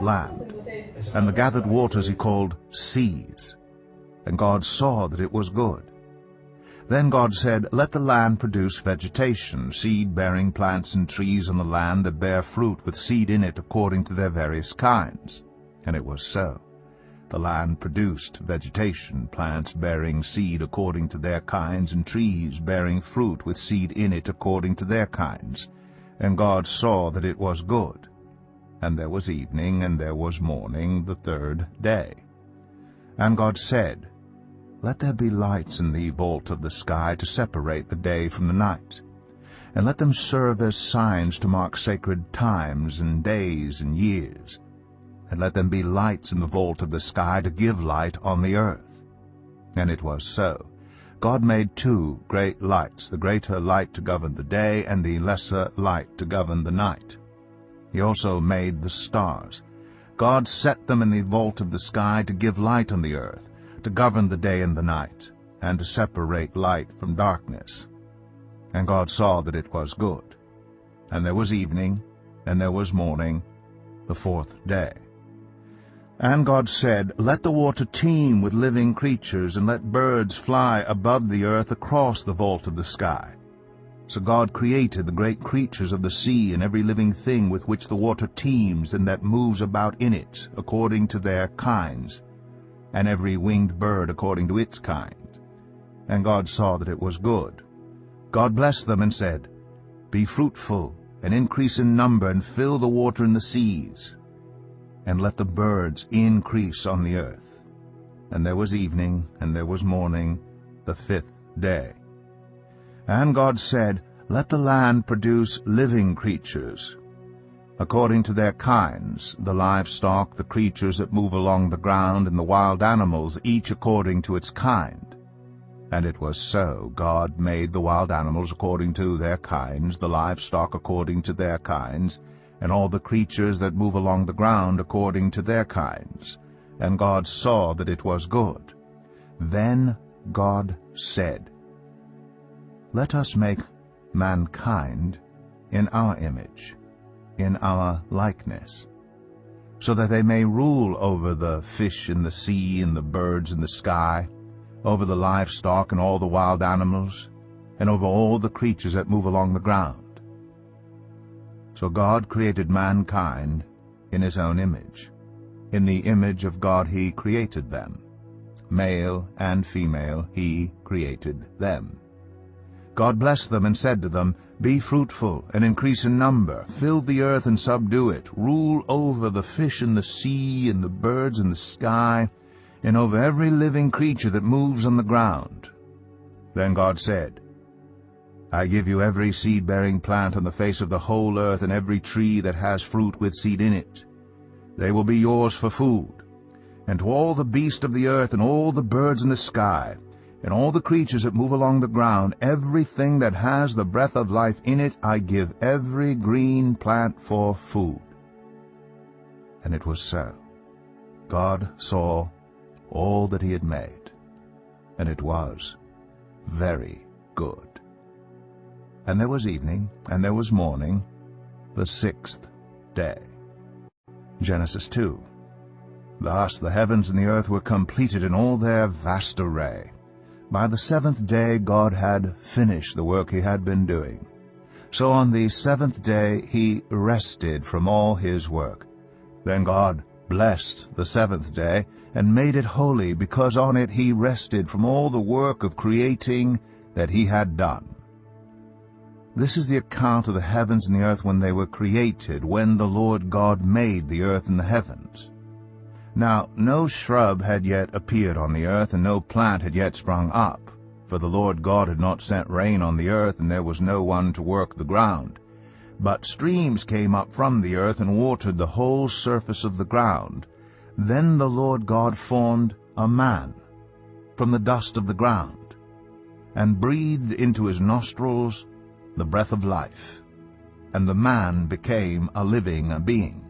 land, and the gathered waters he called seas. And God saw that it was good. Then God said, "Let the land produce vegetation, seed-bearing plants and trees on the land that bear fruit with seed in it according to their various kinds." And it was so. The land produced vegetation, plants bearing seed according to their kinds, and trees bearing fruit with seed in it according to their kinds. And God saw that it was good. And there was evening, and there was morning, the third day. And God said, "Let there be lights in the vault of the sky to separate the day from the night, and let them serve as signs to mark sacred times and days and years. And let them be lights in the vault of the sky to give light on the earth." And it was so. God made 2 great lights, the greater light to govern the day, and the lesser light to govern the night. He also made the stars. God set them in the vault of the sky to give light on the earth, to govern the day and the night, and to separate light from darkness. And God saw that it was good. And there was evening, and there was morning, the 4th day. And God said, "Let the water teem with living creatures, and let birds fly above the earth across the vault of the sky." So God created the great creatures of the sea and every living thing with which the water teems and that moves about in it, according to their kinds, and every winged bird according to its kind. And God saw that it was good. God blessed them and said, "Be fruitful, and increase in number, and fill the water in the seas, and let the birds increase on the earth." And there was evening, and there was morning, the 5th day. And God said, "Let the land produce living creatures, according to their kinds, the livestock, the creatures that move along the ground, and the wild animals, each according to its kind." And it was so. God made the wild animals according to their kinds, the livestock according to their kinds, and all the creatures that move along the ground according to their kinds. And God saw that it was good. Then God said, "Let us make mankind in our image, in our likeness, so that they may rule over the fish in the sea and the birds in the sky, over the livestock and all the wild animals, and over all the creatures that move along the ground." So God created mankind in his own image. In the image of God he created them. Male and female he created them. God blessed them and said to them, "Be fruitful and increase in number, fill the earth and subdue it, rule over the fish in the sea and the birds in the sky, and over every living creature that moves on the ground." Then God said, "I give you every seed-bearing plant on the face of the whole earth, and every tree that has fruit with seed in it. They will be yours for food. And to all the beasts of the earth, and all the birds in the sky, and all the creatures that move along the ground, everything that has the breath of life in it, I give every green plant for food." And it was so. God saw all that he had made, and it was very good. And there was evening, and there was morning, the 6th day. Genesis 2. Thus the heavens and the earth were completed in all their vast array. By the 7th day God had finished the work he had been doing. So on the 7th day he rested from all his work. Then God blessed the 7th day and made it holy, because on it he rested from all the work of creating that he had done. This is the account of the heavens and the earth when they were created, when the Lord God made the earth and the heavens. Now no shrub had yet appeared on the earth, and no plant had yet sprung up, for the Lord God had not sent rain on the earth, and there was no one to work the ground. But streams came up from the earth and watered the whole surface of the ground. Then the Lord God formed a man from the dust of the ground, and breathed into his nostrils the breath of life, and the man became a living being.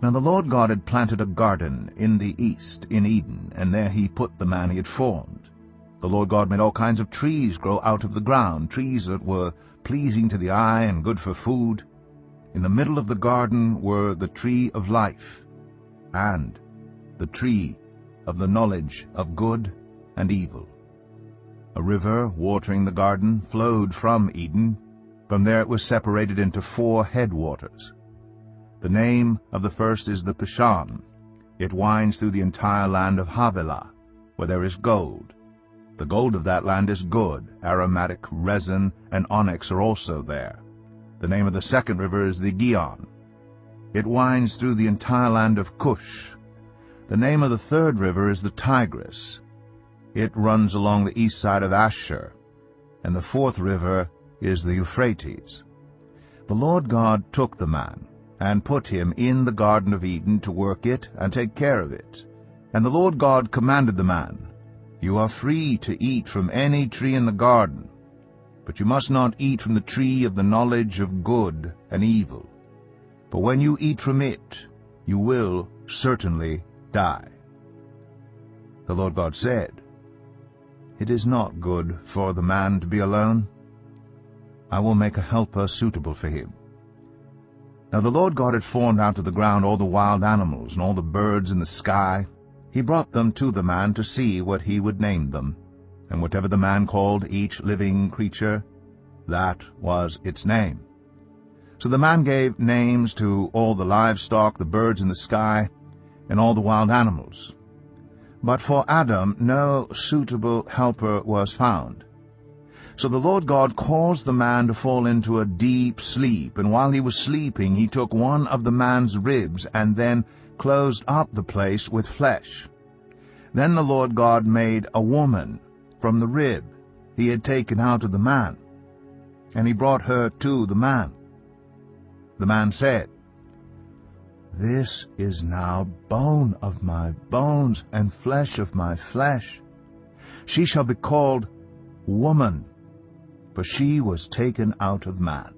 Now the Lord God had planted a garden in the east, in Eden, and there he put the man he had formed. The Lord God made all kinds of trees grow out of the ground, trees that were pleasing to the eye and good for food. In the middle of the garden were the tree of life and the tree of the knowledge of good and evil. A river watering the garden flowed from Eden. From there it was separated into 4 headwaters. The name of the first is the Pishon. It winds through the entire land of Havilah, where there is gold. The gold of that land is good. Aromatic resin and onyx are also there. The name of the second river is the Gihon. It winds through the entire land of Cush. The name of the third river is the Tigris. It runs along the east side of Asher. And the fourth river is the Euphrates. The Lord God took the man and put him in the Garden of Eden to work it and take care of it. And the Lord God commanded the man, "You are free to eat from any tree in the garden, but you must not eat from the tree of the knowledge of good and evil. For when you eat from it, you will certainly die." The Lord God said, "It is not good for the man to be alone. I will make a helper suitable for him." Now the Lord God had formed out of the ground all the wild animals and all the birds in the sky. He brought them to the man to see what he would name them. And whatever the man called each living creature, that was its name. So the man gave names to all the livestock, the birds in the sky, and all the wild animals. But for Adam no suitable helper was found. So the Lord God caused the man to fall into a deep sleep, and while he was sleeping he took one of the man's ribs and then closed up the place with flesh. Then the Lord God made a woman from the rib he had taken out of the man, and he brought her to the man. The man said, "This is now bone of my bones and flesh of my flesh. She shall be called woman, for she was taken out of man."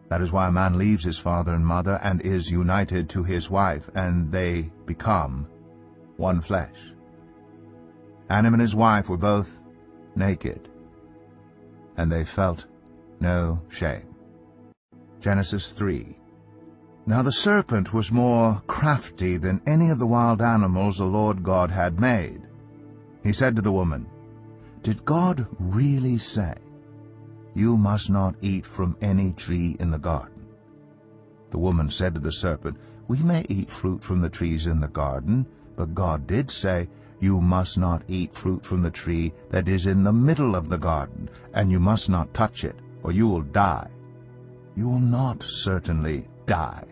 That is why a man leaves his father and mother and is united to his wife, and they become one flesh. Adam and his wife were both naked, and they felt no shame. Genesis 3. Now the serpent was more crafty than any of the wild animals the Lord God had made. He said to the woman, "Did God really say, 'You must not eat from any tree in the garden'?" The woman said to the serpent, "We may eat fruit from the trees in the garden, but God did say, 'You must not eat fruit from the tree that is in the middle of the garden, and you must not touch it, or you will die.' You will not certainly die."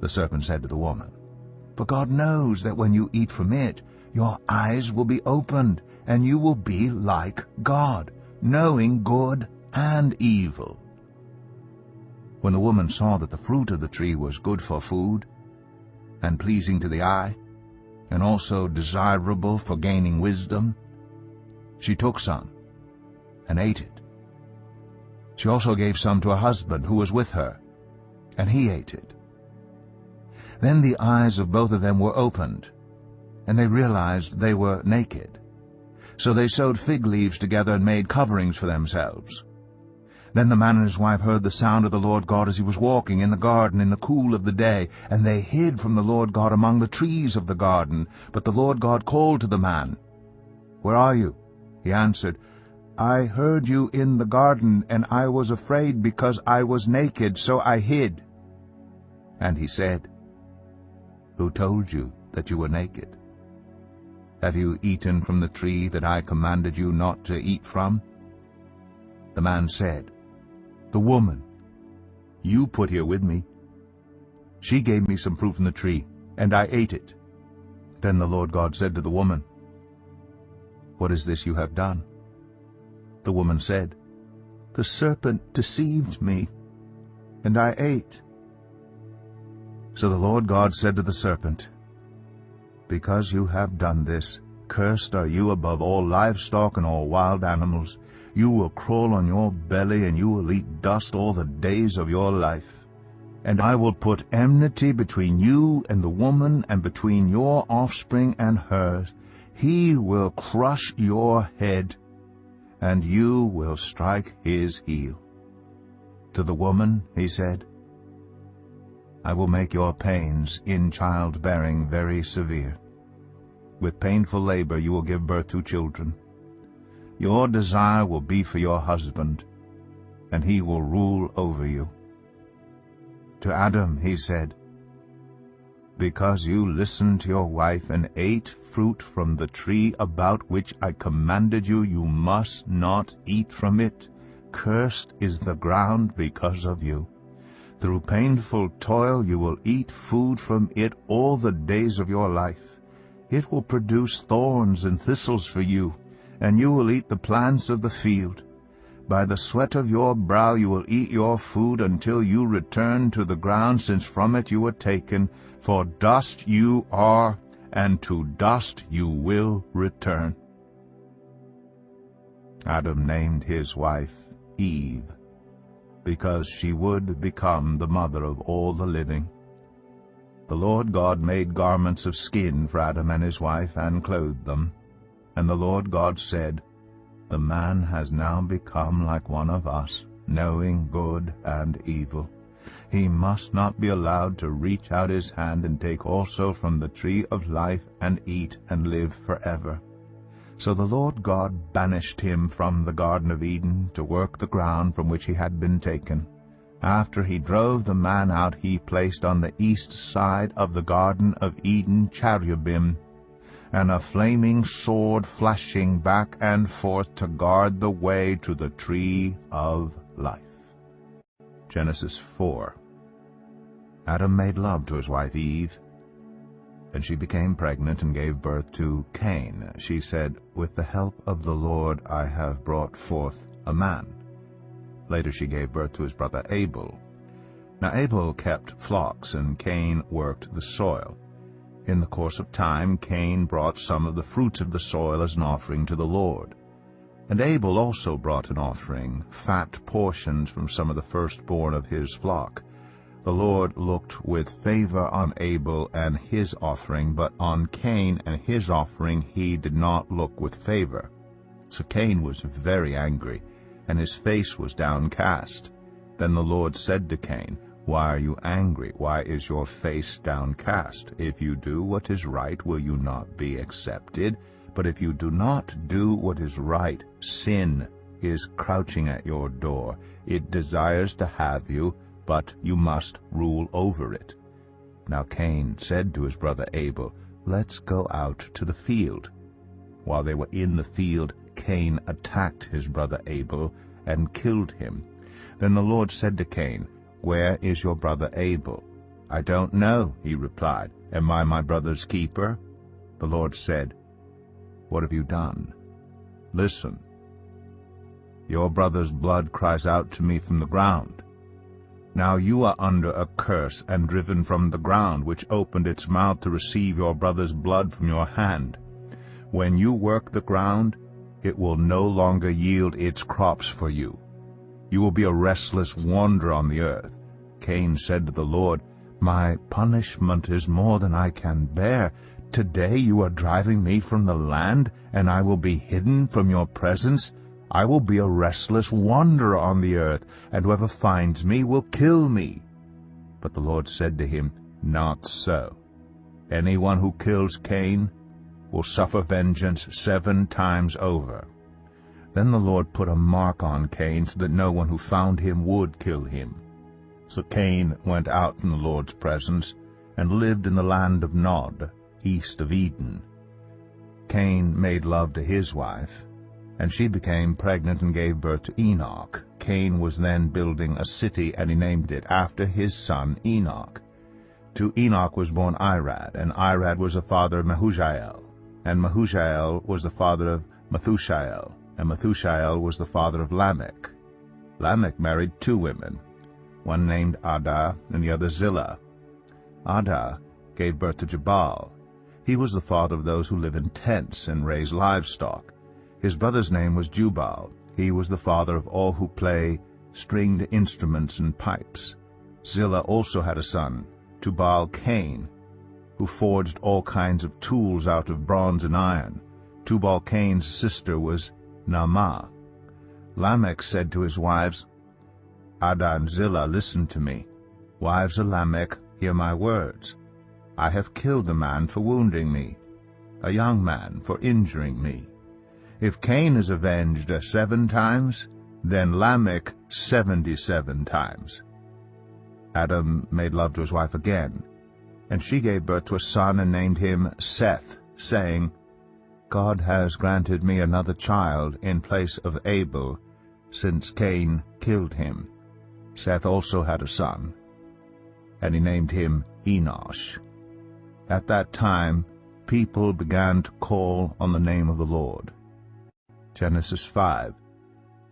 The serpent said to the woman, "For God knows that when you eat from it, your eyes will be opened, and you will be like God, knowing good and evil." When the woman saw that the fruit of the tree was good for food, and pleasing to the eye, and also desirable for gaining wisdom, she took some and ate it. She also gave some to her husband who was with her, and he ate it. Then the eyes of both of them were opened, and they realized they were naked. So they sewed fig leaves together and made coverings for themselves. Then the man and his wife heard the sound of the Lord God as he was walking in the garden in the cool of the day, and they hid from the Lord God among the trees of the garden. But the Lord God called to the man, "Where are you?" He answered, "I heard you in the garden, and I was afraid because I was naked, so I hid." And he said, "Who told you that you were naked? Have you eaten from the tree that I commanded you not to eat from?" The man said, "The woman you put here with me, she gave me some fruit from the tree, and I ate it." Then the Lord God said to the woman, "What is this you have done?" The woman said, "The serpent deceived me, and I ate." So the Lord God said to the serpent, "Because you have done this, cursed are you above all livestock and all wild animals. You will crawl on your belly, and you will eat dust all the days of your life. And I will put enmity between you and the woman, and between your offspring and hers. He will crush your head, and you will strike his heel." To the woman he said, I will make your pains in childbearing very severe. With painful labor you will give birth to children. Your desire will be for your husband, and he will rule over you. To Adam he said, because you listened to your wife and ate fruit from the tree about which I commanded you, you must not eat from it. Cursed is the ground because of you. Through painful toil you will eat food from it all the days of your life. It will produce thorns and thistles for you, and you will eat the plants of the field. By the sweat of your brow you will eat your food until you return to the ground, since from it you were taken. For dust you are, and to dust you will return. Adam named his wife Eve, because she would become the mother of all the living. The Lord God made garments of skin for Adam and his wife, and clothed them. And the Lord God said, the man has now become like one of us, knowing good and evil. He must not be allowed to reach out his hand and take also from the tree of life and eat and live forever. So the Lord God banished him from the Garden of Eden to work the ground from which he had been taken. After he drove the man out, he placed on the east side of the Garden of Eden cherubim, and a flaming sword flashing back and forth to guard the way to the tree of life. Genesis 4. Adam made love to his wife Eve, and she became pregnant and gave birth to Cain. She said, with the help of the Lord I have brought forth a man. Later she gave birth to his brother Abel. Now Abel kept flocks, and Cain worked the soil. In the course of time, Cain brought some of the fruits of the soil as an offering to the Lord. And Abel also brought an offering, fat portions from some of the firstborn of his flock. The Lord looked with favor on Abel and his offering, but on Cain and his offering he did not look with favor. So Cain was very angry, and his face was downcast. Then the Lord said to Cain, why are you angry? Why is your face downcast? If you do what is right, will you not be accepted? But if you do not do what is right, sin is crouching at your door. It desires to have you, but you must rule over it. Now Cain said to his brother Abel, let's go out to the field. While they were in the field, Cain attacked his brother Abel and killed him. Then the Lord said to Cain, where is your brother Abel? I don't know, he replied. Am I my brother's keeper? The Lord said, what have you done? Listen, your brother's blood cries out to me from the ground. Now you are under a curse and driven from the ground, which opened its mouth to receive your brother's blood from your hand. When you work the ground, it will no longer yield its crops for you. You will be a restless wanderer on the earth. Cain said to the Lord, my punishment is more than I can bear. Today you are driving me from the land, and I will be hidden from your presence. I will be a restless wanderer on the earth, and whoever finds me will kill me. But the Lord said to him, not so. Anyone who kills Cain will suffer vengeance 7 times over. Then the Lord put a mark on Cain, so that no one who found him would kill him. So Cain went out from the Lord's presence and lived in the land of Nod, east of Eden. Cain made love to his wife, and she became pregnant and gave birth to Enoch. Cain was then building a city, and he named it after his son Enoch. To Enoch was born Irad, and Irad was the father of Mehujael, and Mehujael was the father of Methushael, and Methushael was the father of Lamech. Lamech married 2 women, one named Adah and the other Zillah. Adah gave birth to Jabal. He was the father of those who live in tents and raise livestock. His brother's name was Jubal. He was the father of all who play stringed instruments and pipes. Zillah also had a son, Tubal-Cain, who forged all kinds of tools out of bronze and iron. Tubal-Cain's sister was Naamah. Lamech said to his wives, Ada and Zillah, listen to me. Wives of Lamech, hear my words. I have killed a man for wounding me, a young man for injuring me. If Cain is avenged 7 times, then Lamech 77 times. Adam made love to his wife again, and she gave birth to a son and named him Seth, saying, God has granted me another child in place of Abel, since Cain killed him. Seth also had a son, and he named him Enosh. At that time, people began to call on the name of the Lord. Genesis 5.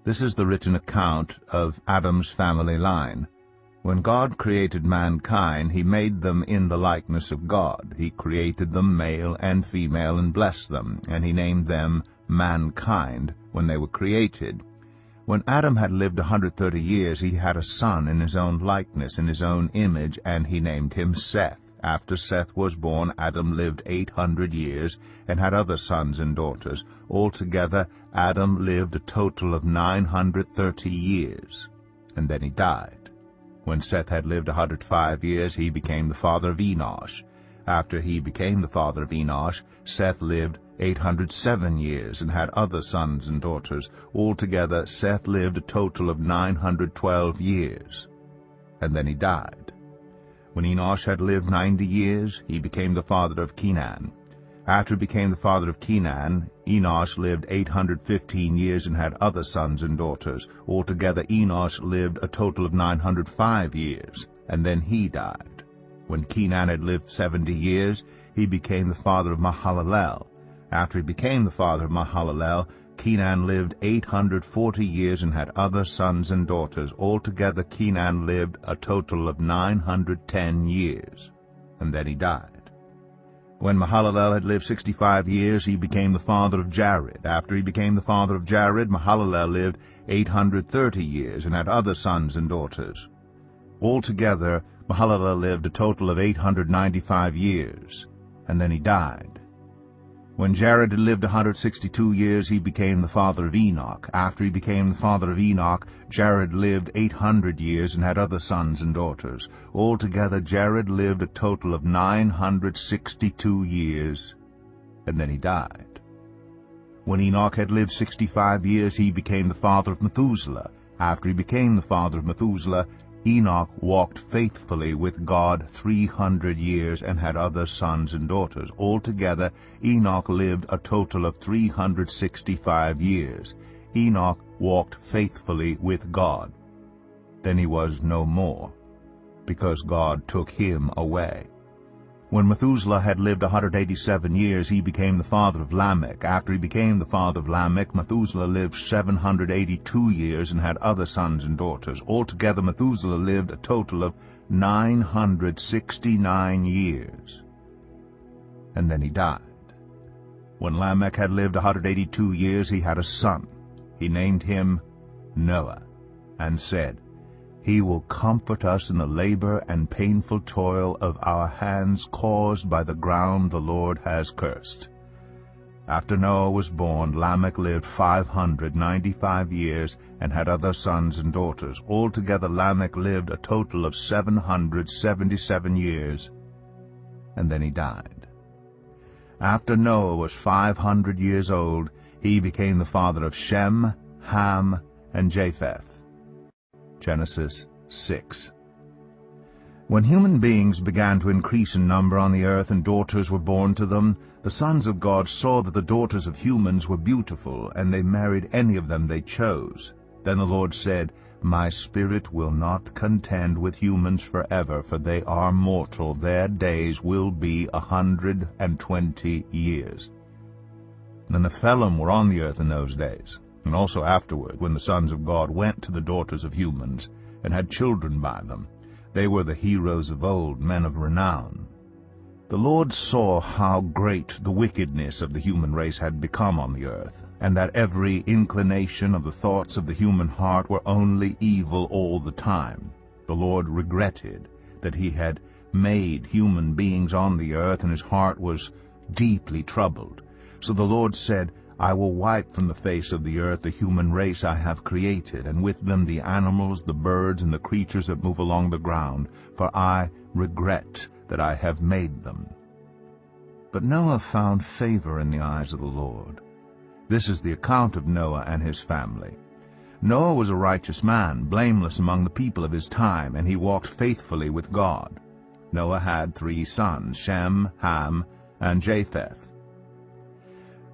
This is the written account of Adam's family line. When God created mankind, he made them in the likeness of God. He created them male and female and blessed them, and he named them mankind when they were created. When Adam had lived 130 years, he had a son in his own likeness, in his own image, and he named him Seth. After Seth was born, Adam lived 800 years and had other sons and daughters. Altogether, Adam lived a total of 930 years, and then he died. When Seth had lived 105 years, he became the father of Enosh. After he became the father of Enosh, Seth lived 807 years and had other sons and daughters. Altogether, Seth lived a total of 912 years, and then he died. When Enosh had lived 90 years, he became the father of Kenan. After he became the father of Kenan, Enosh lived 815 years and had other sons and daughters. Altogether, Enosh lived a total of 905 years, and then he died. When Kenan had lived 70 years, he became the father of Mahalalel. After he became the father of Mahalalel, Kenan lived 840 years and had other sons and daughters. Altogether, Kenan lived a total of 910 years, and then he died. When Mahalalel had lived 65 years, he became the father of Jared. After he became the father of Jared, Mahalalel lived 830 years and had other sons and daughters. Altogether, Mahalalel lived a total of 895 years, and then he died. When Jared had lived 162 years, he became the father of Enoch. After he became the father of Enoch, Jared lived 800 years and had other sons and daughters. Altogether, Jared lived a total of 962 years, and then he died. When Enoch had lived 65 years, he became the father of Methuselah. After he became the father of Methuselah, Enoch walked faithfully with God 300 years and had other sons and daughters. Altogether, Enoch lived a total of 365 years. Enoch walked faithfully with God. Then he was no more, because God took him away. When Methuselah had lived 187 years, he became the father of Lamech. After he became the father of Lamech, Methuselah lived 782 years and had other sons and daughters. Altogether, Methuselah lived a total of 969 years, and then he died. When Lamech had lived 182 years, he had a son. He named him Noah, and said, He will comfort us in the labor and painful toil of our hands caused by the ground the Lord has cursed. After Noah was born, Lamech lived 595 years and had other sons and daughters. Altogether, Lamech lived a total of 777 years, and then he died. After Noah was 500 years old, he became the father of Shem, Ham, and Japheth. Genesis 6. When human beings began to increase in number on the earth and daughters were born to them, the sons of God saw that the daughters of humans were beautiful, and they married any of them they chose. Then the Lord said, My spirit will not contend with humans forever, for they are mortal. Their days will be 120 years. The Nephilim were on the earth in those days, and also afterward, when the sons of God went to the daughters of humans and had children by them. They were the heroes of old, men of renown. The Lord saw how great the wickedness of the human race had become on the earth, and that every inclination of the thoughts of the human heart were only evil all the time. The Lord regretted that he had made human beings on the earth, and his heart was deeply troubled. So the Lord said, I will wipe from the face of the earth the human race I have created, and with them the animals, the birds, and the creatures that move along the ground, for I regret that I have made them. But Noah found favor in the eyes of the Lord. This is the account of Noah and his family. Noah was a righteous man, blameless among the people of his time, and he walked faithfully with God. Noah had 3 sons, Shem, Ham, and Japheth.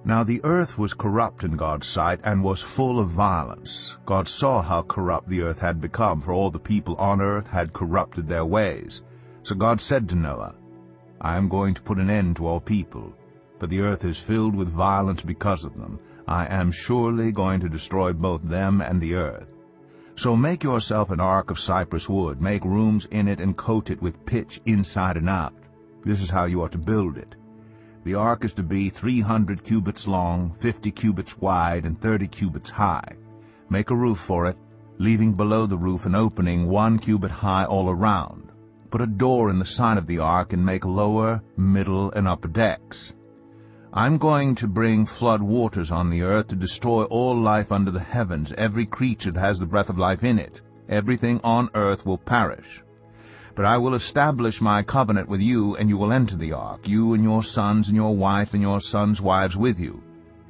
Now the earth was corrupt in God's sight, and was full of violence. God saw how corrupt the earth had become, for all the people on earth had corrupted their ways. So God said to Noah, I am going to put an end to all people, for the earth is filled with violence because of them. I am surely going to destroy both them and the earth. So make yourself an ark of cypress wood, make rooms in it, and coat it with pitch inside and out. This is how you are to build it. The ark is to be 300 cubits long, 50 cubits wide, and 30 cubits high. Make a roof for it, leaving below the roof an opening 1 cubit high all around. Put a door in the side of the ark, and make lower, middle, and upper decks. I'm going to bring flood waters on the earth to destroy all life under the heavens, every creature that has the breath of life in it. Everything on earth will perish. But I will establish my covenant with you, and you will enter the ark, you and your sons and your wife and your sons' wives with you.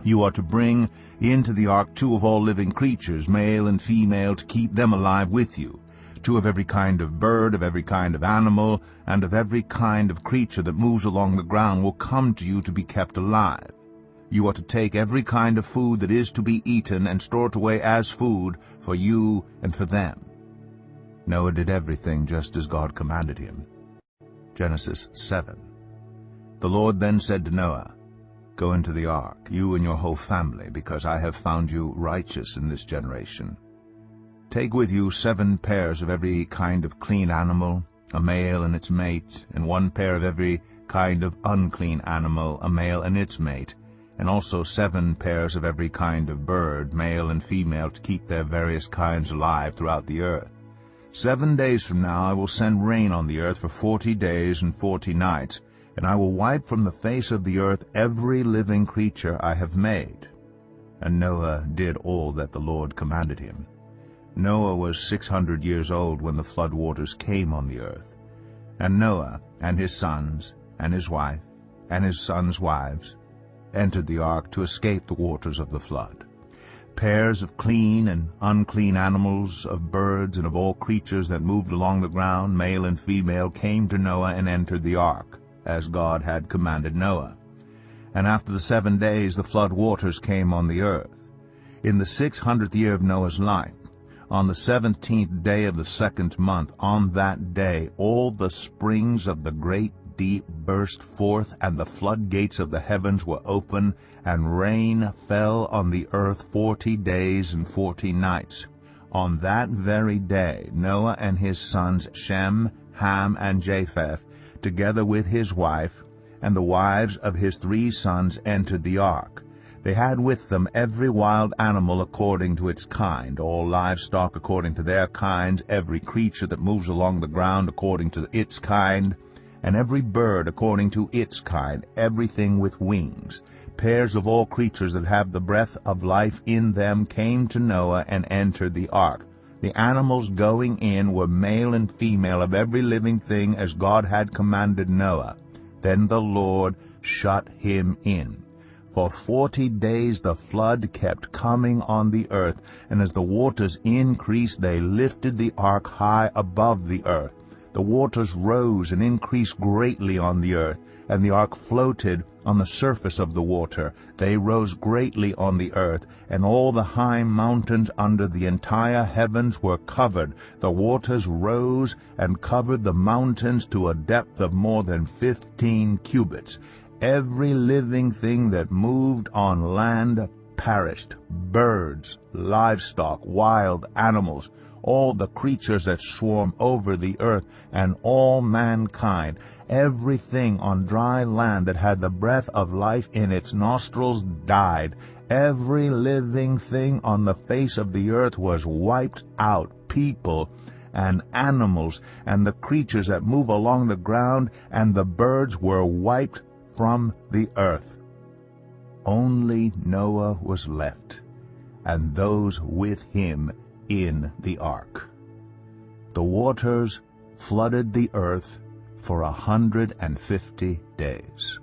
You are to bring into the ark 2 of all living creatures, male and female, to keep them alive with you. 2 of every kind of bird, of every kind of animal, and of every kind of creature that moves along the ground will come to you to be kept alive. You are to take every kind of food that is to be eaten and store it away as food for you and for them. Noah did everything just as God commanded him. Genesis 7. The Lord then said to Noah, Go into the ark, you and your whole family, because I have found you righteous in this generation. Take with you 7 pairs of every kind of clean animal, a male and its mate, and 1 pair of every kind of unclean animal, a male and its mate, and also 7 pairs of every kind of bird, male and female, to keep their various kinds alive throughout the earth. 7 days from now I will send rain on the earth for 40 days and 40 nights, and I will wipe from the face of the earth every living creature I have made. And Noah did all that the Lord commanded him. Noah was 600 years old when the flood waters came on the earth. And Noah and his sons and his wife and his sons' wives entered the ark to escape the waters of the flood. Pairs of clean and unclean animals, of birds, and of all creatures that moved along the ground, male and female, came to Noah and entered the ark, as God had commanded Noah. And after the 7 days the flood waters came on the earth. In the 600th year of Noah's life, on the 17th day of the 2nd month, on that day all the springs of the great deep burst forth, and the floodgates of the heavens were open, and rain fell on the earth 40 days and 40 nights. On that very day Noah and his sons Shem, Ham, and Japheth, together with his wife, and the wives of his 3 sons, entered the ark. They had with them every wild animal according to its kind, all livestock according to their kinds, every creature that moves along the ground according to its kind, and every bird according to its kind, everything with wings. Pairs of all creatures that have the breath of life in them came to Noah and entered the ark. The animals going in were male and female of every living thing, as God had commanded Noah. Then the Lord shut him in. For 40 days the flood kept coming on the earth, and as the waters increased, they lifted the ark high above the earth. The waters rose and increased greatly on the earth, and the ark floated on the surface of the water. They rose greatly on the earth, and all the high mountains under the entire heavens were covered. The waters rose and covered the mountains to a depth of more than 15 cubits. Every living thing that moved on land perished, birds, livestock, wild animals, all the creatures that swarm over the earth, and all mankind. Everything on dry land that had the breath of life in its nostrils died. Every living thing on the face of the earth was wiped out, people and animals, and the creatures that move along the ground, and the birds were wiped from the earth. Only Noah was left, and those with him in the ark. The waters flooded the earth for 150 days.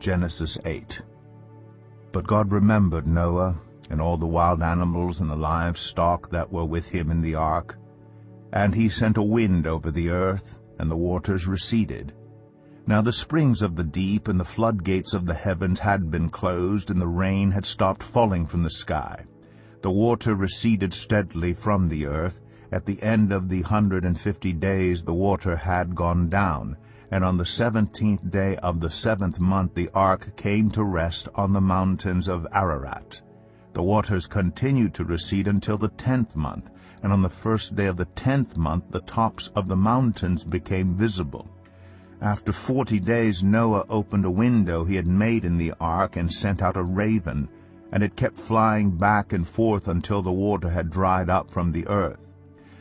Genesis 8. But God remembered Noah and all the wild animals and the livestock that were with him in the ark. And he sent a wind over the earth, and the waters receded. Now the springs of the deep and the floodgates of the heavens had been closed, and the rain had stopped falling from the sky. The water receded steadily from the earth. At the end of the 150 days the water had gone down, and on the 17th day of the 7th month the ark came to rest on the mountains of Ararat. The waters continued to recede until the 10th month, and on the 1st day of the 10th month the tops of the mountains became visible. After 40 days Noah opened a window he had made in the ark and sent out a raven, and it kept flying back and forth until the water had dried up from the earth.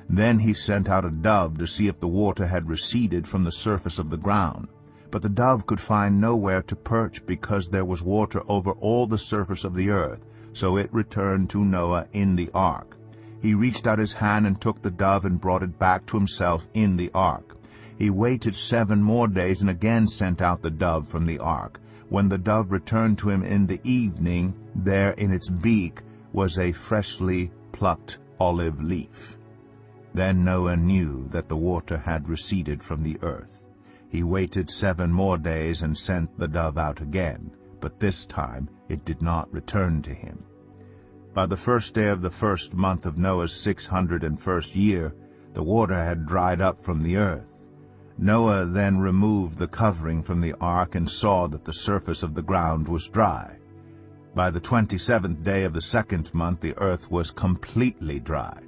Then he sent out a dove to see if the water had receded from the surface of the ground. But the dove could find nowhere to perch, because there was water over all the surface of the earth. So it returned to Noah in the ark. He reached out his hand and took the dove and brought it back to himself in the ark. He waited 7 more days and again sent out the dove from the ark. When the dove returned to him in the evening, there in its beak was a freshly plucked olive leaf. Then Noah knew that the water had receded from the earth. He waited 7 more days and sent the dove out again, but this time it did not return to him. By the 1st day of the 1st month of Noah's 601st year, the water had dried up from the earth. Noah then removed the covering from the ark and saw that the surface of the ground was dry. By the 27th day of the 2nd month the earth was completely dry.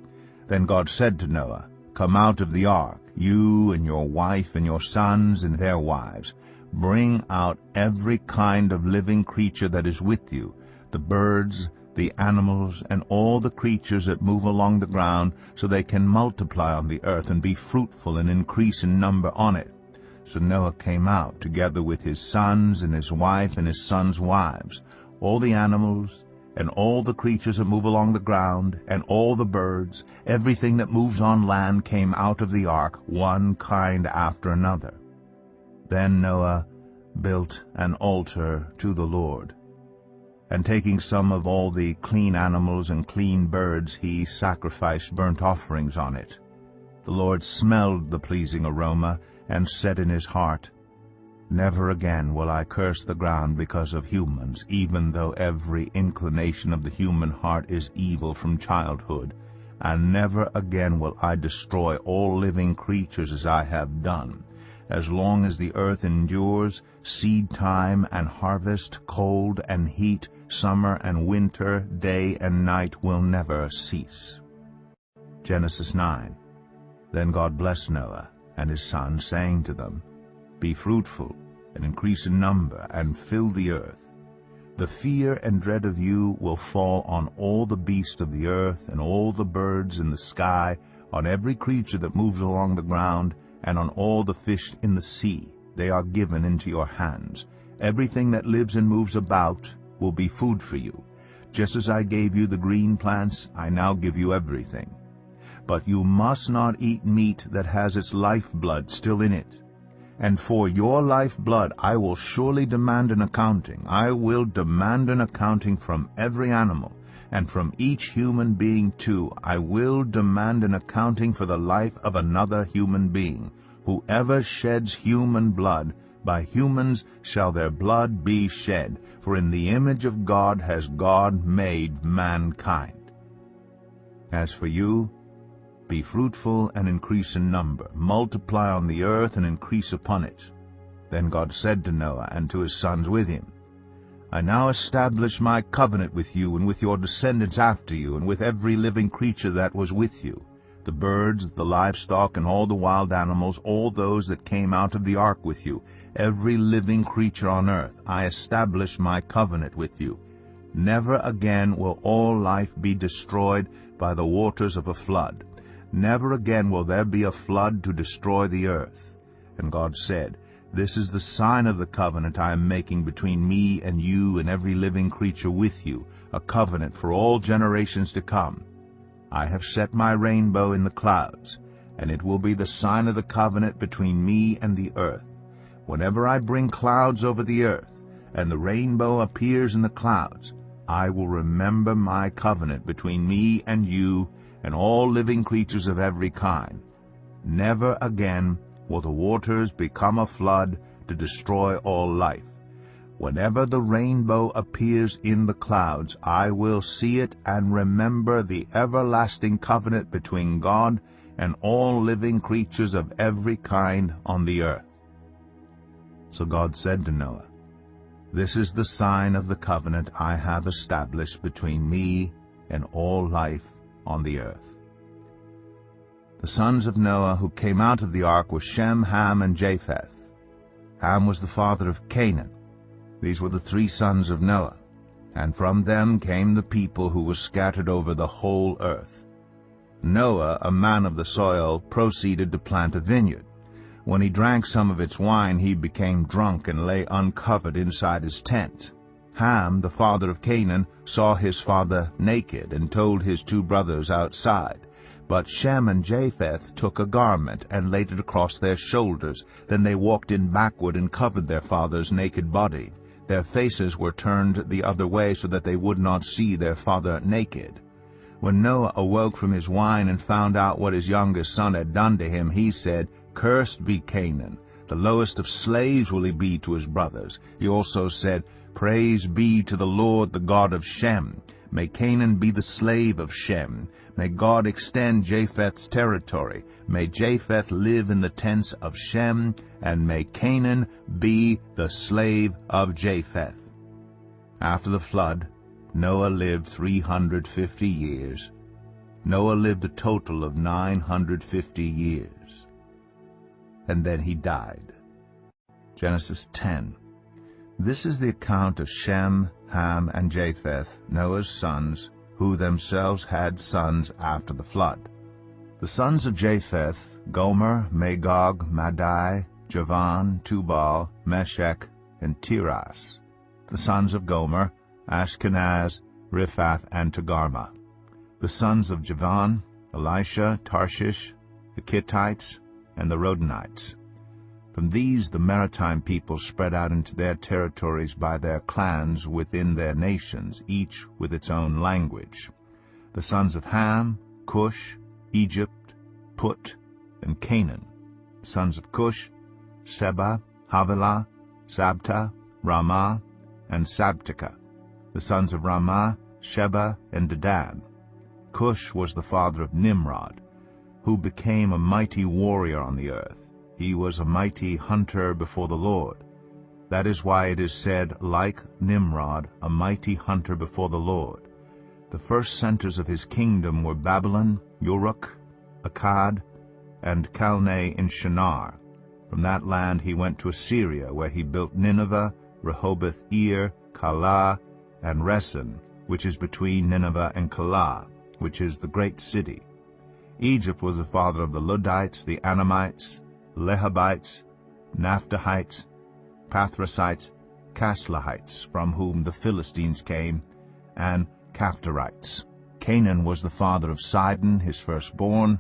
Then God said to Noah, "Come out of the ark, you and your wife and your sons and their wives. Bring out every kind of living creature that is with you, the birds, the animals, and all the creatures that move along the ground, so they can multiply on the earth and be fruitful and increase in number on it." So Noah came out, together with his sons and his wife and his sons' wives. All the animals and all the creatures that move along the ground, and all the birds, everything that moves on land, came out of the ark, one kind after another. Then Noah built an altar to the Lord, and taking some of all the clean animals and clean birds, he sacrificed burnt offerings on it. The Lord smelled the pleasing aroma, and said in his heart, "Never again will I curse the ground because of humans, even though every inclination of the human heart is evil from childhood. And never again will I destroy all living creatures as I have done. As long as the earth endures, seed time and harvest, cold and heat, summer and winter, day and night will never cease." Genesis 9. Then God blessed Noah and his sons, saying to them, "Be fruitful, and increase in number, and fill the earth. The fear and dread of you will fall on all the beasts of the earth, and all the birds in the sky, on every creature that moves along the ground, and on all the fish in the sea. They are given into your hands. Everything that lives and moves about will be food for you. Just as I gave you the green plants, I now give you everything. But you must not eat meat that has its lifeblood still in it. And for your lifeblood I will surely demand an accounting. I will demand an accounting from every animal, and from each human being too. I will demand an accounting for the life of another human being. Whoever sheds human blood, by humans shall their blood be shed, for in the image of God has God made mankind. As for you, be fruitful and increase in number. Multiply on the earth and increase upon it." Then God said to Noah and to his sons with him, "I now establish my covenant with you and with your descendants after you, and with every living creature that was with you, the birds, the livestock, and all the wild animals, all those that came out of the ark with you, every living creature on earth. I establish my covenant with you. Never again will all life be destroyed by the waters of a flood. Never again will there be a flood to destroy the earth." And God said, This is the sign of the covenant I am making between me and you and every living creature with you, a covenant for all generations to come. I have set my rainbow in the clouds, and it will be the sign of the covenant between me and the earth. Whenever I bring clouds over the earth, and the rainbow appears in the clouds, I will remember my covenant between me and you and all living creatures of every kind. Never again will the waters become a flood to destroy all life. Whenever the rainbow appears in the clouds, I will see it and remember the everlasting covenant between God and all living creatures of every kind on the earth. So God said to Noah, "This is the sign of the covenant I have established between me and all life on the earth." The sons of Noah who came out of the ark were Shem, Ham, and Japheth. Ham was the father of Canaan. These were the 3 sons of Noah, and from them came the people who were scattered over the whole earth. Noah, a man of the soil, proceeded to plant a vineyard. When he drank some of its wine, he became drunk and lay uncovered inside his tent. Ham, the father of Canaan, saw his father naked and told his 2 brothers outside. But Shem and Japheth took a garment and laid it across their shoulders. Then they walked in backward and covered their father's naked body. Their faces were turned the other way so that they would not see their father naked. When Noah awoke from his wine and found out what his youngest son had done to him, he said, "Cursed be Canaan. The lowest of slaves will he be to his brothers." He also said, "Praise be to the Lord, the God of Shem. May Canaan be the slave of Shem. May God extend Japheth's territory. May Japheth live in the tents of Shem, and may Canaan be the slave of Japheth." After the flood, Noah lived 350 years. Noah lived a total of 950 years. And then he died. Genesis 10. This is the account of Shem, Ham, and Japheth, Noah's sons, who themselves had sons after the flood. The sons of Japheth: Gomer, Magog, Madai, Javan, Tubal, Meshech, and Tiras. The sons of Gomer: Ashkenaz, Riphath, and Togarmah. The sons of Javan: Elisha, Tarshish, the Kittites, and the Rodanites. From these the maritime people spread out into their territories by their clans within their nations, each with its own language. The sons of Ham: Cush, Egypt, Put, and Canaan. The sons of Cush: Seba, Havilah, Sabta, Ramah, and Sabteka. The sons of Ramah: Sheba and Dedan. Cush was the father of Nimrod, who became a mighty warrior on the earth. He was a mighty hunter before the Lord. That is why it is said, like Nimrod, a mighty hunter before the Lord. The first centers of his kingdom were Babylon, Uruk, Akkad, and Calneh in Shinar. From that land he went to Assyria, where he built Nineveh, Rehoboth-ir, Calah, and Resen, which is between Nineveh and Calah, which is the great city. Egypt was the father of the Ludites, the Anamites, Lehabites, Naphtuhites, Pathrasites, Caslahites, from whom the Philistines came, and Caphtorites. Canaan was the father of Sidon, his firstborn,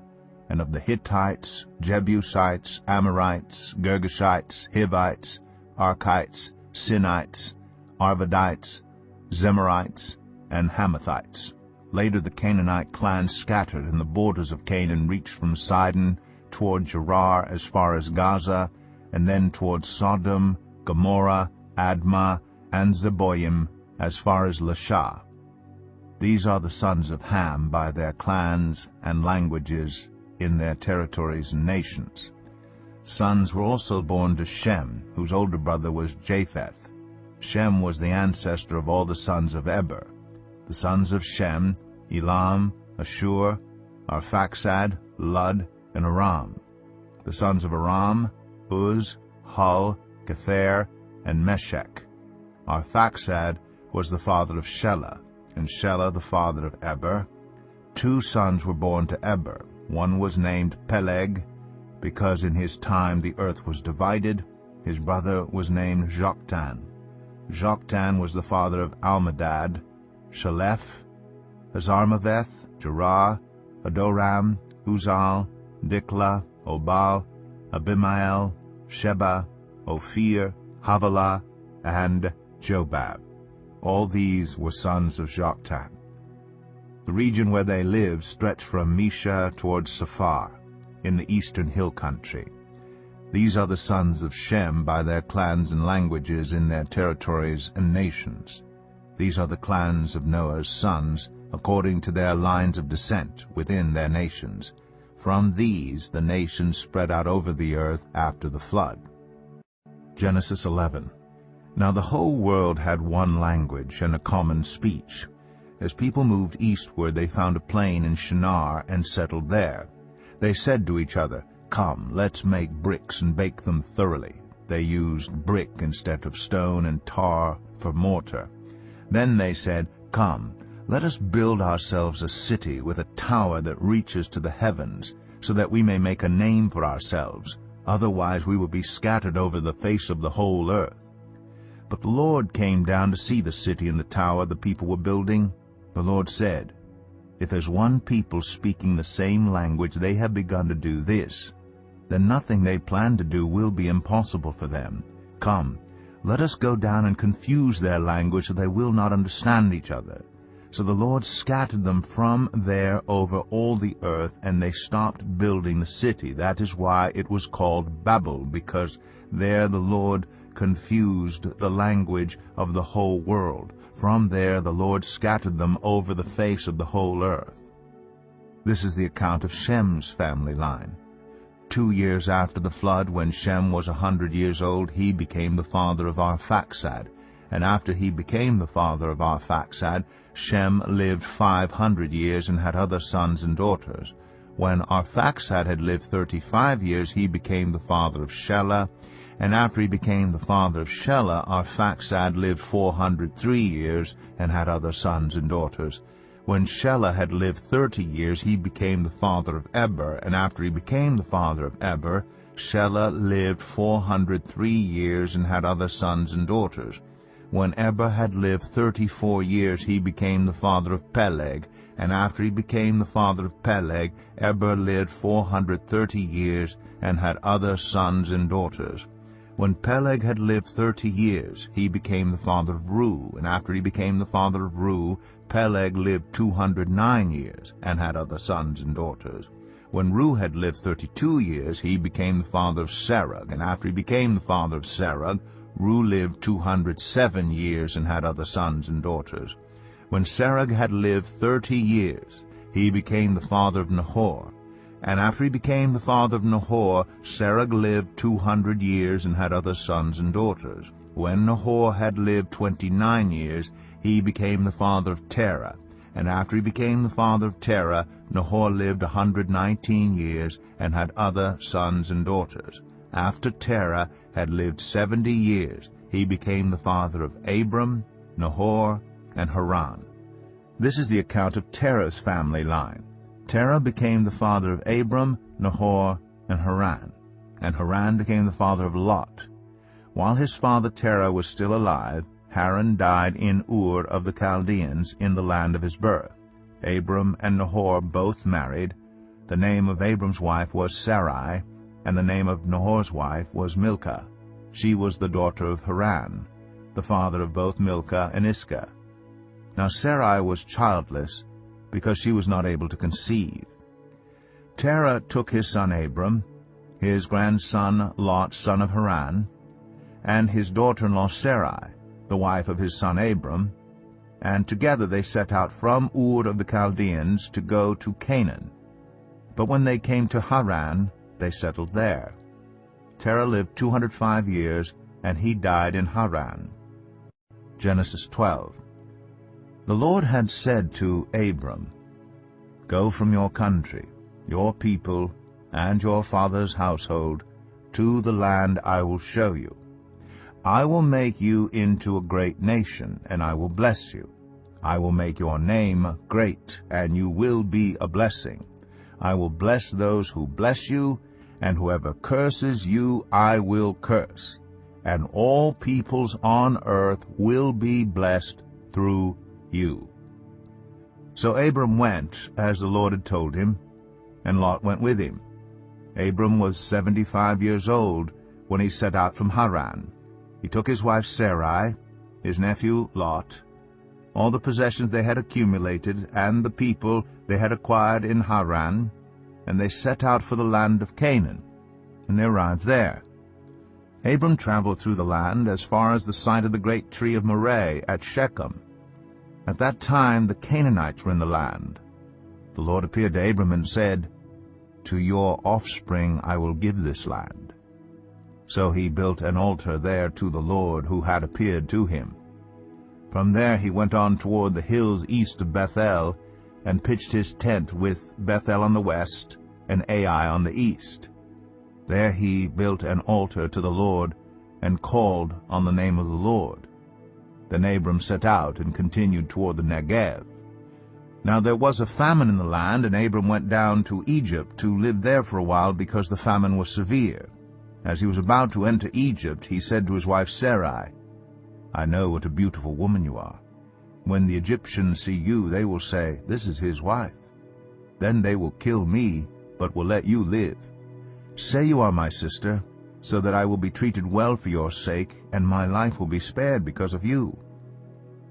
and of the Hittites, Jebusites, Amorites, Girgashites, Hivites, Archites, Sinites, Arvadites, Zemarites, and Hamathites. Later the Canaanite clans scattered, and the borders of Canaan reached from Sidon toward Gerar as far as Gaza, and then toward Sodom, Gomorrah, Admah, and Zeboim as far as Lasha. These are the sons of Ham by their clans and languages in their territories and nations. Sons were also born to Shem, whose older brother was Japheth. Shem was the ancestor of all the sons of Eber. The sons of Shem: Elam, Ashur, Arphaxad, Lud, and Aram. The sons of Aram: Uz, Hul, Gether, and Meshech. Arphaxad was the father of Shelah, and Shelah the father of Eber. 2 sons were born to Eber. 1 was named Peleg, because in his time the earth was divided, His brother was named Joktan. Joktan was the father of Almadad, Shalef, Hazarmaveth, Jerah, Adoram, Uzal, Dikla, Obal, Abimael, Sheba, Ophir, Havilah, and Jobab. All these were sons of Joktan. The region where they lived stretched from Mesha towards Saphar, in the eastern hill country. These are the sons of Shem by their clans and languages in their territories and nations. These are the clans of Noah's sons, according to their lines of descent within their nations. From these the nations spread out over the earth after the flood. Genesis 11. Now the whole world had one language and a common speech. As people moved eastward, they found a plain in Shinar and settled there. They said to each other, "Come, let's make bricks and bake them thoroughly." They used brick instead of stone and tar for mortar. Then they said, "Come, let us build ourselves a city with a tower that reaches to the heavens, so that we may make a name for ourselves. Otherwise we will be scattered over the face of the whole earth." But the Lord came down to see the city and the tower the people were building. The Lord said, "If as one people speaking the same language they have begun to do this, then nothing they plan to do will be impossible for them. Come, let us go down and confuse their language so they will not understand each other." So the Lord scattered them from there over all the earth, and they stopped building the city. That is why it was called Babel, because there the Lord confused the language of the whole world. From there the Lord scattered them over the face of the whole earth. This is the account of Shem's family line. 2 years after the flood, when Shem was 100 years old, he became the father of Arphaxad. And after he became the father of Arphaxad, Shem lived 500 years and had other sons and daughters. When Arphaxad had lived 35 years, he became the father of Shelah. And after he became the father of Shelah, Arphaxad lived 403 years and had other sons and daughters. When Shelah had lived 30 years, he became the father of Eber. And after he became the father of Eber, Shelah lived 403 years and had other sons and daughters. When Eber had lived 34 years, he became the father of Peleg. And after he became the father of Peleg, Eber lived 430 years and had other sons and daughters. When Peleg had lived 30 years, he became the father of Reu. And after he became the father of Reu, Peleg lived 209 years and had other sons and daughters. When Reu had lived 32 years, he became the father of Serug. And after he became the father of Serug, Reu lived 207 years and had other sons and daughters. When Serug had lived 30 years, he became the father of Nahor. And after he became the father of Nahor, Serug lived 200 years and had other sons and daughters. When Nahor had lived 29 years, he became the father of Terah. And after he became the father of Terah, Nahor lived 119 years and had other sons and daughters. After Terah had lived 70 years, he became the father of Abram, Nahor, and Haran. This is the account of Terah's family line. Terah became the father of Abram, Nahor, and Haran became the father of Lot. While his father Terah was still alive, Haran died in Ur of the Chaldeans in the land of his birth. Abram and Nahor both married. The name of Abram's wife was Sarai, and the name of Nahor's wife was Milcah. She was the daughter of Haran, the father of both Milcah and Iscah. Now Sarai was childless, because she was not able to conceive. Terah took his son Abram, his grandson Lot, son of Haran, and his daughter-in-law Sarai, the wife of his son Abram, and together they set out from Ur of the Chaldeans to go to Canaan. But when they came to Haran, they settled there. Terah lived 205 years, and he died in Haran. Genesis 12. The Lord had said to Abram, "Go from your country, your people, and your father's household, to the land I will show you. I will make you into a great nation, and I will bless you. I will make your name great, and you will be a blessing. I will bless those who bless you, and whoever curses you I will curse. and all peoples on earth will be blessed through you." So Abram went, as the Lord had told him, and Lot went with him. Abram was 75 years old when he set out from Haran. He took his wife Sarai, his nephew Lot, all the possessions they had accumulated, and the people they had acquired in Haran, and they set out for the land of Canaan, and they arrived there. Abram traveled through the land as far as the site of the great tree of Moreh at Shechem. At that time the Canaanites were in the land. The Lord appeared to Abram and said, "To your offspring I will give this land." So he built an altar there to the Lord who had appeared to him. From there he went on toward the hills east of Bethel, and pitched his tent with Bethel on the west and Ai on the east. There he built an altar to the Lord, and called on the name of the Lord. Then Abram set out and continued toward the Negev. Now there was a famine in the land, and Abram went down to Egypt to live there for a while, because the famine was severe. As he was about to enter Egypt, he said to his wife Sarai, "I know what a beautiful woman you are. When the Egyptians see you, they will say, 'This is his wife.' Then they will kill me, but will let you live. Say you are my sister, so that I will be treated well for your sake, and my life will be spared because of you."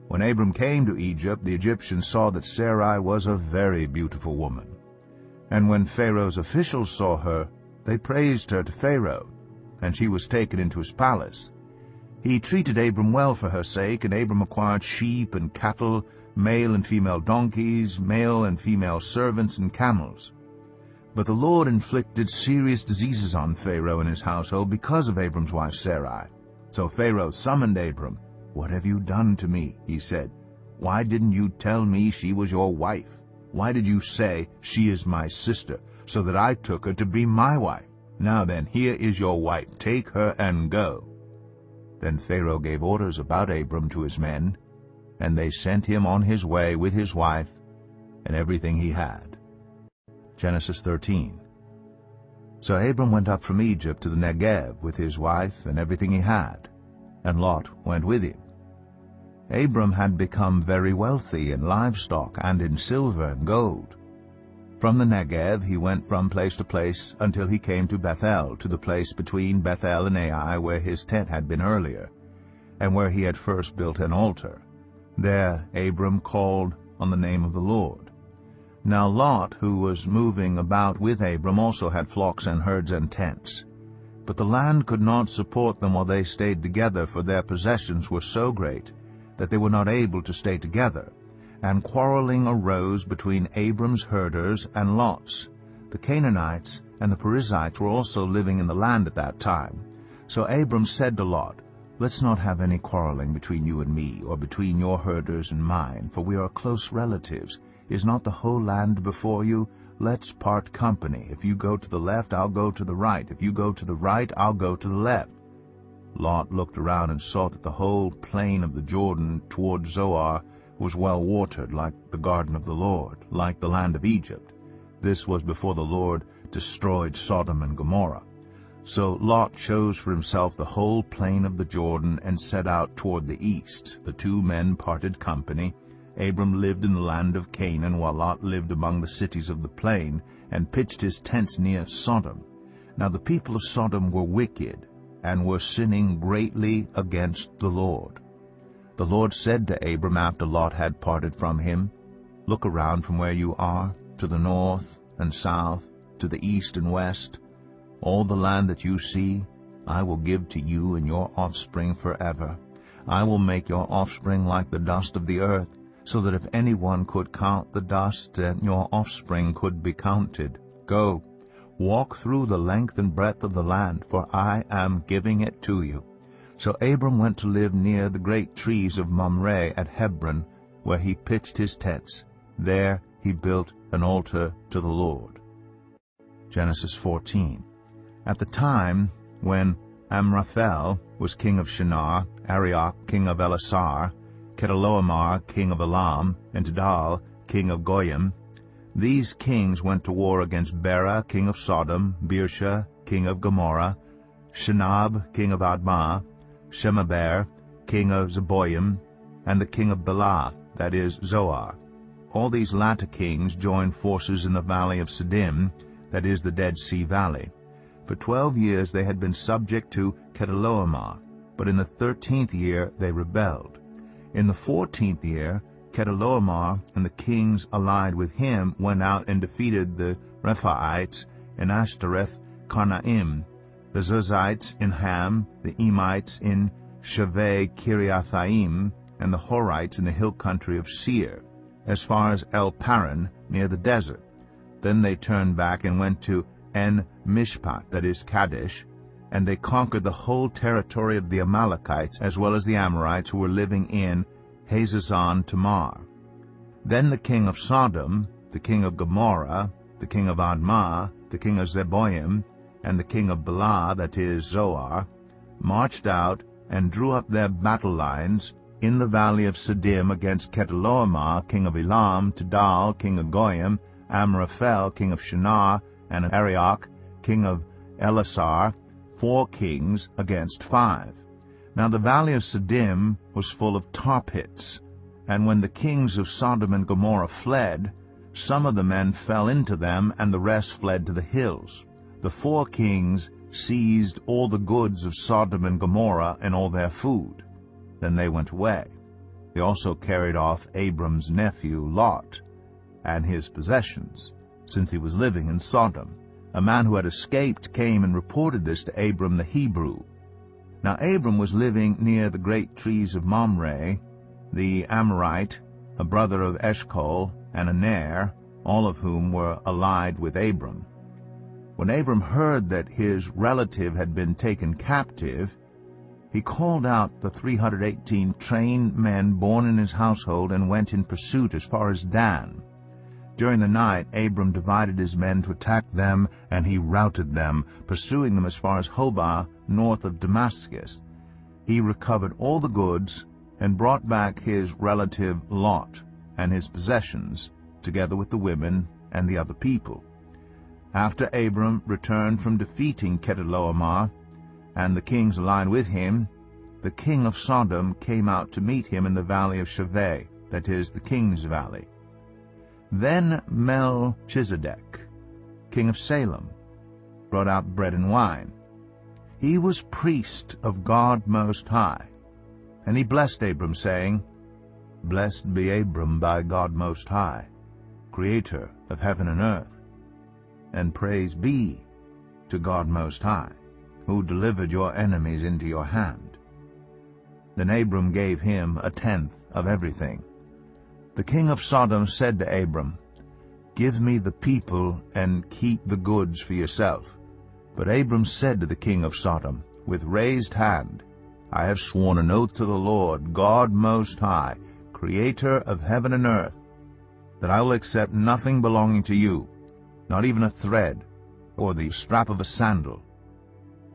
When Abram came to Egypt, the Egyptians saw that Sarai was a very beautiful woman. And when Pharaoh's officials saw her, they praised her to Pharaoh, and she was taken into his palace. He treated Abram well for her sake, and Abram acquired sheep and cattle, male and female donkeys, male and female servants, and camels. But the Lord inflicted serious diseases on Pharaoh and his household because of Abram's wife Sarai. So Pharaoh summoned Abram. "What have you done to me?" he said. "Why didn't you tell me she was your wife? Why did you say, 'She is my sister,' so that I took her to be my wife? Now then, here is your wife. Take her and go." Then Pharaoh gave orders about Abram to his men, and they sent him on his way with his wife and everything he had. Genesis 13. So Abram went up from Egypt to the Negev with his wife and everything he had, and Lot went with him. Abram had become very wealthy in livestock and in silver and gold. From the Negev he went from place to place until he came to Bethel, to the place between Bethel and Ai where his tent had been earlier, and where he had first built an altar. There Abram called on the name of the Lord. Now Lot, who was moving about with Abram, also had flocks and herds and tents. But the land could not support them while they stayed together, for their possessions were so great that they were not able to stay together. And quarreling arose between Abram's herders and Lot's. The Canaanites and the Perizzites were also living in the land at that time. So Abram said to Lot, "Let's not have any quarreling between you and me, or between your herders and mine, for we are close relatives. Is not the whole land before you? Let's part company. If you go to the left, I'll go to the right. If you go to the right, I'll go to the left." Lot looked around and saw that the whole plain of the Jordan toward Zoar was well watered, like the garden of the Lord, like the land of Egypt. This was before the Lord destroyed Sodom and Gomorrah. So Lot chose for himself the whole plain of the Jordan and set out toward the east. The two men parted company. Abram lived in the land of Canaan, while Lot lived among the cities of the plain, and pitched his tents near Sodom. Now the people of Sodom were wicked, and were sinning greatly against the Lord. The Lord said to Abram after Lot had parted from him, "Look around from where you are, to the north and south, to the east and west. All the land that you see, I will give to you and your offspring forever. I will make your offspring like the dust of the earth, so that if anyone could count the dust, then your offspring could be counted. Go, walk through the length and breadth of the land, for I am giving it to you." So Abram went to live near the great trees of Mamre at Hebron, where he pitched his tents. There he built an altar to the Lord. Genesis 14. At the time when Amraphel was king of Shinar, Arioch king of Elasar, Chedorlaomer king of Elam, and Tidal king of Goyim, these kings went to war against Bera king of Sodom, Birsha king of Gomorrah, Shinab king of Admah, Shemaber, king of Zeboim, and the king of Bela, that is, Zoar. All these latter kings joined forces in the valley of Siddim, that is, the Dead Sea Valley. For 12 years they had been subject to Chedorlaomer, but in the 13th year they rebelled. In the 14th year, Chedorlaomer and the kings allied with him went out and defeated the Rephaites in Ashtoreth Karnaim, the Zerzites in Ham, the Emites in Shaveh Kiriathaim, and the Horites in the hill country of Seir, as far as El Paran near the desert. Then they turned back and went to En-Mishpat, that is Kadesh, and they conquered the whole territory of the Amalekites as well as the Amorites who were living in Hazazon Tamar. Then the king of Sodom, the king of Gomorrah, the king of Admah, the king of Zeboim, and the king of Bela, that is Zoar, marched out and drew up their battle lines in the valley of Siddim against Chedorlaomer, king of Elam, Tidal, king of Goyim, Amraphel, king of Shinar, and Arioch, king of Elasar, 4 kings against 5. Now the valley of Siddim was full of tar pits, and when the kings of Sodom and Gomorrah fled, some of the men fell into them, and the rest fled to the hills. The 4 kings seized all the goods of Sodom and Gomorrah and all their food. Then they went away. They also carried off Abram's nephew Lot and his possessions, since he was living in Sodom. A man who had escaped came and reported this to Abram the Hebrew. Now Abram was living near the great trees of Mamre, the Amorite, a brother of Eshcol, and Aner, all of whom were allied with Abram. When Abram heard that his relative had been taken captive, he called out the 318 trained men born in his household and went in pursuit as far as Dan. During the night Abram divided his men to attack them, and he routed them, pursuing them as far as Hobah, north of Damascus. He recovered all the goods and brought back his relative Lot and his possessions, together with the women and the other people. After Abram returned from defeating Chedorlaomer and the kings allied with him, the king of Sodom came out to meet him in the valley of Shaveh, that is, the king's valley. Then Melchizedek, king of Salem, brought out bread and wine. He was priest of God Most High, and he blessed Abram, saying, Blessed be Abram by God Most High, Creator of heaven and earth, and praise be to God Most High, who delivered your enemies into your hand. Then Abram gave him 1/10 of everything. The king of Sodom said to Abram, Give me the people and keep the goods for yourself. But Abram said to the king of Sodom, with raised hand, I have sworn an oath to the Lord, God Most High, Creator of heaven and earth, that I will accept nothing belonging to you, not even a thread or the strap of a sandal,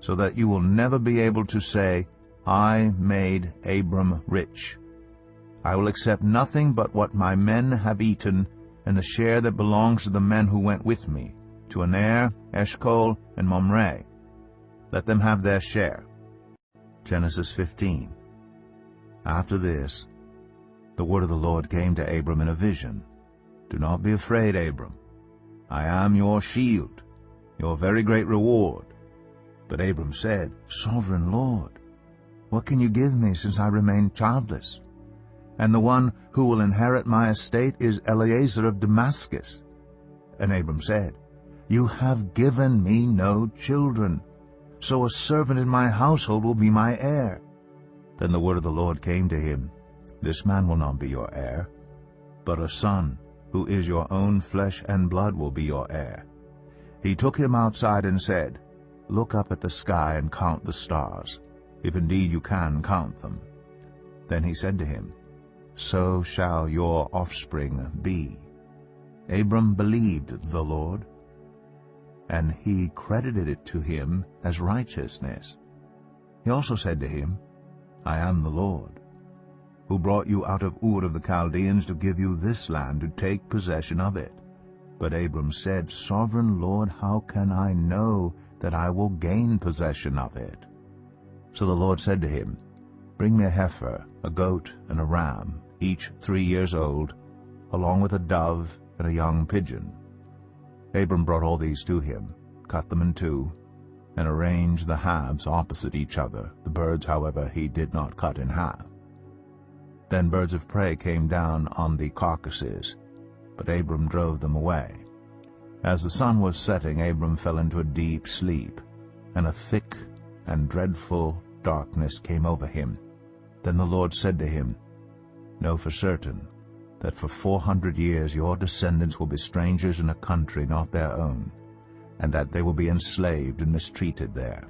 so that you will never be able to say, I made Abram rich. I will accept nothing but what my men have eaten, and the share that belongs to the men who went with me, to Aner, Eshcol, and Mamre. Let them have their share. Genesis 15. After this, the word of the Lord came to Abram in a vision. Do not be afraid, Abram. I am your shield, your very great reward. But Abram said, Sovereign Lord, what can you give me, since I remain childless? And the one who will inherit my estate is Eliezer of Damascus. And Abram said, You have given me no children, so a servant in my household will be my heir. Then the word of the Lord came to him, This man will not be your heir, but a son, who is your own flesh and blood, will be your heir. He took him outside and said, Look up at the sky and count the stars, if indeed you can count them. Then he said to him, So shall your offspring be. Abram believed the Lord, and he credited it to him as righteousness. He also said to him, I am the Lord, who brought you out of Ur of the Chaldeans to give you this land to take possession of it. But Abram said, Sovereign Lord, how can I know that I will gain possession of it? So the Lord said to him, Bring me a heifer, a goat, and a ram, each 3 years old, along with a dove and a young pigeon." Abram brought all these to him, cut them in two, and arranged the halves opposite each other. The birds, however, he did not cut in half. Then birds of prey came down on the carcasses, but Abram drove them away. As the sun was setting, Abram fell into a deep sleep, and a thick and dreadful darkness came over him. Then the Lord said to him, "Know for certain that for 400 years your descendants will be strangers in a country not their own, and that they will be enslaved and mistreated there.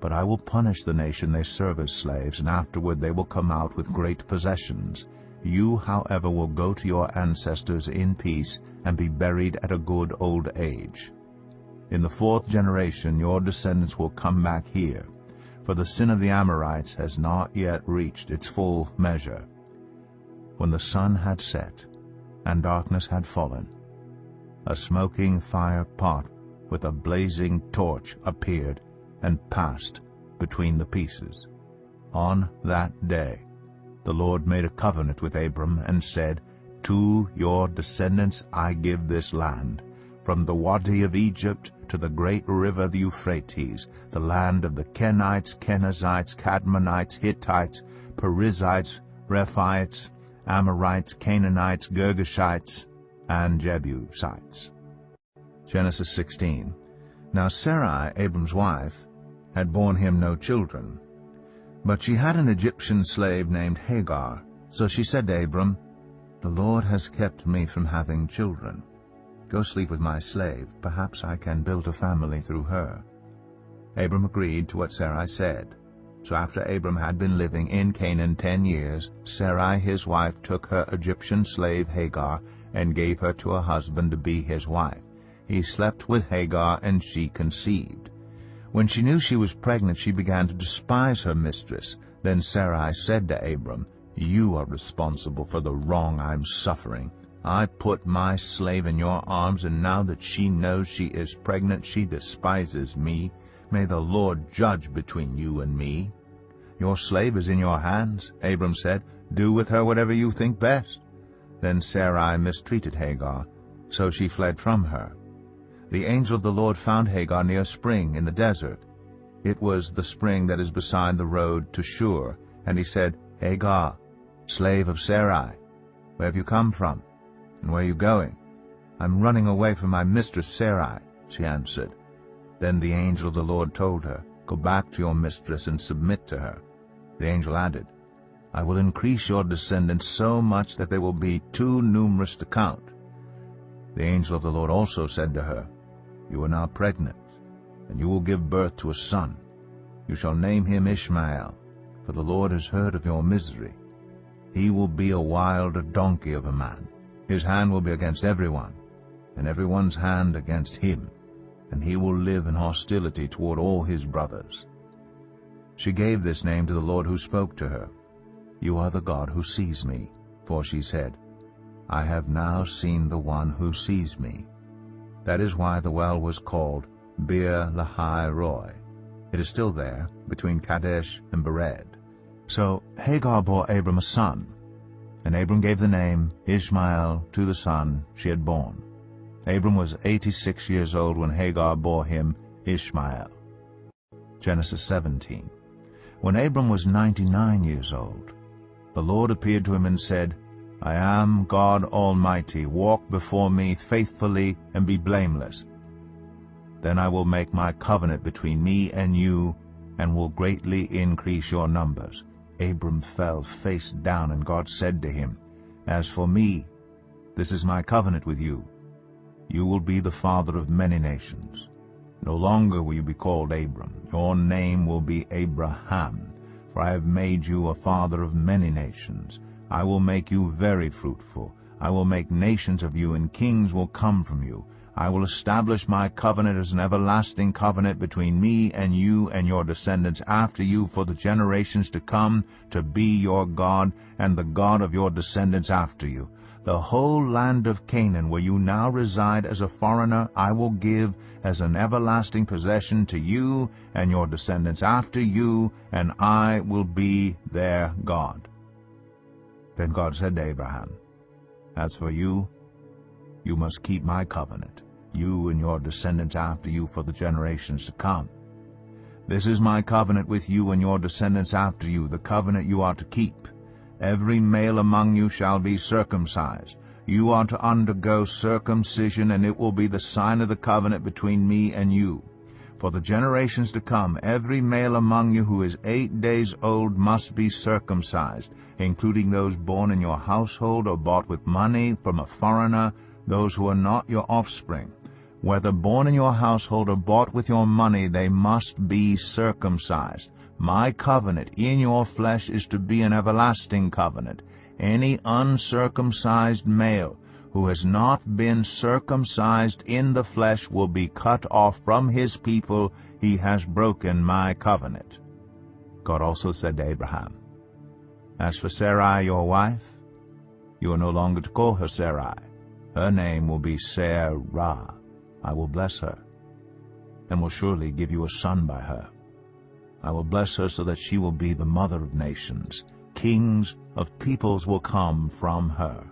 But I will punish the nation they serve as slaves, and afterward they will come out with great possessions. You, however, will go to your ancestors in peace and be buried at a good old age. In the 4th generation your descendants will come back here, for the sin of the Amorites has not yet reached its full measure." When the sun had set and darkness had fallen, a smoking fire pot with a blazing torch appeared and passed between the pieces. On that day the Lord made a covenant with Abram and said, "To your descendants I give this land, from the Wadi of Egypt to the great river the Euphrates, the land of the Kenites, Kenizzites, Cadmonites, Hittites, Perizzites, Rephaites, Amorites, Canaanites, Girgashites, and Jebusites." Genesis 16. Now Sarai, Abram's wife, had borne him no children, but she had an Egyptian slave named Hagar. So she said to Abram, "The Lord has kept me from having children. Go sleep with my slave. Perhaps I can build a family through her." Abram agreed to what Sarai said. So after Abram had been living in Canaan 10 years, Sarai his wife took her Egyptian slave Hagar and gave her to her husband to be his wife. He slept with Hagar, and she conceived. When she knew she was pregnant, she began to despise her mistress. Then Sarai said to Abram, "You are responsible for the wrong I'm suffering. I put my slave in your arms, and now that she knows she is pregnant, she despises me. May the Lord judge between you and me." "Your slave is in your hands," Abram said. "Do with her whatever you think best." Then Sarai mistreated Hagar, so she fled from her. The angel of the Lord found Hagar near a spring in the desert. It was the spring that is beside the road to Shur. And he said, "Hagar, slave of Sarai, where have you come from, and where are you going?" "I'm running away from my mistress Sarai," she answered. Then the angel of the Lord told her, "Go back to your mistress and submit to her." The angel added, "I will increase your descendants so much that they will be too numerous to count." The angel of the Lord also said to her, "You are now pregnant, and you will give birth to a son. You shall name him Ishmael, for the Lord has heard of your misery. He will be a wild donkey of a man. His hand will be against everyone, and everyone's hand against him, and he will live in hostility toward all his brothers." She gave this name to the Lord who spoke to her. "You are the God who sees me," for she said, "I have now seen the one who sees me." That is why the well was called Beer Lahai Roi. It is still there, between Kadesh and Bered. So Hagar bore Abram a son, and Abram gave the name Ishmael to the son she had born. Abram was 86 years old when Hagar bore him Ishmael. Genesis 17. When Abram was 99 years old, the Lord appeared to him and said, "I am God Almighty. Walk before me faithfully and be blameless. Then I will make my covenant between me and you, and will greatly increase your numbers." Abram fell face down, and God said to him, "As for me, this is my covenant with you. You will be the father of many nations. No longer will you be called Abram. Your name will be Abraham, for I have made you a father of many nations. I will make you very fruitful. I will make nations of you, and kings will come from you. I will establish my covenant as an everlasting covenant between me and you and your descendants after you for the generations to come, to be your God and the God of your descendants after you. The whole land of Canaan, where you now reside as a foreigner, I will give as an everlasting possession to you and your descendants after you, and I will be their God." Then God said to Abraham, "As for you, you must keep my covenant, you and your descendants after you for the generations to come. This is my covenant with you and your descendants after you, the covenant you are to keep. Every male among you shall be circumcised. You are to undergo circumcision, and it will be the sign of the covenant between me and you. For the generations to come, every male among you who is 8 days old must be circumcised, including those born in your household or bought with money from a foreigner, those who are not your offspring. Whether born in your household or bought with your money, they must be circumcised. My covenant in your flesh is to be an everlasting covenant. Any uncircumcised male who has not been circumcised in the flesh will be cut off from his people. He has broken my covenant." God also said to Abraham, "As for Sarai your wife, you are no longer to call her Sarai. Her name will be Sarah. I will bless her, and will surely give you a son by her. I will bless her so that she will be the mother of nations. Kings of peoples will come from her."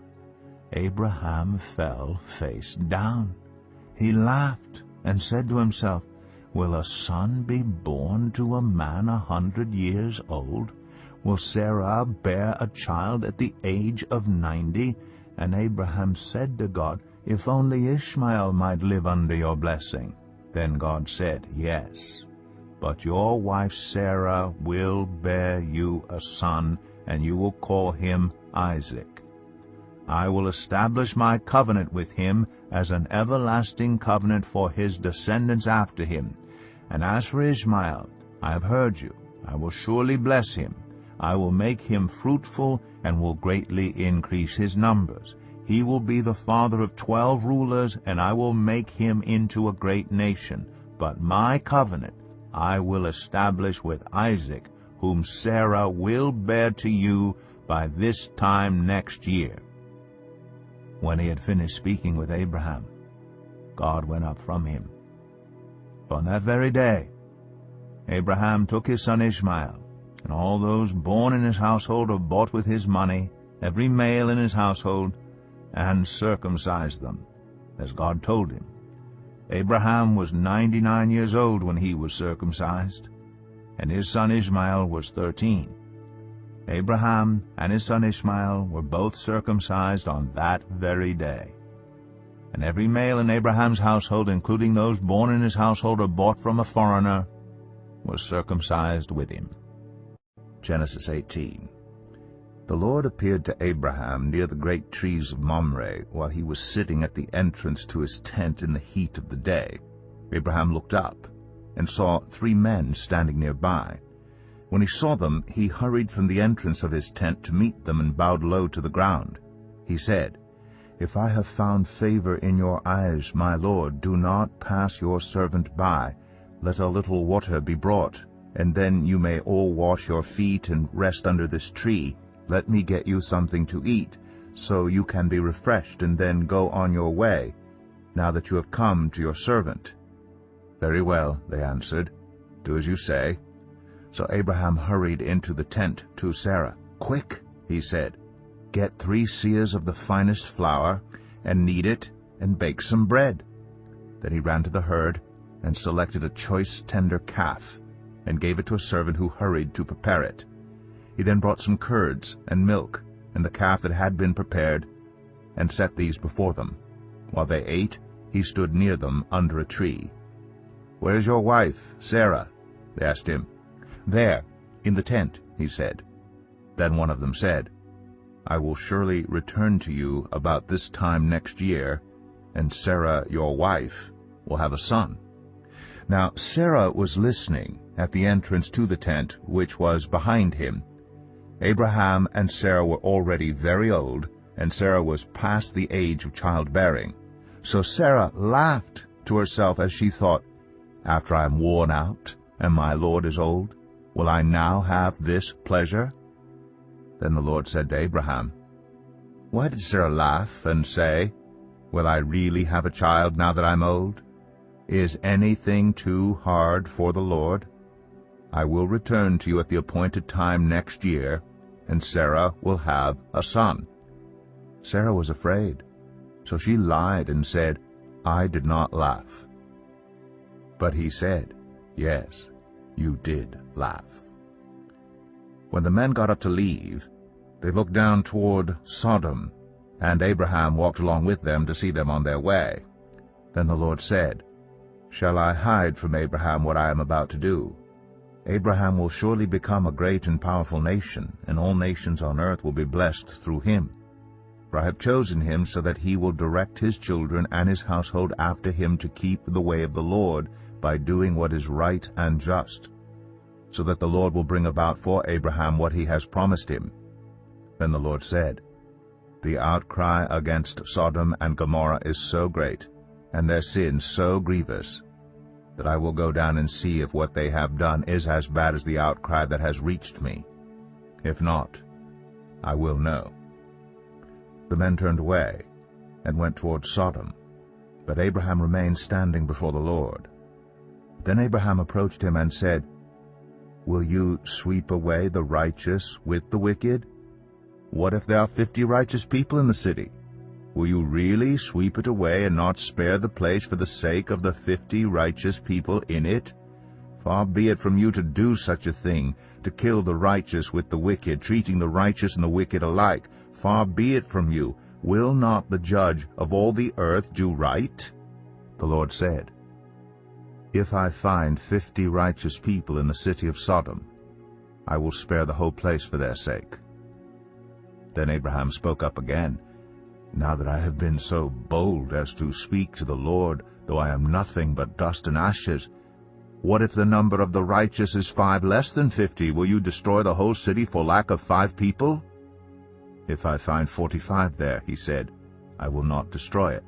Abraham fell face down. He laughed and said to himself, "Will a son be born to a man 100 years old? Will Sarah bear a child at the age of 90? And Abraham said to God, "If only Ishmael might live under your blessing." Then God said, "Yes, but your wife Sarah will bear you a son, and you will call him Isaac. I will establish my covenant with him as an everlasting covenant for his descendants after him. And as for Ishmael, I have heard you. I will surely bless him. I will make him fruitful and will greatly increase his numbers. He will be the father of 12 rulers, and I will make him into a great nation. But my covenant I will establish with Isaac, whom Sarah will bear to you by this time next year." When he had finished speaking with Abraham, God went up from him. On that very day, Abraham took his son Ishmael, and all those born in his household or bought with his money, every male in his household, and circumcised them, as God told him. Abraham was 99 years old when he was circumcised, and his son Ishmael was 13. Abraham and his son Ishmael were both circumcised on that very day. And every male in Abraham's household, including those born in his household or bought from a foreigner, was circumcised with him. Genesis 18. The Lord appeared to Abraham near the great trees of Mamre while he was sitting at the entrance to his tent in the heat of the day. Abraham looked up and saw 3 men standing nearby. When he saw them, he hurried from the entrance of his tent to meet them and bowed low to the ground. He said, "If I have found favor in your eyes, my Lord, do not pass your servant by. Let a little water be brought, and then you may all wash your feet and rest under this tree. Let me get you something to eat, so you can be refreshed and then go on your way, now that you have come to your servant." "Very well," they answered. "Do as you say." So Abraham hurried into the tent to Sarah. "Quick," he said, "get 3 seahs of the finest flour, and knead it, and bake some bread." Then he ran to the herd, and selected a choice tender calf, and gave it to a servant who hurried to prepare it. He then brought some curds and milk, and the calf that had been prepared, and set these before them. While they ate, he stood near them under a tree. "Where's your wife, Sarah?" they asked him. "There, in the tent," he said. Then one of them said, "I will surely return to you about this time next year, and Sarah, your wife, will have a son." Now Sarah was listening at the entrance to the tent, which was behind him. Abraham and Sarah were already very old, and Sarah was past the age of childbearing. So Sarah laughed to herself as she thought, "After I am worn out, and my Lord is old, will I now have this pleasure?" Then the Lord said to Abraham, Why did Sarah laugh and say, "Will I really have a child now that I'm old? Is anything too hard for the Lord? I will return to you at the appointed time next year, and Sarah will have a son." Sarah was afraid, so she lied and said, "I did not laugh." But he said, "Yes, you did laugh." When the men got up to leave, they looked down toward Sodom, and Abraham walked along with them to see them on their way. Then the Lord said, "Shall I hide from Abraham what I am about to do? Abraham will surely become a great and powerful nation, and all nations on earth will be blessed through him. For I have chosen him so that he will direct his children and his household after him to keep the way of the Lord by doing what is right and just, so that the Lord will bring about for Abraham what he has promised him." Then the Lord said, "The outcry against Sodom and Gomorrah is so great, and their sin so grievous, that I will go down and see if what they have done is as bad as the outcry that has reached me. If not, I will know." The men turned away and went toward Sodom, but Abraham remained standing before the Lord. Then Abraham approached him and said, "Will you sweep away the righteous with the wicked? What if there are 50 righteous people in the city? Will you really sweep it away and not spare the place for the sake of the 50 righteous people in it? Far be it from you to do such a thing, to kill the righteous with the wicked, treating the righteous and the wicked alike. Far be it from you. Will not the judge of all the earth do right?" The Lord said, "If I find 50 righteous people in the city of Sodom, I will spare the whole place for their sake." Then Abraham spoke up again, "Now that I have been so bold as to speak to the Lord, though I am nothing but dust and ashes, what if the number of the righteous is 5 less than 50? Will you destroy the whole city for lack of 5 people? If I find 45 there," he said, "I will not destroy it."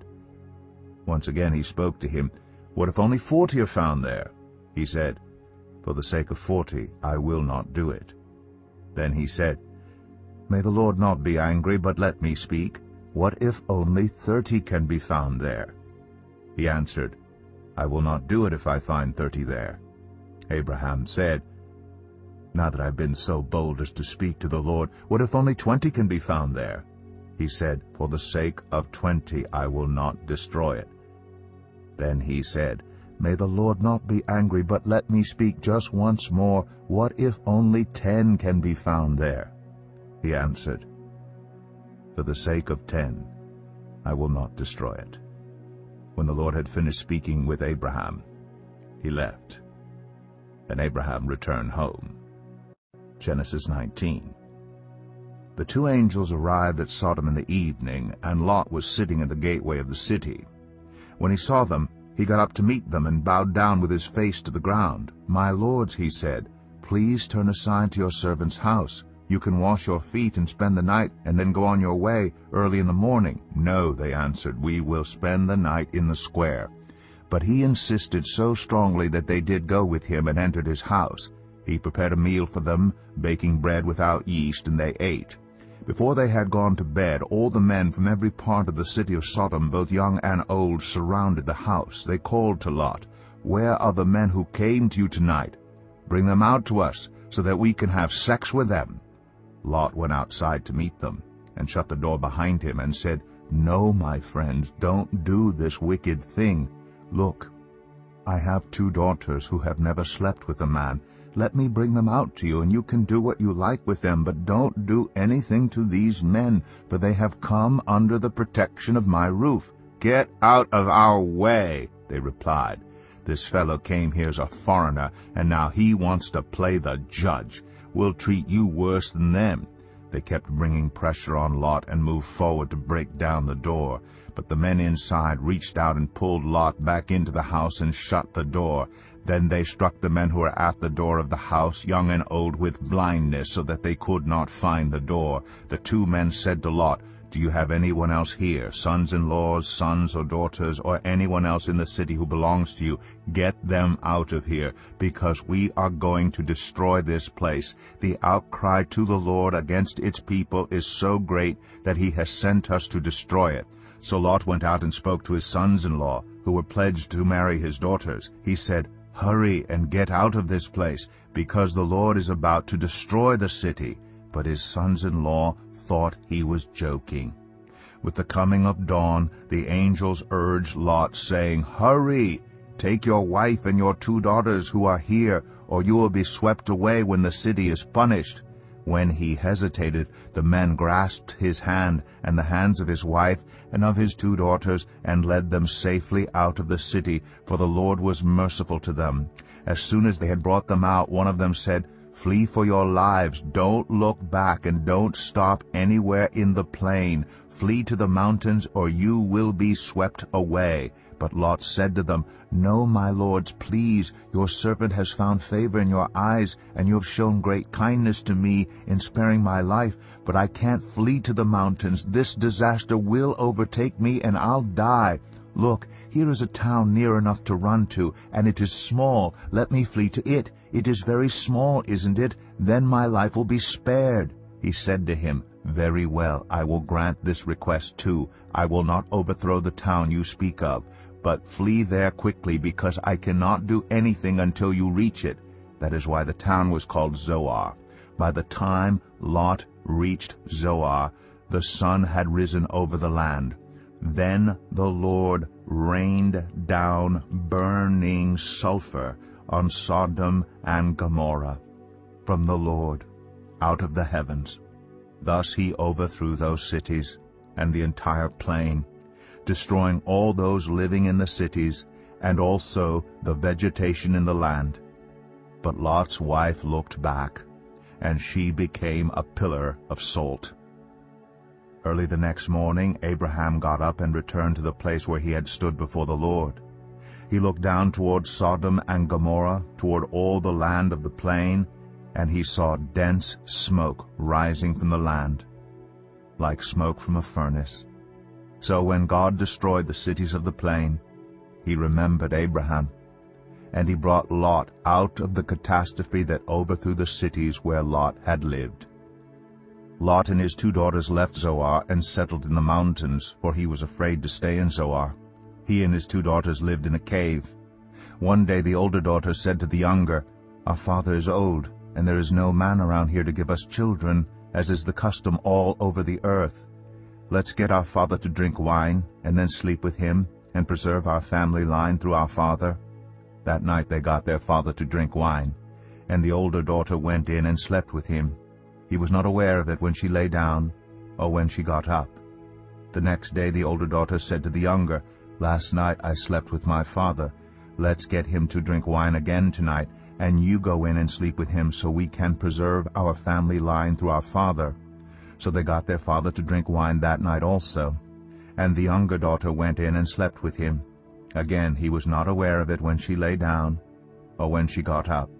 Once again he spoke to him, "What if only 40 are found there?" He said, "For the sake of 40 I will not do it." Then he said, "May the Lord not be angry, but let me speak. What if only 30 can be found there?" He answered, "I will not do it if I find 30 there." Abraham said, "Now that I've been so bold as to speak to the Lord, what if only 20 can be found there?" He said, "For the sake of 20 I will not destroy it." Then he said, "May the Lord not be angry, but let me speak just once more. What if only 10 can be found there?" He answered, "For the sake of 10 I will not destroy it." When the Lord had finished speaking with Abraham, he left, and Abraham returned home. Genesis 19. The 2 angels arrived at Sodom in the evening, and Lot was sitting at the gateway of the city. When he saw them, he got up to meet them and bowed down with his face to the ground. "My lords," he said, "please turn aside to your servant's house. You can wash your feet and spend the night, and then go on your way early in the morning." "No," they answered, "we will spend the night in the square." But he insisted so strongly that they did go with him and entered his house. He prepared a meal for them, baking bread without yeast, and they ate. Before they had gone to bed, all the men from every part of the city of Sodom, both young and old, surrounded the house. They called to Lot, "Where are the men who came to you tonight? Bring them out to us, so that we can have sex with them." Lot went outside to meet them, and shut the door behind him, and said, "No, my friends, don't do this wicked thing. Look, I have 2 daughters who have never slept with a man. Let me bring them out to you, and you can do what you like with them, but don't do anything to these men, for they have come under the protection of my roof." "Get out of our way," they replied. "This fellow came here as a foreigner, and now he wants to play the judge. We'll treat you worse than them." They kept bringing pressure on Lot and moved forward to break down the door. But the men inside reached out and pulled Lot back into the house and shut the door. Then they struck the men who were at the door of the house, young and old, with blindness, so that they could not find the door. The 2 men said to Lot, Do you have anyone else here, sons-in-laws, sons or daughters, or anyone else in the city who belongs to you? Get them out of here, because we are going to destroy this place. The outcry to the Lord against its people is so great that he has sent us to destroy it. So Lot went out and spoke to his sons-in-law, who were pledged to marry his daughters. He said, "Hurry and get out of this place, because the Lord is about to destroy the city." But his sons-in-law thought he was joking. With the coming of dawn, the angels urged Lot, saying, "Hurry! Take your wife and your 2 daughters who are here, or you will be swept away when the city is punished." When he hesitated, the men grasped his hand and the hands of his wife and of his 2 daughters, and led them safely out of the city, for the Lord was merciful to them. As soon as they had brought them out, one of them said, "Flee for your lives. Don't look back, and don't stop anywhere in the plain. Flee to the mountains, or you will be swept away." But Lot said to them, "No, my lords, please. Your servant has found favor in your eyes, and you have shown great kindness to me in sparing my life. But I can't flee to the mountains. This disaster will overtake me, and I'll die. Look, here is a town near enough to run to, and it is small. Let me flee to it. It is very small, isn't it? Then my life will be spared." He said to him, "Very well, I will grant this request too. I will not overthrow the town you speak of, but flee there quickly, because I cannot do anything until you reach it." That is why the town was called Zoar. By the time Lot reached Zoar, the sun had risen over the land. Then the Lord rained down burning sulfur on Sodom and Gomorrah from the Lord out of the heavens. Thus he overthrew those cities and the entire plain, destroying all those living in the cities and also the vegetation in the land. But Lot's wife looked back, and she became a pillar of salt. Early the next morning Abraham got up and returned to the place where he had stood before the Lord. He looked down toward Sodom and Gomorrah, toward all the land of the plain, and he saw dense smoke rising from the land, like smoke from a furnace. So when God destroyed the cities of the plain, he remembered Abraham, and he brought Lot out of the catastrophe that overthrew the cities where Lot had lived. Lot and his 2 daughters left Zoar and settled in the mountains, for he was afraid to stay in Zoar. He and his 2 daughters lived in a cave. One day the older daughter said to the younger, "Our father is old, and there is no man around here to give us children, as is the custom all over the earth. Let's get our father to drink wine, and then sleep with him, and preserve our family line through our father." That night they got their father to drink wine, and the older daughter went in and slept with him. He was not aware of it when she lay down or when she got up. The next day the older daughter said to the younger, "Last night I slept with my father. Let's get him to drink wine again tonight, and you go in and sleep with him so we can preserve our family line through our father." So they got their father to drink wine that night also, and the younger daughter went in and slept with him. Again he was not aware of it when she lay down or when she got up.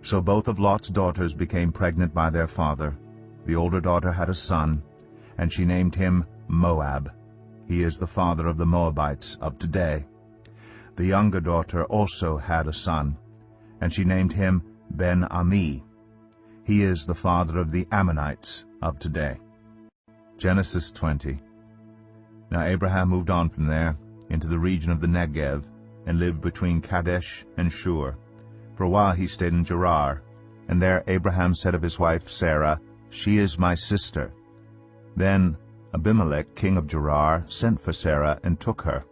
So both of Lot's daughters became pregnant by their father. The older daughter had a son, and she named him Moab. He is the father of the Moabites of today. The younger daughter also had a son, and she named him Ben-Ami. He is the father of the Ammonites of today. Genesis 20. Now Abraham moved on from there into the region of the Negev, and lived between Kadesh and Shur. For a while he stayed in Gerar, and there Abraham said of his wife Sarah, "She is my sister." Then Abimelech, king of Gerar, sent for Sarah and took her.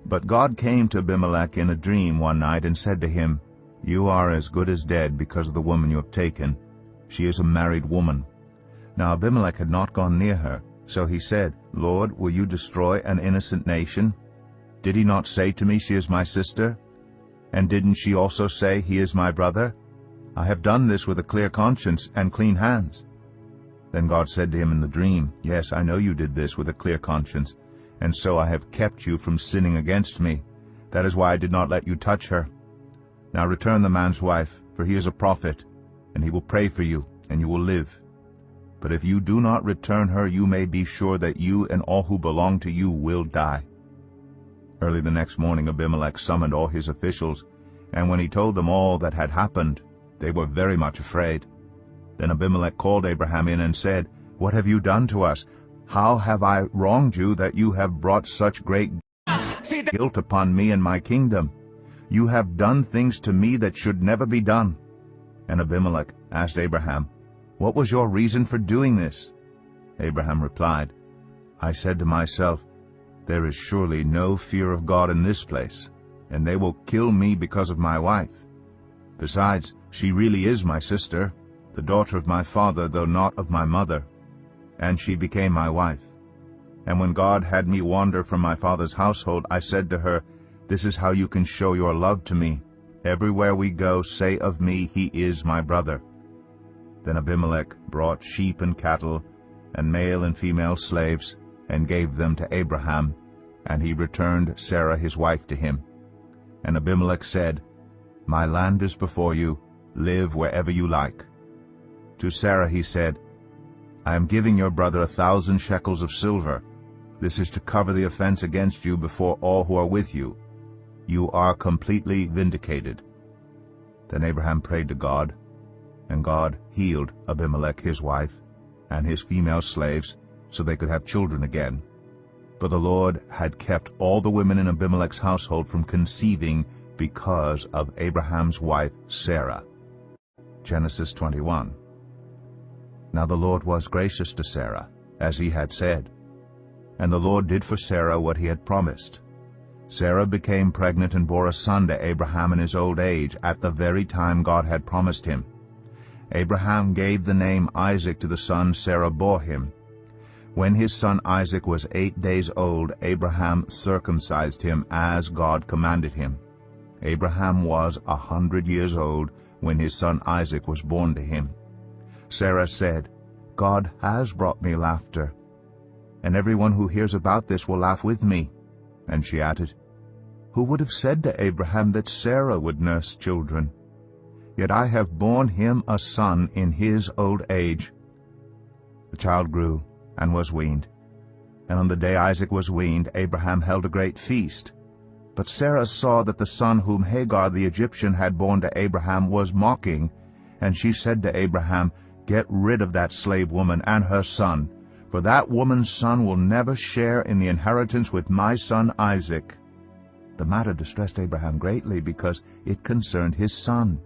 But God came to Abimelech in a dream one night and said to him, "You are as good as dead because of the woman you have taken. She is a married woman." Now Abimelech had not gone near her, so he said, "Lord, will you destroy an innocent nation? Did he not say to me, 'She is my sister'? And didn't she also say, 'He is my brother'? I have done this with a clear conscience and clean hands." Then God said to him in the dream, "Yes, I know you did this with a clear conscience, and so I have kept you from sinning against me. That is why I did not let you touch her. Now return the man's wife, for he is a prophet, and he will pray for you, and you will live." But if you do not return her, you may be sure that you and all who belong to you will die." Early the next morning Abimelech summoned all his officials, and when he told them all that had happened, they were very much afraid. Then Abimelech called Abraham in and said, "What have you done to us? How have I wronged you that you have brought such great guilt upon me and my kingdom? You have done things to me that should never be done." And Abimelech asked Abraham, "What was your reason for doing this?" Abraham replied, "I said to myself, there is surely no fear of God in this place, and they will kill me because of my wife. Besides, she really is my sister, the daughter of my father, though not of my mother, and she became my wife. And when God had me wander from my father's household, I said to her, 'This is how you can show your love to me. Everywhere we go, say of me, he is my brother.' Then Abimelech brought sheep and cattle, and male and female slaves, and gave them to Abraham, and he returned Sarah his wife to him. And Abimelech said, 'My land is before you, live wherever you like.' To Sarah he said, 'I am giving your brother 1,000 shekels of silver. This is to cover the offense against you before all who are with you. You are completely vindicated.' Then Abraham prayed to God, and God healed Abimelech his wife, and his female slaves, so they could have children again. For the Lord had kept all the women in Abimelech's household from conceiving because of Abraham's wife Sarah." Genesis 21. Now the Lord was gracious to Sarah, as he had said. And the Lord did for Sarah what he had promised. Sarah became pregnant and bore a son to Abraham in his old age, at the very time God had promised him. Abraham gave the name Isaac to the son Sarah bore him. When his son Isaac was 8 days old, Abraham circumcised him as God commanded him. Abraham was 100 years old when his son Isaac was born to him. Sarah said, "God has brought me laughter, and everyone who hears about this will laugh with me." And she added, "Who would have said to Abraham that Sarah would nurse children? Yet I have borne him a son in his old age." The child grew and was weaned. And on the day Isaac was weaned, Abraham held a great feast. But Sarah saw that the son whom Hagar the Egyptian had borne to Abraham was mocking, and she said to Abraham, "Get rid of that slave woman and her son, for that woman's son will never share in the inheritance with my son Isaac." The matter distressed Abraham greatly, because it concerned his son.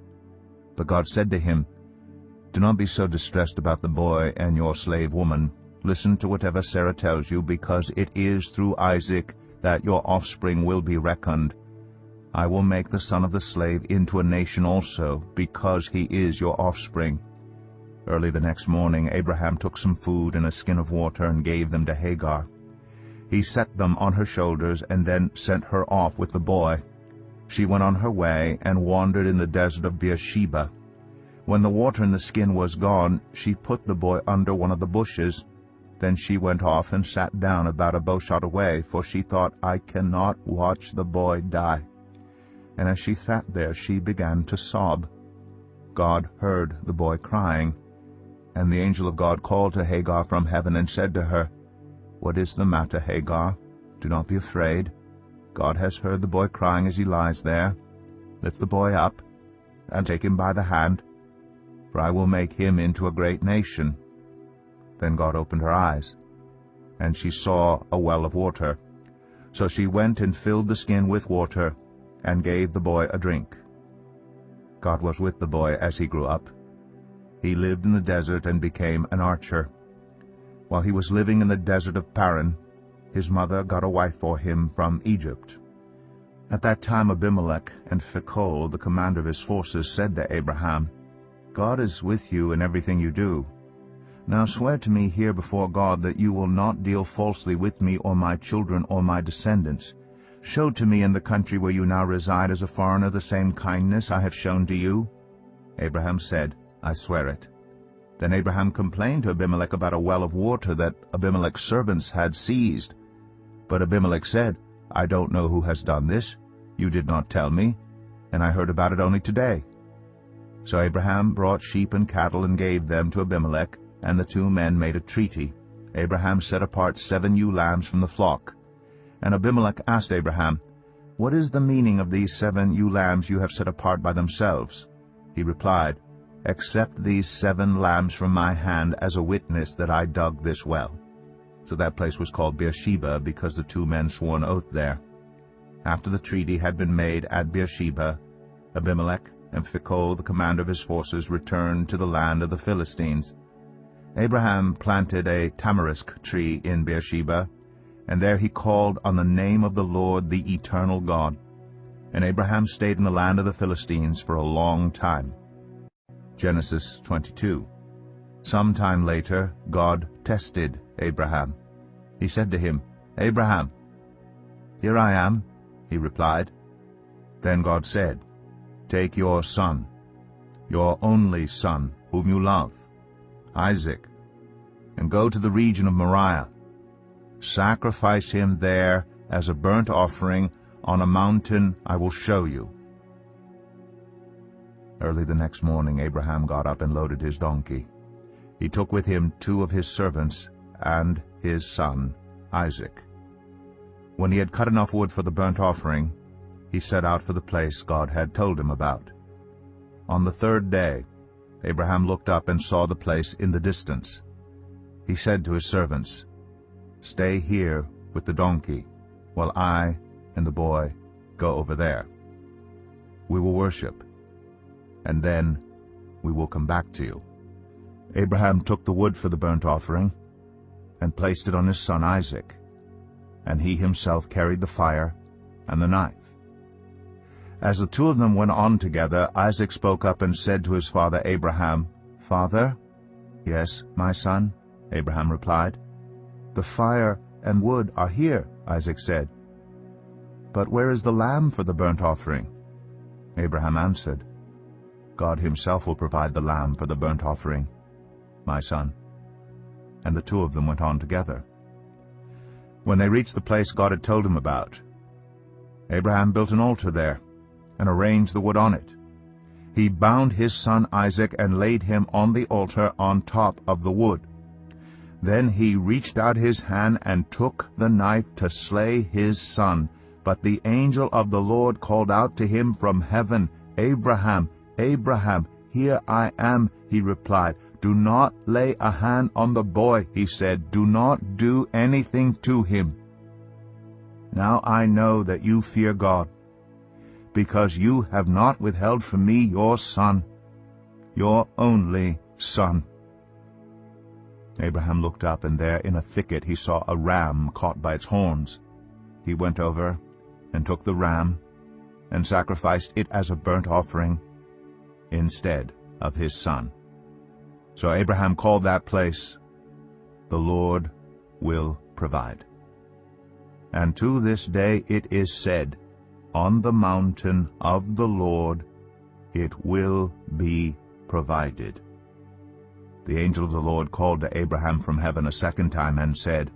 But God said to him, "Do not be so distressed about the boy and your slave woman. Listen to whatever Sarah tells you, because it is through Isaac that your offspring will be reckoned. I will make the son of the slave into a nation also, because he is your offspring." Early the next morning Abraham took some food and a skin of water and gave them to Hagar. He set them on her shoulders and then sent her off with the boy. She went on her way and wandered in the desert of Beersheba. When the water in the skin was gone, she put the boy under one of the bushes. Then she went off and sat down about a bowshot away, for she thought, "I cannot watch the boy die." And as she sat there, she began to sob. God heard the boy crying, and the angel of God called to Hagar from heaven and said to her, "What is the matter, Hagar? Do not be afraid. God has heard the boy crying as he lies there. Lift the boy up and take him by the hand, for I will make him into a great nation." Then God opened her eyes, and she saw a well of water. So she went and filled the skin with water, and gave the boy a drink. God was with the boy as he grew up. He lived in the desert and became an archer. While he was living in the desert of Paran, his mother got a wife for him from Egypt. At that time Abimelech and Phicol, the commander of his forces, said to Abraham, "God is with you in everything you do. Now swear to me here before God that you will not deal falsely with me or my children or my descendants. Show to me in the country where you now reside as a foreigner the same kindness I have shown to you." Abraham said, "I swear it." Then Abraham complained to Abimelech about a well of water that Abimelech's servants had seized. But Abimelech said, "I don't know who has done this. You did not tell me, and I heard about it only today." So Abraham brought sheep and cattle and gave them to Abimelech, And the two men made a treaty. Abraham set apart 7 ewe lambs from the flock. And Abimelech asked Abraham, "What is the meaning of these 7 ewe lambs you have set apart by themselves?" He replied, "Accept these 7 lambs from my hand as a witness that I dug this well." So that place was called Beersheba, because the 2 men swore an oath there. After the treaty had been made at Beersheba, Abimelech and Phicol, the commander of his forces, returned to the land of the Philistines. Abraham planted a tamarisk tree in Beersheba, and there he called on the name of the Lord, the eternal God. And Abraham stayed in the land of the Philistines for a long time. Genesis 22. Some time later, God tested Abraham. He said to him, "Abraham." "Here I am," he replied. Then God said, "Take your son, your only son, whom you love, Isaac, and go to the region of Moriah. Sacrifice him there as a burnt offering on a mountain I will show you." Early the next morning Abraham got up and loaded his donkey. He took with him 2 of his servants and his son Isaac. When he had cut enough wood for the burnt offering, he set out for the place God had told him about. On the 3rd day, Abraham looked up and saw the place in the distance. He said to his servants, "Stay here with the donkey, while I and the boy go over there. We will worship, and then we will come back to you." Abraham took the wood for the burnt offering and placed it on his son Isaac, and he himself carried the fire and the knife. As the 2 of them went on together, Isaac spoke up and said to his father Abraham, "Father?" "Yes, my son," Abraham replied. "The fire and wood are here," Isaac said. "But where is the lamb for the burnt offering?" Abraham answered, "God himself will provide the lamb for the burnt offering, my son." And the 2 of them went on together. When they reached the place God had told him about, Abraham built an altar there and arranged the wood on it. He bound his son Isaac and laid him on the altar on top of the wood. Then he reached out his hand and took the knife to slay his son. But the angel of the Lord called out to him from heaven, "Abraham, Abraham, here I am," he replied. "Do not lay a hand on the boy," he said. "Do not do anything to him. Now I know that you fear God, because you have not withheld from me your son, your only son." Abraham looked up, and there in a thicket he saw a ram caught by its horns. He went over and took the ram and sacrificed it as a burnt offering instead of his son. So Abraham called that place, "The Lord will provide." And to this day it is said, "On the mountain of the Lord it will be provided." The angel of the Lord called to Abraham from heaven a 2nd time and said,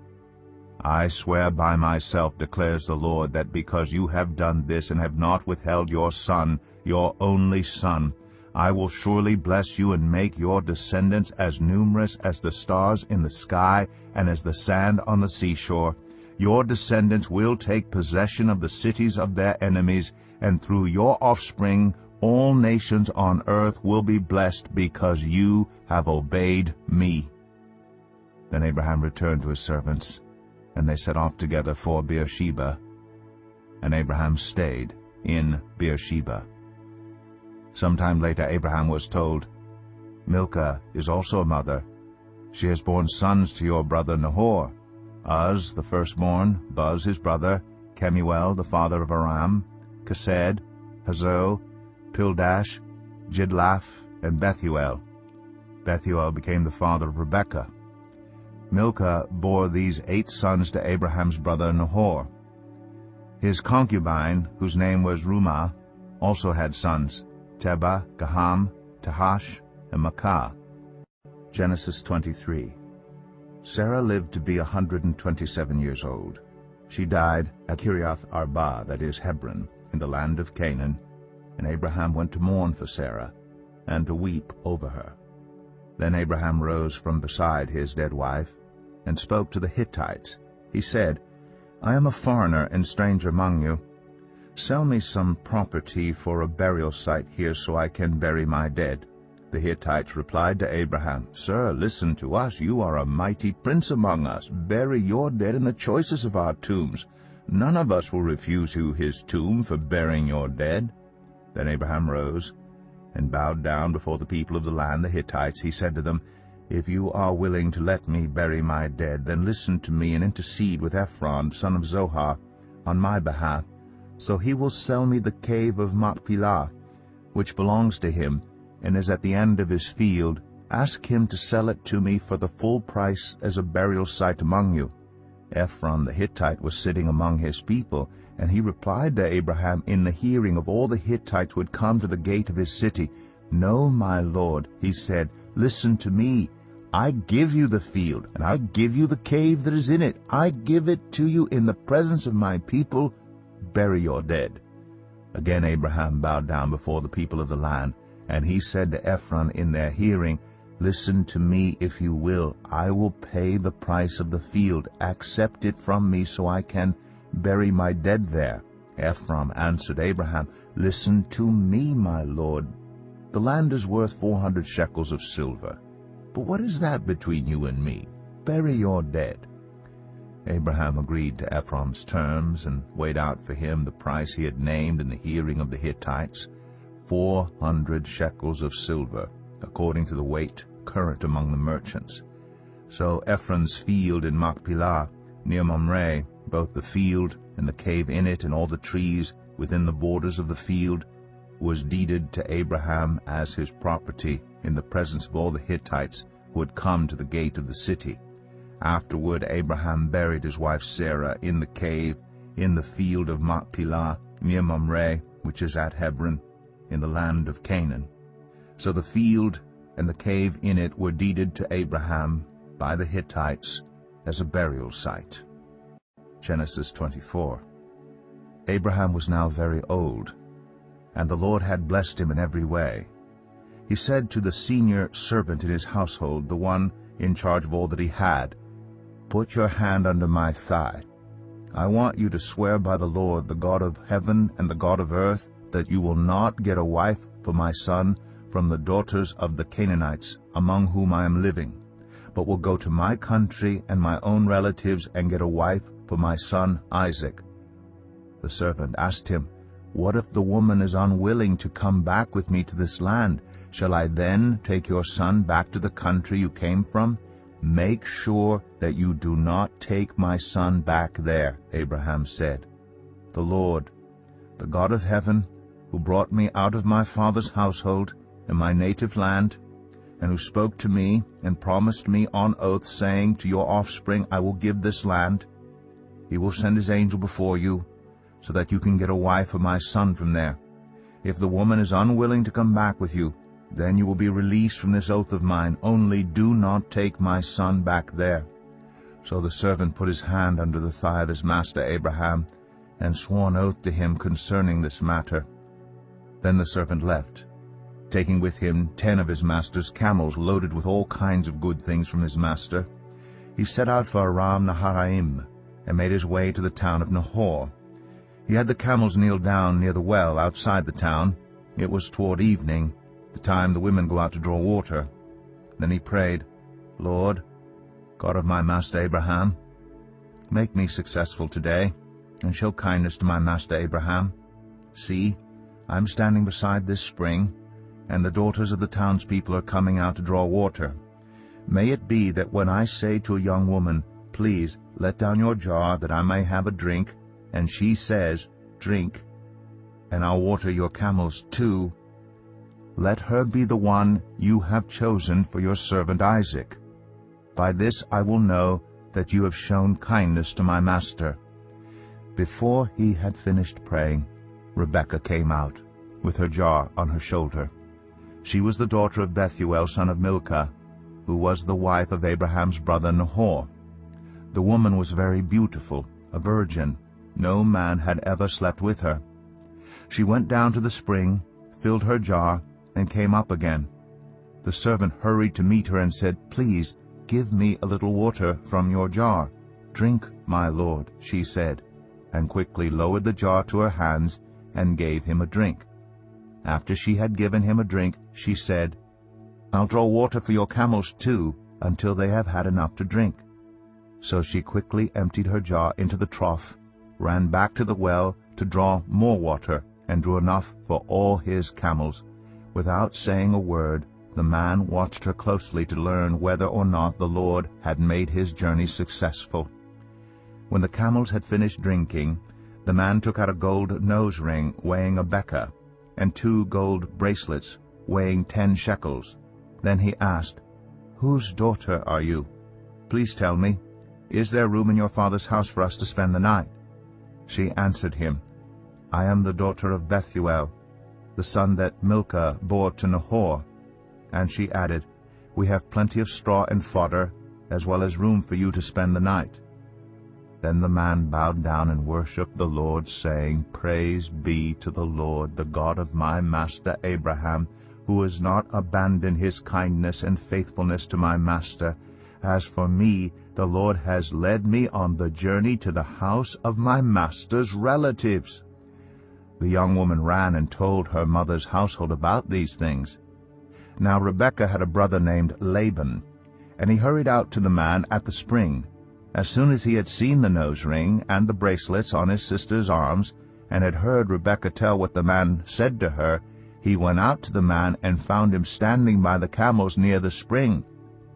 "I swear by myself, declares the Lord, that because you have done this and have not withheld your son, your only son, I will surely bless you and make your descendants as numerous as the stars in the sky and as the sand on the seashore. Your descendants will take possession of the cities of their enemies, and through your offspring all nations on earth will be blessed, because you have obeyed me." Then Abraham returned to his servants, and they set off together for Beersheba, and Abraham stayed in Beersheba. Sometime later Abraham was told, "Milcah is also a mother. She has borne sons to your brother Nahor, Uz the firstborn, Buz his brother, Kemuel the father of Aram, Kesed, Hazo, Pildash, Jidlaph, and Bethuel. Bethuel became the father of Rebekah. Milcah bore these 8 sons to Abraham's brother Nahor. His concubine, whose name was Rumah, also had sons, Teba, Gaham, Tahash, and Makkah. Genesis 23. Sarah lived to be 127 years old. She died at Kiriath Arba, that is Hebron, in the land of Canaan, and Abraham went to mourn for Sarah and to weep over her. Then Abraham rose from beside his dead wife, and spoke to the Hittites. He said, I am a foreigner and stranger among you. Sell me some property for a burial site here, so I can bury my dead. The Hittites replied to Abraham, Sir, listen to us. You are a mighty prince among us. Bury your dead in the choicest of our tombs. None of us will refuse you his tomb for burying your dead. Then Abraham rose and bowed down before the people of the land, the Hittites. He said to them, If you are willing to let me bury my dead, then listen to me and intercede with Ephron, son of Zohar, on my behalf. So he will sell me the cave of Machpelah, which belongs to him, and is at the end of his field. Ask him to sell it to me for the full price as a burial site among you. Ephron the Hittite was sitting among his people, and he replied to Abraham in the hearing of all the Hittites who had come to the gate of his city, No, my lord, he said, listen to me. I give you the field, and I give you the cave that is in it. I give it to you in the presence of my people. Bury your dead. Again Abraham bowed down before the people of the land, and he said to Ephron in their hearing, Listen to me if you will. I will pay the price of the field. Accept it from me so I can bury my dead there. Ephron answered Abraham, Listen to me, my lord. The land is worth 400 shekels of silver. But what is that between you and me? Bury your dead. Abraham agreed to Ephron's terms and weighed out for him the price he had named in the hearing of the Hittites, 400 shekels of silver, according to the weight current among the merchants. So Ephron's field in Machpelah, near Mamre, both the field and the cave in it and all the trees within the borders of the field, was deeded to Abraham as his property in the presence of all the Hittites who had come to the gate of the city. Afterward Abraham buried his wife Sarah in the cave in the field of Machpelah, near Mamre, which is at Hebron, in the land of Canaan. So the field and the cave in it were deeded to Abraham by the Hittites as a burial site. Genesis 24. Abraham was now very old, and the Lord had blessed him in every way. He said to the senior servant in his household, the one in charge of all that he had, Put your hand under my thigh. I want you to swear by the Lord, the God of heaven and the God of earth, that you will not get a wife for my son from the daughters of the Canaanites among whom I am living, but will go to my country and my own relatives and get a wife for my son Isaac. The servant asked him, What if the woman is unwilling to come back with me to this land? Shall I then take your son back to the country you came from? Make sure that you do not take my son back there, Abraham said. The Lord, the God of heaven, who brought me out of my father's household and my native land, and who spoke to me and promised me on oath, saying, To your offspring I will give this land. He will send his angel before you, so that you can get a wife for my son from there. If the woman is unwilling to come back with you, then you will be released from this oath of mine. Only do not take my son back there. So the servant put his hand under the thigh of his master Abraham, and swore an oath to him concerning this matter. Then the servant left, taking with him 10 of his master's camels loaded with all kinds of good things from his master. He set out for Aram Naharaim, and made his way to the town of Nahor. He had the camels kneel down near the well outside the town. It was toward evening, the time the women go out to draw water. Then he prayed, Lord, God of my master Abraham, make me successful today, and show kindness to my master Abraham. See, I am standing beside this spring, and the daughters of the townspeople are coming out to draw water. May it be that when I say to a young woman, Please let down your jar that I may have a drink, and she says, Drink, and I'll water your camels too, let her be the one you have chosen for your servant Isaac. By this I will know that you have shown kindness to my master. Before he had finished praying, Rebekah came out, with her jar on her shoulder. She was the daughter of Bethuel, son of Milcah, who was the wife of Abraham's brother Nahor. The woman was very beautiful, a virgin. No man had ever slept with her. She went down to the spring, filled her jar, and came up again. The servant hurried to meet her and said, "Please, give me a little water from your jar." "Drink, my lord," she said, and quickly lowered the jar to her hands and gave him a drink. After she had given him a drink, she said, "I'll draw water for your camels too, until they have had enough to drink." So she quickly emptied her jar into the trough, ran back to the well to draw more water, and drew enough for all his camels. Without saying a word, the man watched her closely to learn whether or not the Lord had made his journey successful. When the camels had finished drinking, the man took out a gold nose ring weighing a beka, and 2 gold bracelets weighing 10 shekels. Then he asked, "Whose daughter are you? Please tell me, is there room in your father's house for us to spend the night?" She answered him, "I am the daughter of Bethuel, the son that Milcah bore to Nahor." And she added, "We have plenty of straw and fodder, as well as room for you to spend the night." Then the man bowed down and worshipped the Lord, saying, "Praise be to the Lord, the God of my master Abraham, who has not abandoned his kindness and faithfulness to my master. As for me, the Lord has led me on the journey to the house of my master's relatives." The young woman ran and told her mother's household about these things. Now Rebekah had a brother named Laban, and he hurried out to the man at the spring. As soon as he had seen the nose ring and the bracelets on his sister's arms, and had heard Rebekah tell what the man said to her, he went out to the man and found him standing by the camels near the spring.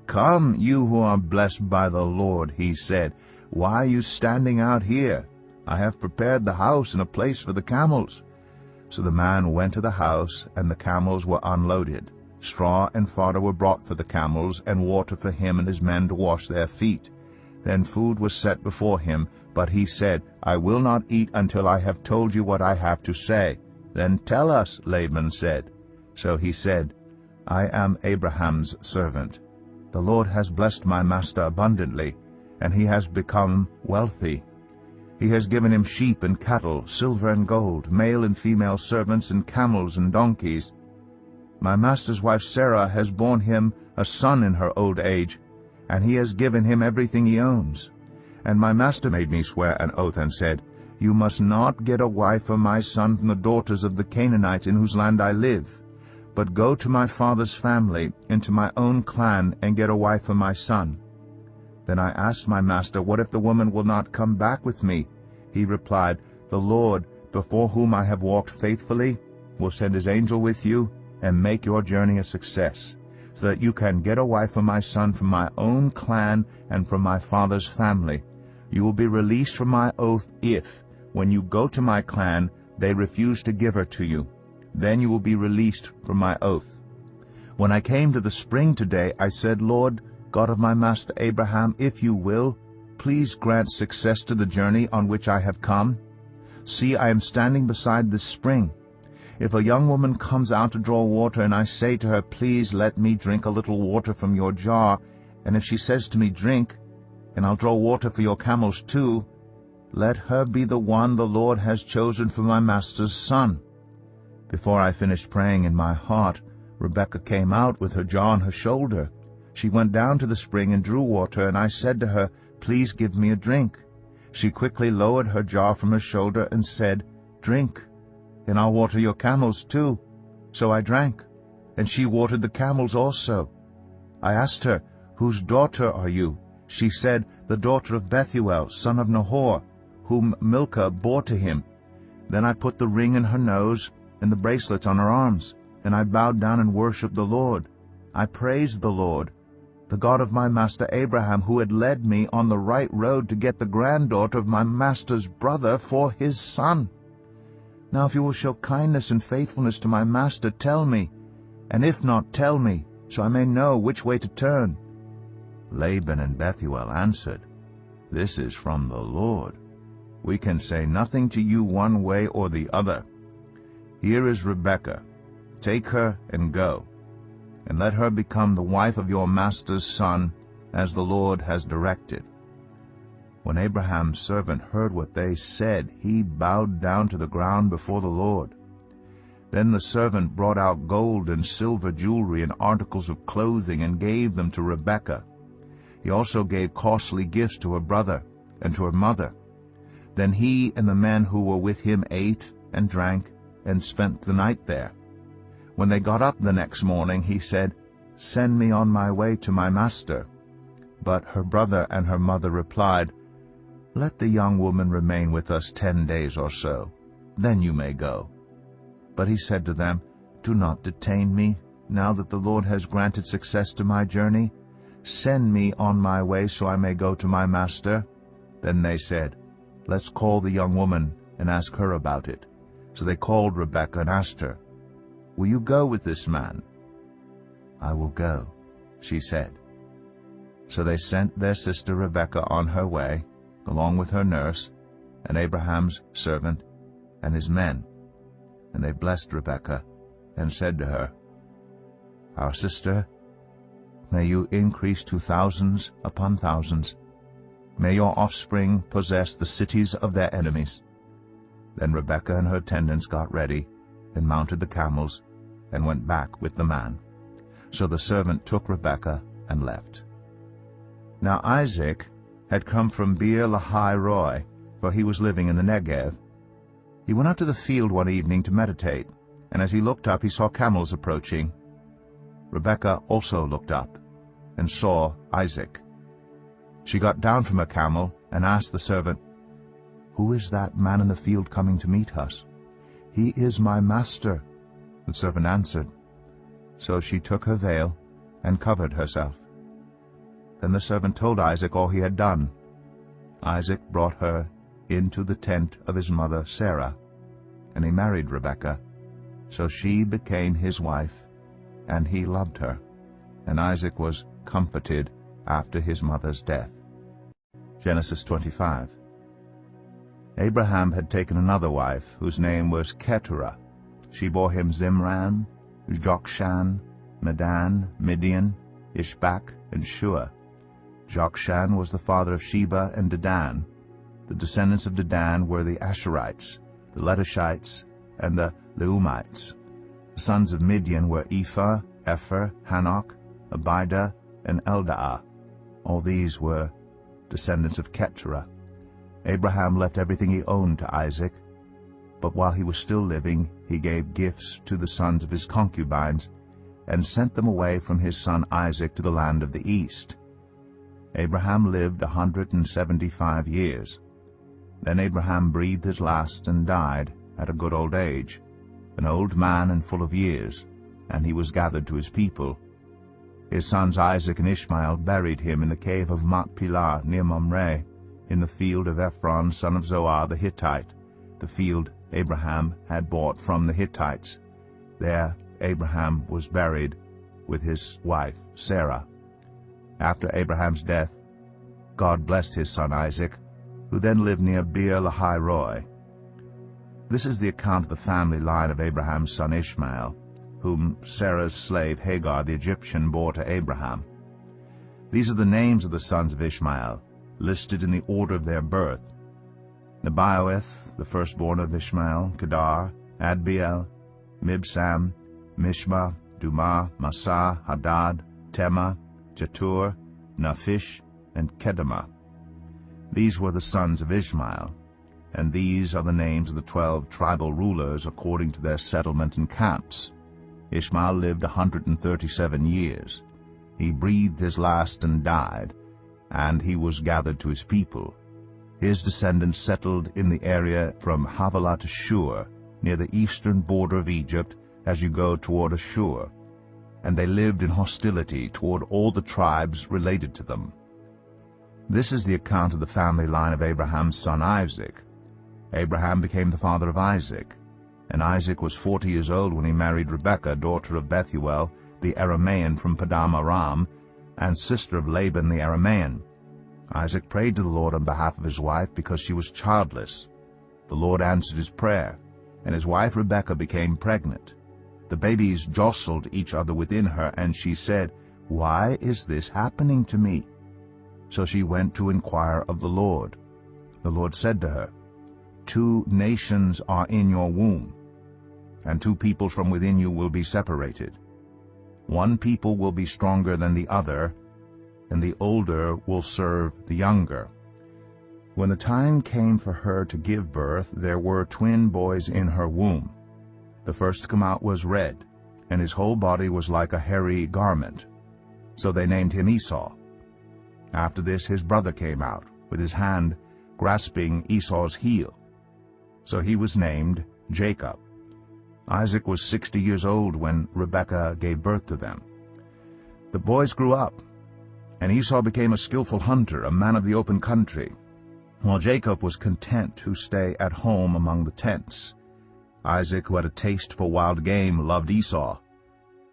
"Come, you who are blessed by the Lord," he said. "Why are you standing out here? I have prepared the house and a place for the camels." So the man went to the house, and the camels were unloaded. Straw and fodder were brought for the camels, and water for him and his men to wash their feet. Then food was set before him, but he said, "I will not eat until I have told you what I have to say." "Then tell us," Laban said. So he said, "I am Abraham's servant. The Lord has blessed my master abundantly, and he has become wealthy. He has given him sheep and cattle, silver and gold, male and female servants, and camels and donkeys. My master's wife Sarah has borne him a son in her old age, and he has given him everything he owns. And my master made me swear an oath and said, 'You must not get a wife for my son from the daughters of the Canaanites in whose land I live, but go to my father's family, into my own clan, and get a wife for my son.' Then I asked my master, 'What if the woman will not come back with me?' He replied, 'The Lord, before whom I have walked faithfully, will send his angel with you and make your journey a success, so that you can get a wife for my son from my own clan and from my father's family. You will be released from my oath if, when you go to my clan, they refuse to give her to you. Then you will be released from my oath.' When I came to the spring today, I said, 'Lord, God of my master Abraham, if you will, please grant success to the journey on which I have come. See, I am standing beside this spring. If a young woman comes out to draw water, and I say to her, "Please let me drink a little water from your jar," and if she says to me, "Drink, and I'll draw water for your camels too," let her be the one the Lord has chosen for my master's son." Before I finished praying in my heart, Rebekah came out with her jar on her shoulder. She went down to the spring and drew water, and I said to her, "Please give me a drink." She quickly lowered her jar from her shoulder and said, "Drink, and I'll water your camels too." So I drank, and she watered the camels also. I asked her, "Whose daughter are you?" She said, "The daughter of Bethuel, son of Nahor, whom Milcah bore to him." Then I put the ring in her nose and the bracelets on her arms, and I bowed down and worshipped the Lord. I praised the Lord, the God of my master Abraham, who had led me on the right road to get the granddaughter of my master's brother for his son. Now if you will show kindness and faithfulness to my master, tell me, and if not, tell me, so I may know which way to turn." Laban and Bethuel answered, "This is from the Lord. We can say nothing to you one way or the other. Here is Rebekah. Take her and go, and let her become the wife of your master's son, as the Lord has directed." When Abraham's servant heard what they said, he bowed down to the ground before the Lord. Then the servant brought out gold and silver jewelry and articles of clothing and gave them to Rebekah. He also gave costly gifts to her brother and to her mother. Then he and the men who were with him ate and drank and spent the night there. When they got up the next morning, he said, "Send me on my way to my master." But her brother and her mother replied, "Let the young woman remain with us 10 days or so, then you may go." But he said to them, "Do not detain me, now that the Lord has granted success to my journey. Send me on my way so I may go to my master." Then they said, "Let's call the young woman and ask her about it." So they called Rebekah and asked her, "Will you go with this man?" "I will go," she said. So they sent their sister Rebekah on her way, along with her nurse, and Abraham's servant, and his men. And they blessed Rebekah, and said to her, "Our sister, may you increase to thousands upon thousands. May your offspring possess the cities of their enemies." Then Rebekah and her attendants got ready, and mounted the camels, and went back with the man. So the servant took Rebekah and left. Now Isaac had come from Beer-lahai-roi, for he was living in the Negev. He went out to the field one evening to meditate, and as he looked up he saw camels approaching. Rebekah also looked up, and saw Isaac. She got down from her camel, and asked the servant, "Who is that man in the field coming to meet us?" "He is my master," the servant answered. So she took her veil, and covered herself. Then the servant told Isaac all he had done. Isaac brought her into the tent of his mother Sarah, and he married Rebekah. So she became his wife, and he loved her. And Isaac was comforted after his mother's death. Genesis 25. Abraham had taken another wife, whose name was Keturah. She bore him Zimran, Jokshan, Medan, Midian, Ishbak, and Shua. Jokshan was the father of Sheba and Dedan. The descendants of Dedan were the Asherites, the Letushites, and the Leumites. The sons of Midian were Ephah, Epher, Hanok, Abidah, and Eldaah. All these were descendants of Keturah. Abraham left everything he owned to Isaac, but while he was still living, he gave gifts to the sons of his concubines, and sent them away from his son Isaac to the land of the east. Abraham lived 175 years. Then Abraham breathed his last and died at a good old age, an old man and full of years, and he was gathered to his people. His sons Isaac and Ishmael buried him in the cave of Machpelah near Mamre, in the field of Ephron son of Zoar the Hittite, the field Abraham had bought from the Hittites. There Abraham was buried with his wife Sarah. After Abraham's death, God blessed his son Isaac, who then lived near Beer-lahai-roi. This is the account of the family line of Abraham's son Ishmael, whom Sarah's slave Hagar the Egyptian bore to Abraham. These are the names of the sons of Ishmael, listed in the order of their birth: Nebaioth, the firstborn of Ishmael, Kedar, Adbeel, Mibsam, Mishma, Dumah, Massa, Hadad, Tema, Jetur, Naphish, and Kedemah. These were the sons of Ishmael, and these are the names of the 12 tribal rulers according to their settlement and camps. Ishmael lived 137 years. He breathed his last and died, and he was gathered to his people. His descendants settled in the area from Havilah to Shur, near the eastern border of Egypt as you go toward Ashur, and they lived in hostility toward all the tribes related to them. This is the account of the family line of Abraham's son Isaac. Abraham became the father of Isaac, and Isaac was 40 years old when he married Rebekah, daughter of Bethuel, the Aramean from Padan Aram, and sister of Laban the Aramean. Isaac prayed to the Lord on behalf of his wife because she was childless. The Lord answered his prayer, and his wife Rebekah became pregnant. The babies jostled each other within her, and she said, "Why is this happening to me?" So she went to inquire of the Lord. The Lord said to her, 2 nations are in your womb. and 2 peoples from within you will be separated. One people will be stronger than the other, and the older will serve the younger. When the time came for her to give birth, there were twin boys in her womb. The first to come out was red, and his whole body was like a hairy garment. So they named him Esau. After this his brother came out, with his hand grasping Esau's heel. So he was named Jacob. Isaac was 60 years old when Rebekah gave birth to them. The boys grew up, and Esau became a skillful hunter, a man of the open country, while Jacob was content to stay at home among the tents. Isaac, who had a taste for wild game, loved Esau,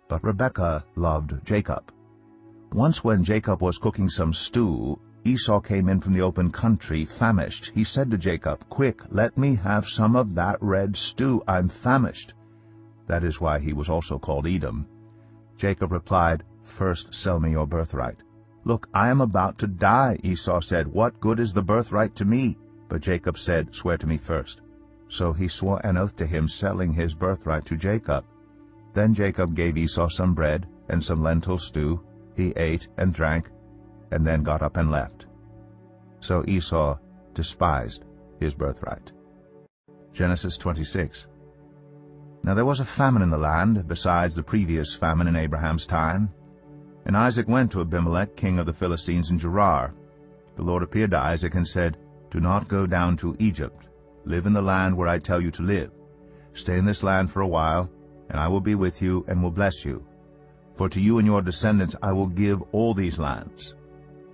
but Rebekah loved Jacob. Once when Jacob was cooking some stew, Esau came in from the open country, famished. He said to Jacob, "Quick, let me have some of that red stew. I'm famished." That is why he was also called Edom. Jacob replied, "First sell me your birthright." "Look, I am about to die," Esau said. "What good is the birthright to me?" But Jacob said, "Swear to me first." So he swore an oath to him, selling his birthright to Jacob. Then Jacob gave Esau some bread and some lentil stew. He ate and drank, and then got up and left. So Esau despised his birthright. Genesis 26. Now there was a famine in the land, besides the previous famine in Abraham's time. And Isaac went to Abimelech, king of the Philistines, in Gerar. The Lord appeared to Isaac and said, "Do not go down to Egypt. Live in the land where I tell you to live. Stay in this land for a while, and I will be with you and will bless you. For to you and your descendants I will give all these lands,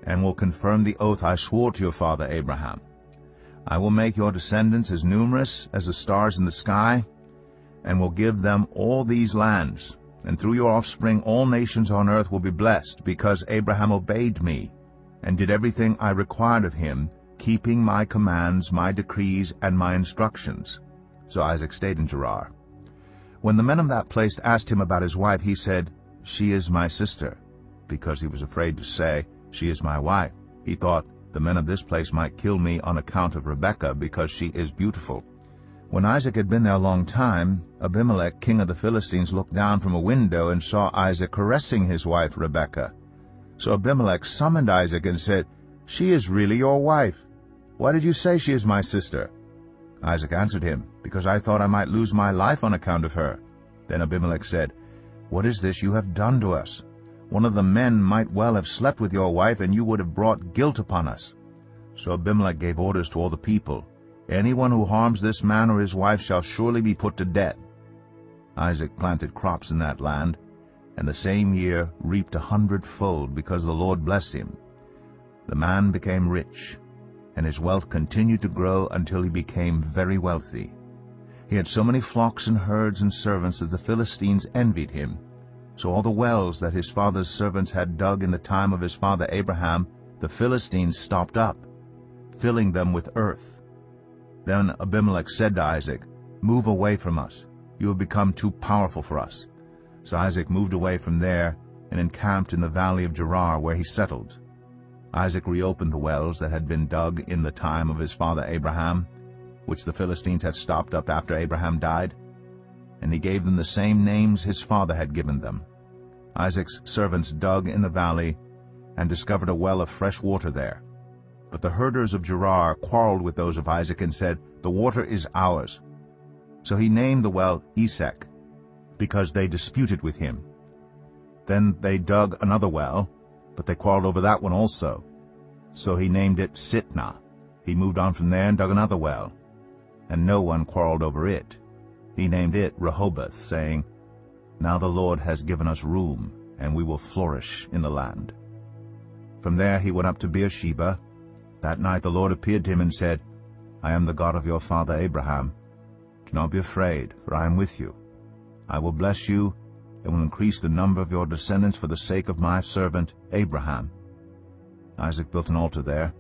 and will confirm the oath I swore to your father Abraham. I will make your descendants as numerous as the stars in the sky, and will give them all these lands. And through your offspring all nations on earth will be blessed, because Abraham obeyed me, and did everything I required of him, keeping my commands, my decrees, and my instructions." So Isaac stayed in Gerar. When the men of that place asked him about his wife, he said, "She is my sister," because he was afraid to say, "She is my wife." He thought, "The men of this place might kill me on account of Rebekah, because she is beautiful." When Isaac had been there a long time, Abimelech, king of the Philistines, looked down from a window and saw Isaac caressing his wife Rebekah. So Abimelech summoned Isaac and said, "She is really your wife. Why did you say she is my sister?" Isaac answered him, "Because I thought I might lose my life on account of her." Then Abimelech said, "What is this you have done to us? One of the men might well have slept with your wife, and you would have brought guilt upon us." So Abimelech gave orders to all the people, "Anyone who harms this man or his wife shall surely be put to death." Isaac planted crops in that land, and the same year reaped 100-fold, because the Lord blessed him. The man became rich, and his wealth continued to grow until he became very wealthy. He had so many flocks and herds and servants that the Philistines envied him. So all the wells that his father's servants had dug in the time of his father Abraham, the Philistines stopped up, filling them with earth. Then Abimelech said to Isaac, "Move away from us. You have become too powerful for us." So Isaac moved away from there and encamped in the valley of Gerar, where he settled. Isaac reopened the wells that had been dug in the time of his father Abraham, which the Philistines had stopped up after Abraham died, and he gave them the same names his father had given them. Isaac's servants dug in the valley and discovered a well of fresh water there. But the herders of Gerar quarreled with those of Isaac and said, "The water is ours." So he named the well Esek, because they disputed with him. Then they dug another well, but they quarreled over that one also. So he named it Sitnah. He moved on from there and dug another well, and no one quarreled over it. He named it Rehoboth, saying, "Now the Lord has given us room, and we will flourish in the land." From there he went up to Beersheba. That night the Lord appeared to him and said, "I am the God of your father Abraham. Do not be afraid, for I am with you. I will bless you and will increase the number of your descendants for the sake of my servant Abraham." Isaac built an altar there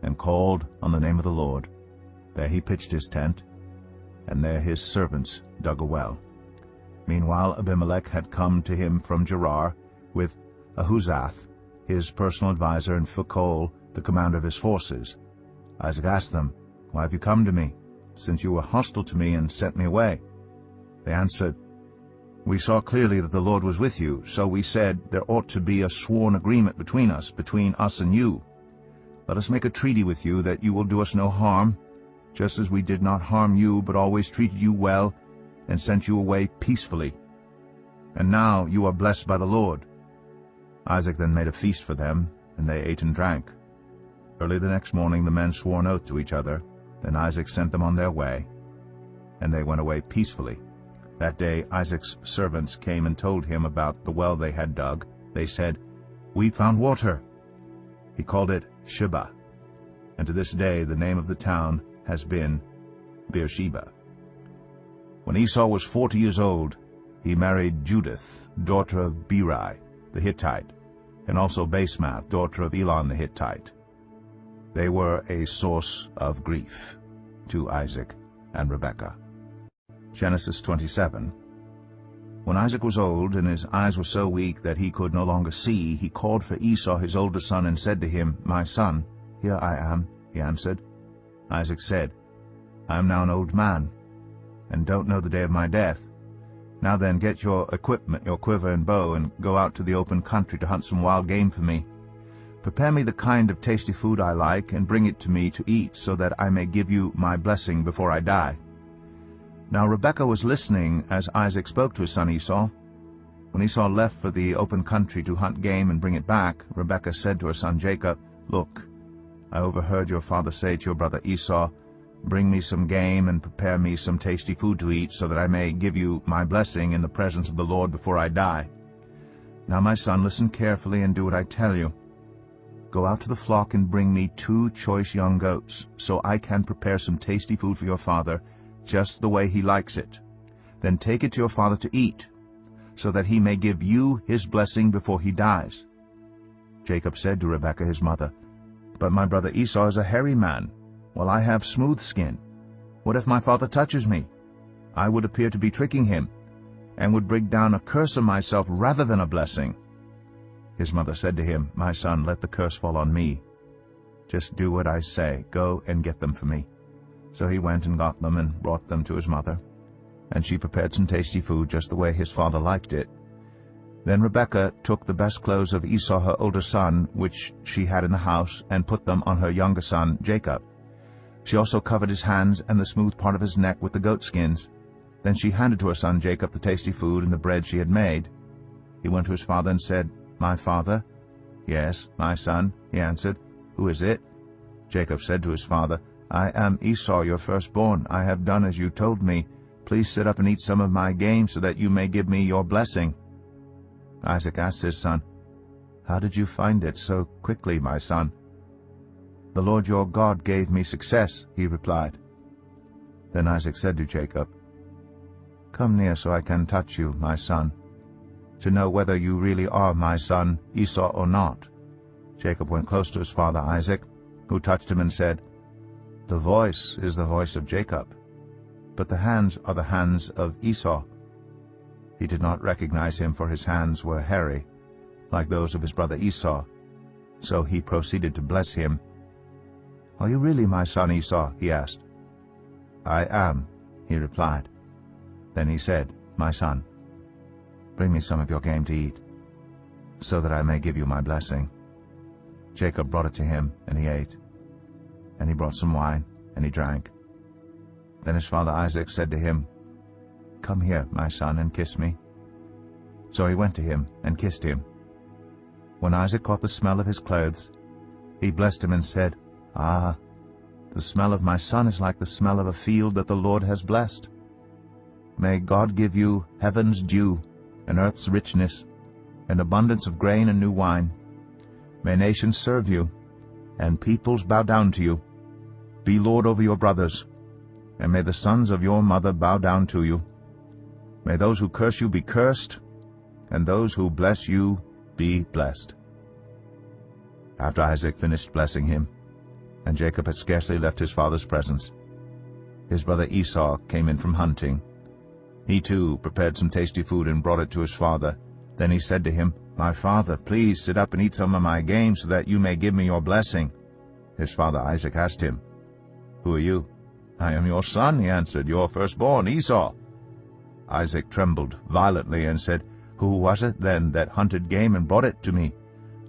and called on the name of the Lord. There he pitched his tent, and there his servants dug a well. Meanwhile Abimelech had come to him from Gerar with Ahuzath, his personal adviser, and Phicol, the commander of his forces. Isaac asked them, "Why have you come to me, since you were hostile to me and sent me away?" They answered, "We saw clearly that the Lord was with you, so we said, there ought to be a sworn agreement between us and you. Let us make a treaty with you that you will do us no harm, just as we did not harm you, but always treated you well and sent you away peacefully. And now you are blessed by the Lord." Isaac then made a feast for them, and they ate and drank. Early the next morning the men swore an oath to each other. Then Isaac sent them on their way, and they went away peacefully. That day Isaac's servants came and told him about the well they had dug. They said, "We found water." He called it Sheba, and to this day the name of the town has been Beersheba. When Esau was 40 years old, he married Judith, daughter of Beeri the Hittite, and also Basemath, daughter of Elon the Hittite. They were a source of grief to Isaac and Rebekah. Genesis 27. When Isaac was old, and his eyes were so weak that he could no longer see, he called for Esau his older son, and said to him, "My son." "Here I am," he answered. Isaac said, "I am now an old man, and don't know the day of my death. Now then, get your equipment, your quiver and bow, and go out to the open country to hunt some wild game for me. Prepare me the kind of tasty food I like, and bring it to me to eat, so that I may give you my blessing before I die." Now Rebekah was listening as Isaac spoke to his son Esau. When Esau left for the open country to hunt game and bring it back, Rebekah said to her son Jacob, "Look, I overheard your father say to your brother Esau, 'Bring me some game and prepare me some tasty food to eat, so that I may give you my blessing in the presence of the Lord before I die.' Now, my son, listen carefully and do what I tell you. Go out to the flock and bring me 2 choice young goats, so I can prepare some tasty food for your father, just the way he likes it. Then take it to your father to eat, so that he may give you his blessing before he dies." Jacob said to Rebekah his mother, "But my brother Esau is a hairy man, while I have smooth skin. What if my father touches me? I would appear to be tricking him, and would bring down a curse on myself rather than a blessing." His mother said to him, "My son, let the curse fall on me. Just do what I say. Go and get them for me." So he went and got them and brought them to his mother, and she prepared some tasty food just the way his father liked it. Then Rebekah took the best clothes of Esau her older son, which she had in the house, and put them on her younger son Jacob. She also covered his hands and the smooth part of his neck with the goat skins. Then she handed to her son Jacob the tasty food and the bread she had made. He went to his father and said, "My father?" "Yes, my son," he answered. "Who is it?" Jacob said to his father, "I am Esau, your firstborn. I have done as you told me. Please sit up and eat some of my game, so that you may give me your blessing." Isaac asked his son, "How did you find it so quickly, my son?" "The Lord your God gave me success," he replied. Then Isaac said to Jacob, "Come near so I can touch you, my son, to know whether you really are my son Esau or not." Jacob went close to his father Isaac, who touched him and said, "The voice is the voice of Jacob, but the hands are the hands of Esau." He did not recognize him, for his hands were hairy, like those of his brother Esau. So he proceeded to bless him. "Are you really my son Esau?" he asked. "I am," he replied. Then he said, "My son, bring me some of your game to eat, so that I may give you my blessing." Jacob brought it to him, and he ate. And he brought some wine, and he drank. Then his father Isaac said to him, "Come here, my son, and kiss me." So he went to him and kissed him. When Isaac caught the smell of his clothes, he blessed him and said, "Ah, the smell of my son is like the smell of a field that the Lord has blessed. May God give you heaven's dew and earth's richness, and abundance of grain and new wine. May nations serve you, and peoples bow down to you. Be lord over your brothers, and may the sons of your mother bow down to you. May those who curse you be cursed, and those who bless you be blessed." After Isaac finished blessing him, and Jacob had scarcely left his father's presence, his brother Esau came in from hunting. He too prepared some tasty food and brought it to his father. Then he said to him, "My father, please sit up and eat some of my game, so that you may give me your blessing." His father Isaac asked him, "Who are you?" "I am your son," he answered, "your firstborn, Esau." Isaac trembled violently and said, "Who was it then that hunted game and brought it to me?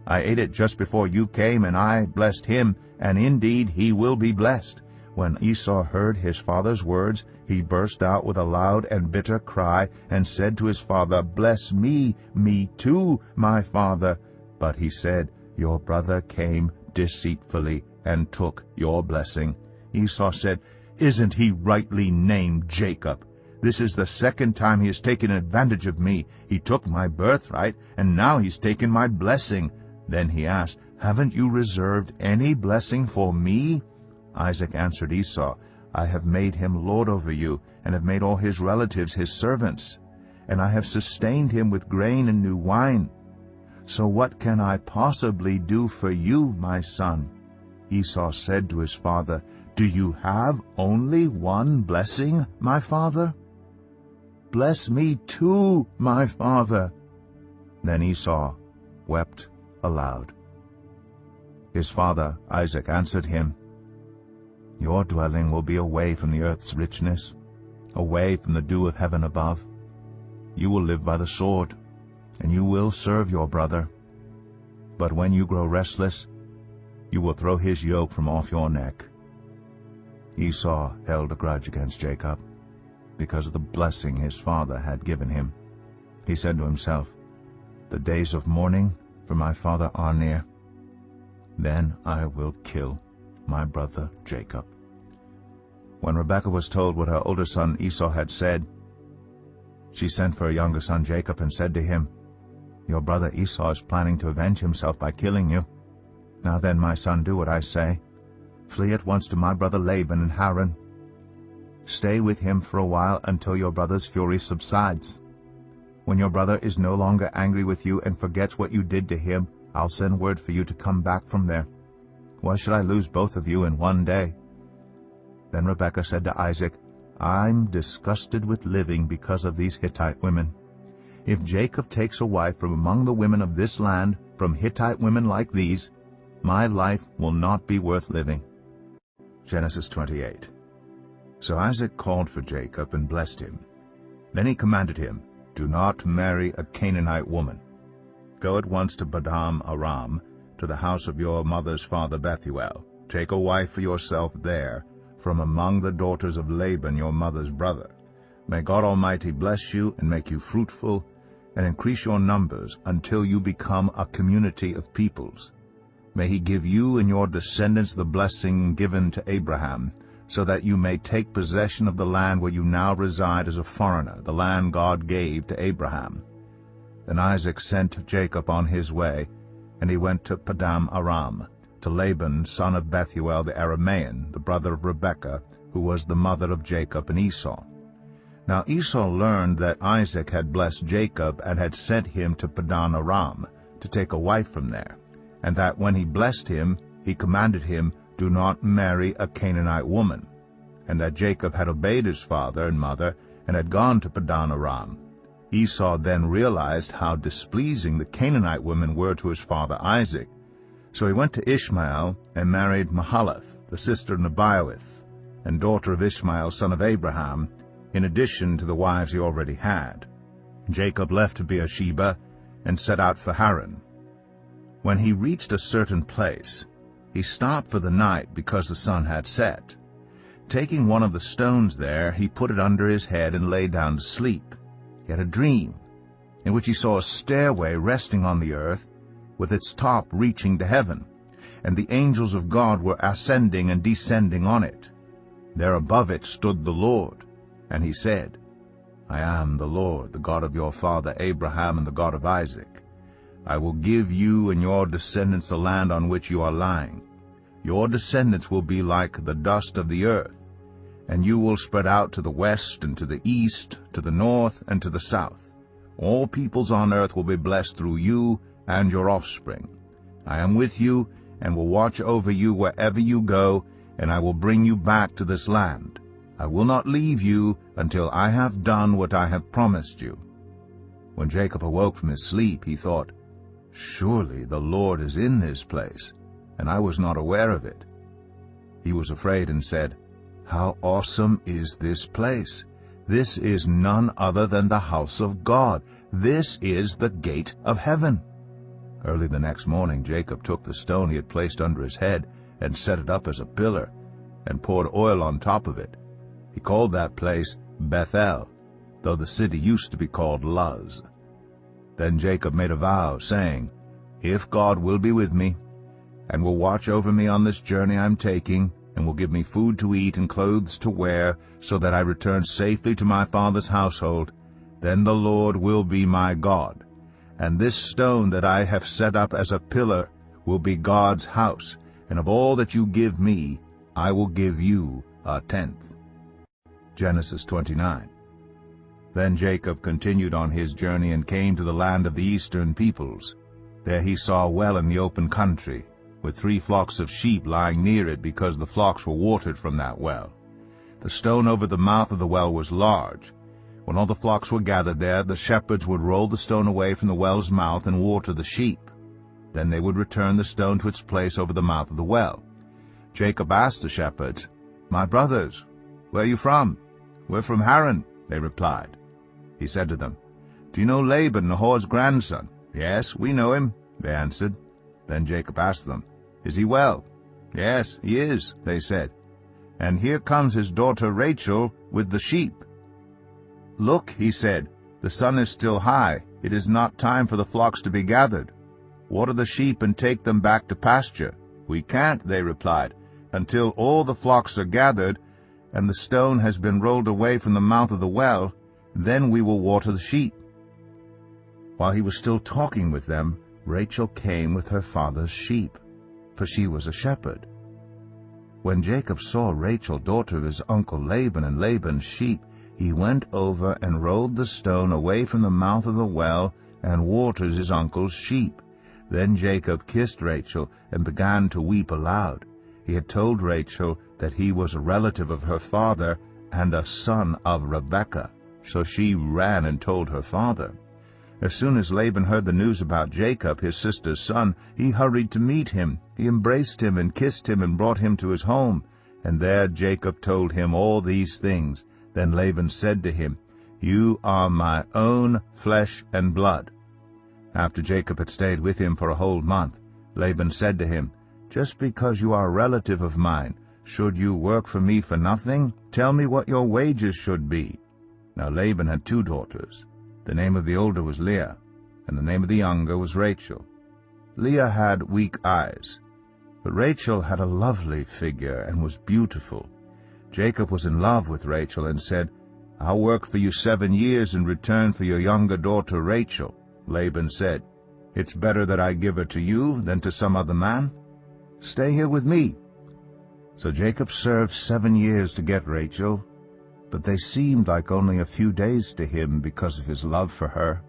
I ate it just before you came, and I blessed him, and indeed he will be blessed." When Esau heard his father's words, he burst out with a loud and bitter cry, and said to his father, "Bless me, me too, my father." But he said, "Your brother came deceitfully and took your blessing." Esau said, "Isn't he rightly named Jacob? This is the second time he has taken advantage of me. He took my birthright, and now he's taken my blessing." Then he asked, "Haven't you reserved any blessing for me?" Isaac answered Esau, "I have made him lord over you, and have made all his relatives his servants, and I have sustained him with grain and new wine. So what can I possibly do for you, my son?" Esau said to his father, "Do you have only one blessing, my father? Bless me too, my father." Then Esau wept aloud. His father Isaac answered him, "Your dwelling will be away from the earth's richness, away from the dew of heaven above. You will live by the sword, and you will serve your brother. But when you grow restless, you will throw his yoke from off your neck." Esau held a grudge against Jacob because of the blessing his father had given him. He said to himself, "The days of mourning for my father are near. Then I will kill my brother Jacob." When Rebekah was told what her older son Esau had said, she sent for her younger son Jacob and said to him, "Your brother Esau is planning to avenge himself by killing you. Now then, my son, do what I say. Flee at once to my brother Laban in Haran. Stay with him for a while until your brother's fury subsides. When your brother is no longer angry with you and forgets what you did to him, I'll send word for you to come back from there. Why should I lose both of you in one day?" Then Rebekah said to Isaac, "I'm disgusted with living because of these Hittite women. If Jacob takes a wife from among the women of this land, from Hittite women like these, my life will not be worth living." Genesis 28. So Isaac called for Jacob and blessed him. Then he commanded him, "Do not marry a Canaanite woman. Go at once to Padan Aram, to the house of your mother's father Bethuel. Take a wife for yourself there, from among the daughters of Laban your mother's brother. May God Almighty bless you and make you fruitful, and increase your numbers until you become a community of peoples. May he give you and your descendants the blessing given to Abraham, so that you may take possession of the land where you now reside as a foreigner, the land God gave to Abraham." Then Isaac sent Jacob on his way, and he went to Padan Aram, to Laban, son of Bethuel the Aramean, the brother of Rebekah, who was the mother of Jacob and Esau. Now Esau learned that Isaac had blessed Jacob and had sent him to Padan Aram to take a wife from there, and that when he blessed him, he commanded him, "Do not marry a Canaanite woman," and that Jacob had obeyed his father and mother and had gone to Padan Aram. Esau then realized how displeasing the Canaanite women were to his father Isaac. So he went to Ishmael and married Mahalath, the sister of Nebaioth, and daughter of Ishmael, son of Abraham, in addition to the wives he already had. Jacob left Beersheba and set out for Haran. When he reached a certain place, he stopped for the night because the sun had set. Taking one of the stones there, he put it under his head and lay down to sleep. He had a dream, in which he saw a stairway resting on the earth, with its top reaching to heaven, and the angels of God were ascending and descending on it. There above it stood the Lord, and he said, "I am the Lord, the God of your father Abraham and the God of Isaac. I will give you and your descendants the land on which you are lying. Your descendants will be like the dust of the earth, and you will spread out to the west and to the east, to the north and to the south. All peoples on earth will be blessed through you and your offspring. I am with you and will watch over you wherever you go, and I will bring you back to this land. I will not leave you until I have done what I have promised you." When Jacob awoke from his sleep, he thought, "Surely the Lord is in this place, and I was not aware of it." He was afraid and said, "How awesome is this place! This is none other than the house of God. This is the gate of heaven." Early the next morning Jacob took the stone he had placed under his head and set it up as a pillar, and poured oil on top of it. He called that place Bethel, though the city used to be called Luz. Then Jacob made a vow, saying, "If God will be with me, and will watch over me on this journey I am taking, and will give me food to eat and clothes to wear, so that I return safely to my father's household, then the Lord will be my God. And this stone that I have set up as a pillar will be God's house, and of all that you give me, I will give you a tenth." Genesis 29. Then Jacob continued on his journey and came to the land of the eastern peoples. There he saw a well in the open country, with 3 flocks of sheep lying near it, because the flocks were watered from that well. The stone over the mouth of the well was large. When all the flocks were gathered there, the shepherds would roll the stone away from the well's mouth and water the sheep. Then they would return the stone to its place over the mouth of the well. Jacob asked the shepherds, "My brothers, where are you from?" "We're from Haran," they replied. He said to them, "Do you know Laban, Nahor's grandson?" "Yes, we know him," they answered. Then Jacob asked them, "Is he well?" "Yes, he is," they said. "And here comes his daughter Rachel with the sheep." "Look," he said, "the sun is still high. It is not time for the flocks to be gathered. Water the sheep and take them back to pasture." "We can't," they replied, "until all the flocks are gathered, and the stone has been rolled away from the mouth of the well. Then we will water the sheep." While he was still talking with them, Rachel came with her father's sheep, for she was a shepherd. When Jacob saw Rachel, daughter of his uncle Laban, and Laban's sheep, he went over and rolled the stone away from the mouth of the well and watered his uncle's sheep. Then Jacob kissed Rachel and began to weep aloud. He had told Rachel that he was a relative of her father and a son of Rebekah, so she ran and told her father. As soon as Laban heard the news about Jacob, his sister's son, he hurried to meet him. He embraced him and kissed him and brought him to his home. And there Jacob told him all these things. Then Laban said to him, "You are my own flesh and blood." After Jacob had stayed with him for a whole month, Laban said to him, "Just because you are a relative of mine, should you work for me for nothing? Tell me what your wages should be." Now Laban had 2 daughters. The name of the older was Leah, and the name of the younger was Rachel. Leah had weak eyes, but Rachel had a lovely figure and was beautiful. Jacob was in love with Rachel and said, "I'll work for you 7 years in return for your younger daughter Rachel." Laban said, "It's better that I give her to you than to some other man. Stay here with me." So Jacob served 7 years to get Rachel, but they seemed like only a few days to him because of his love for her.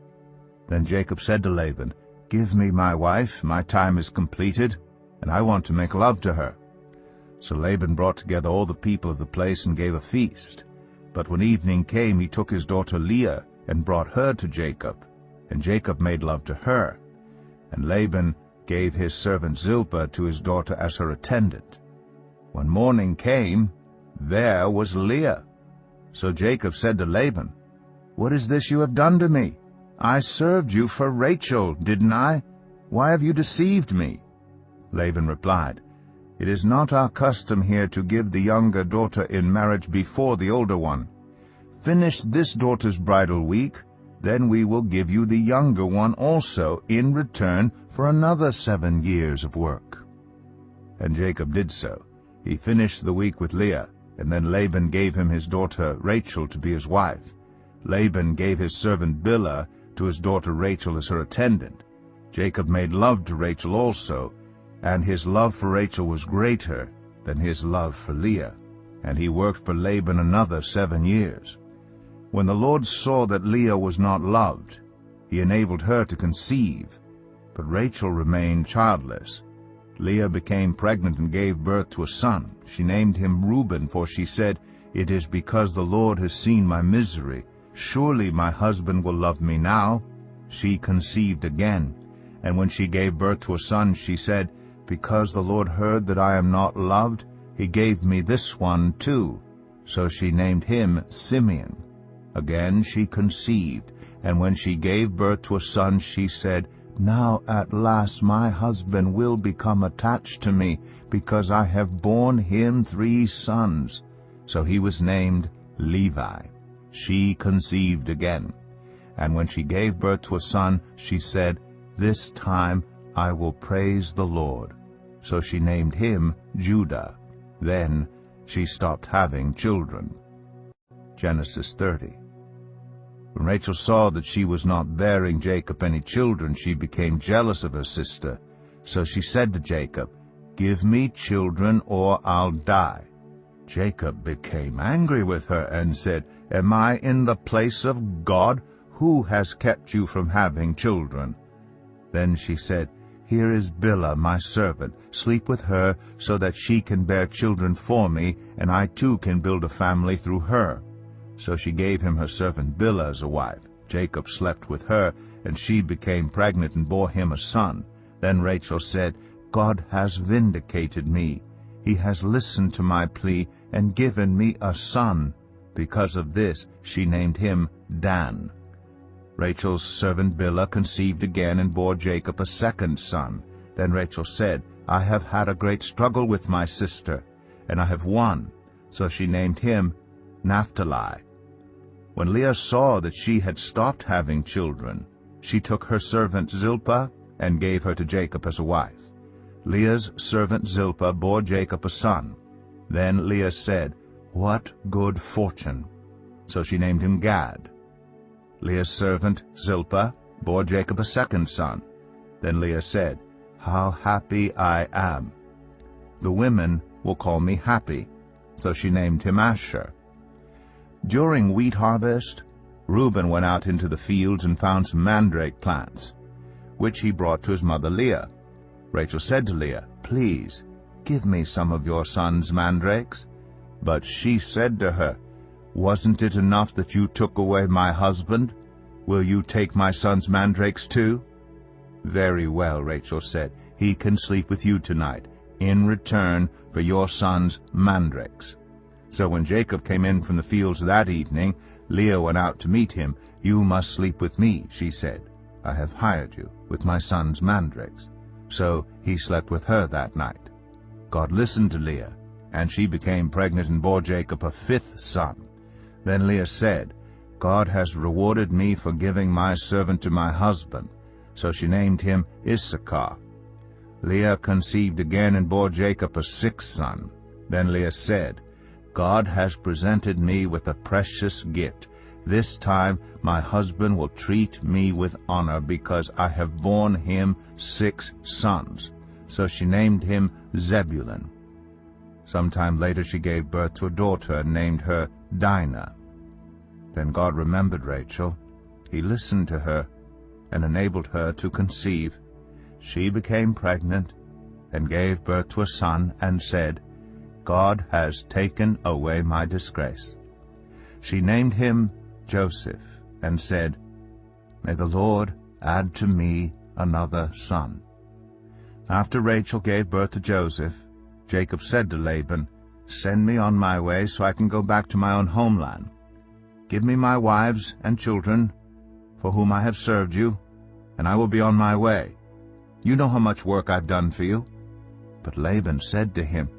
Then Jacob said to Laban, "Give me my wife, my time is completed, and I want to make love to her." So Laban brought together all the people of the place and gave a feast. But when evening came, he took his daughter Leah and brought her to Jacob, and Jacob made love to her. And Laban gave his servant Zilpah to his daughter as her attendant. When morning came, there was Leah. So Jacob said to Laban, "What is this you have done to me? I served you for Rachel, didn't I? Why have you deceived me?" Laban replied, "It is not our custom here to give the younger daughter in marriage before the older one. Finish this daughter's bridal week, then we will give you the younger one also in return for another 7 years of work." And Jacob did so. He finished the week with Leah, and then Laban gave him his daughter Rachel to be his wife. Laban gave his servant Bilhah to his daughter Rachel as her attendant. Jacob made love to Rachel also, and his love for Rachel was greater than his love for Leah. And he worked for Laban another 7 years. When the Lord saw that Leah was not loved, he enabled her to conceive, but Rachel remained childless. Leah became pregnant and gave birth to a son. She named him Reuben, for she said, "It is because the Lord has seen my misery. Surely my husband will love me now." She conceived again, and when she gave birth to a son, she said, "Because the Lord heard that I am not loved, he gave me this one too." So she named him Simeon. Again she conceived, and when she gave birth to a son, she said, "Now at last my husband will become attached to me, because I have borne him 3 sons." So he was named Levi. She conceived again, and when she gave birth to a son, she said, "This time I will praise the Lord." So she named him Judah. Then she stopped having children. Genesis 30. When Rachel saw that she was not bearing Jacob any children, she became jealous of her sister. So she said to Jacob, "Give me children or I'll die." Jacob became angry with her and said, "Am I in the place of God? Who has kept you from having children?" Then she said, "Here is Bilhah, my servant. Sleep with her, so that she can bear children for me, and I too can build a family through her." So she gave him her servant Bilhah as a wife. Jacob slept with her, and she became pregnant and bore him a son. Then Rachel said, "God has vindicated me. He has listened to my plea and given me a son." Because of this she named him Dan. Rachel's servant Bilhah conceived again and bore Jacob a second son. Then Rachel said, "I have had a great struggle with my sister, and I have won." So she named him Naphtali. When Leah saw that she had stopped having children, she took her servant Zilpah and gave her to Jacob as a wife. Leah's servant Zilpah bore Jacob a son. Then Leah said, "What good fortune!" So she named him Gad. Leah's servant Zilpah bore Jacob a second son. Then Leah said, "How happy I am! The women will call me happy." So she named him Asher. During wheat harvest, Reuben went out into the fields and found some mandrake plants, which he brought to his mother Leah. Rachel said to Leah, "Please, give me some of your son's mandrakes." But she said to her, "Wasn't it enough that you took away my husband? Will you take my son's mandrakes too?" "Very well," Rachel said, "he can sleep with you tonight, in return for your son's mandrakes." So when Jacob came in from the fields that evening, Leah went out to meet him. "You must sleep with me," she said. "I have hired you with my son's mandrakes." So he slept with her that night. God listened to Leah, and she became pregnant and bore Jacob a 5th son. Then Leah said, "God has rewarded me for giving my servant to my husband." So she named him Issachar. Leah conceived again and bore Jacob a 6th son. Then Leah said, "God has presented me with a precious gift. This time my husband will treat me with honor, because I have borne him 6 sons. So she named him Zebulun. Sometime later she gave birth to a daughter and named her Dinah. Then God remembered Rachel. He listened to her and enabled her to conceive. She became pregnant and gave birth to a son and said, "God has taken away my disgrace." She named him Joseph and said, "May the Lord add to me another son." After Rachel gave birth to Joseph, Jacob said to Laban, "Send me on my way so I can go back to my own homeland. Give me my wives and children, for whom I have served you, and I will be on my way. You know how much work I've done for you." But Laban said to him,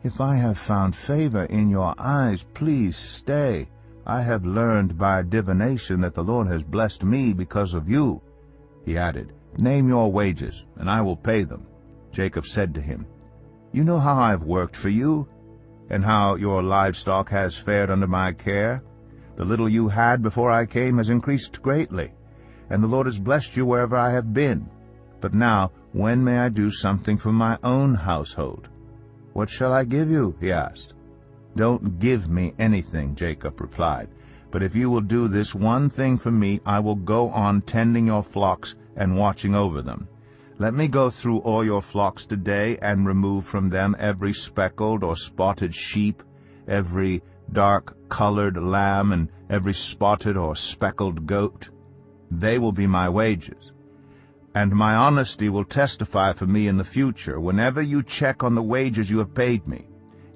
"If I have found favor in your eyes, please stay. I have learned by divination that the Lord has blessed me because of you." He added, "Name your wages, and I will pay them." Jacob said to him, "You know how I have worked for you, and how your livestock has fared under my care. The little you had before I came has increased greatly, and the Lord has blessed you wherever I have been. But now, when may I do something for my own household?" "What shall I give you?" he asked. "Don't give me anything," Jacob replied. "But if you will do this one thing for me, I will go on tending your flocks and watching over them. Let me go through all your flocks today and remove from them every speckled or spotted sheep, every dark-colored lamb, and every spotted or speckled goat. They will be my wages. And my honesty will testify for me in the future, whenever you check on the wages you have paid me.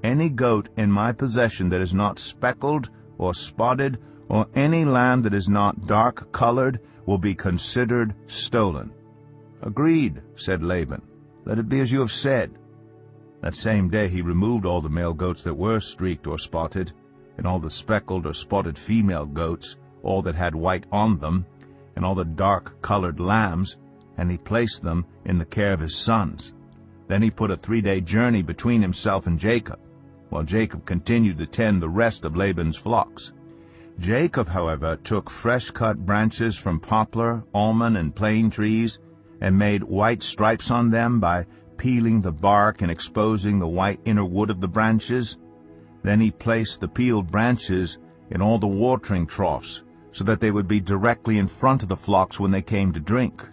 Any goat in my possession that is not speckled or spotted or any land that is not dark-colored will be considered stolen." "Agreed," said Laban. "Let it be as you have said." That same day he removed all the male goats that were streaked or spotted, and all the speckled or spotted female goats, all that had white on them, and all the dark-colored lambs, and he placed them in the care of his sons. Then he put a 3-day journey between himself and Jacob, while Jacob continued to tend the rest of Laban's flocks. Jacob, however, took fresh-cut branches from poplar, almond, and plane trees, and made white stripes on them by peeling the bark and exposing the white inner wood of the branches. Then he placed the peeled branches in all the watering troughs, so that they would be directly in front of the flocks when they came to drink.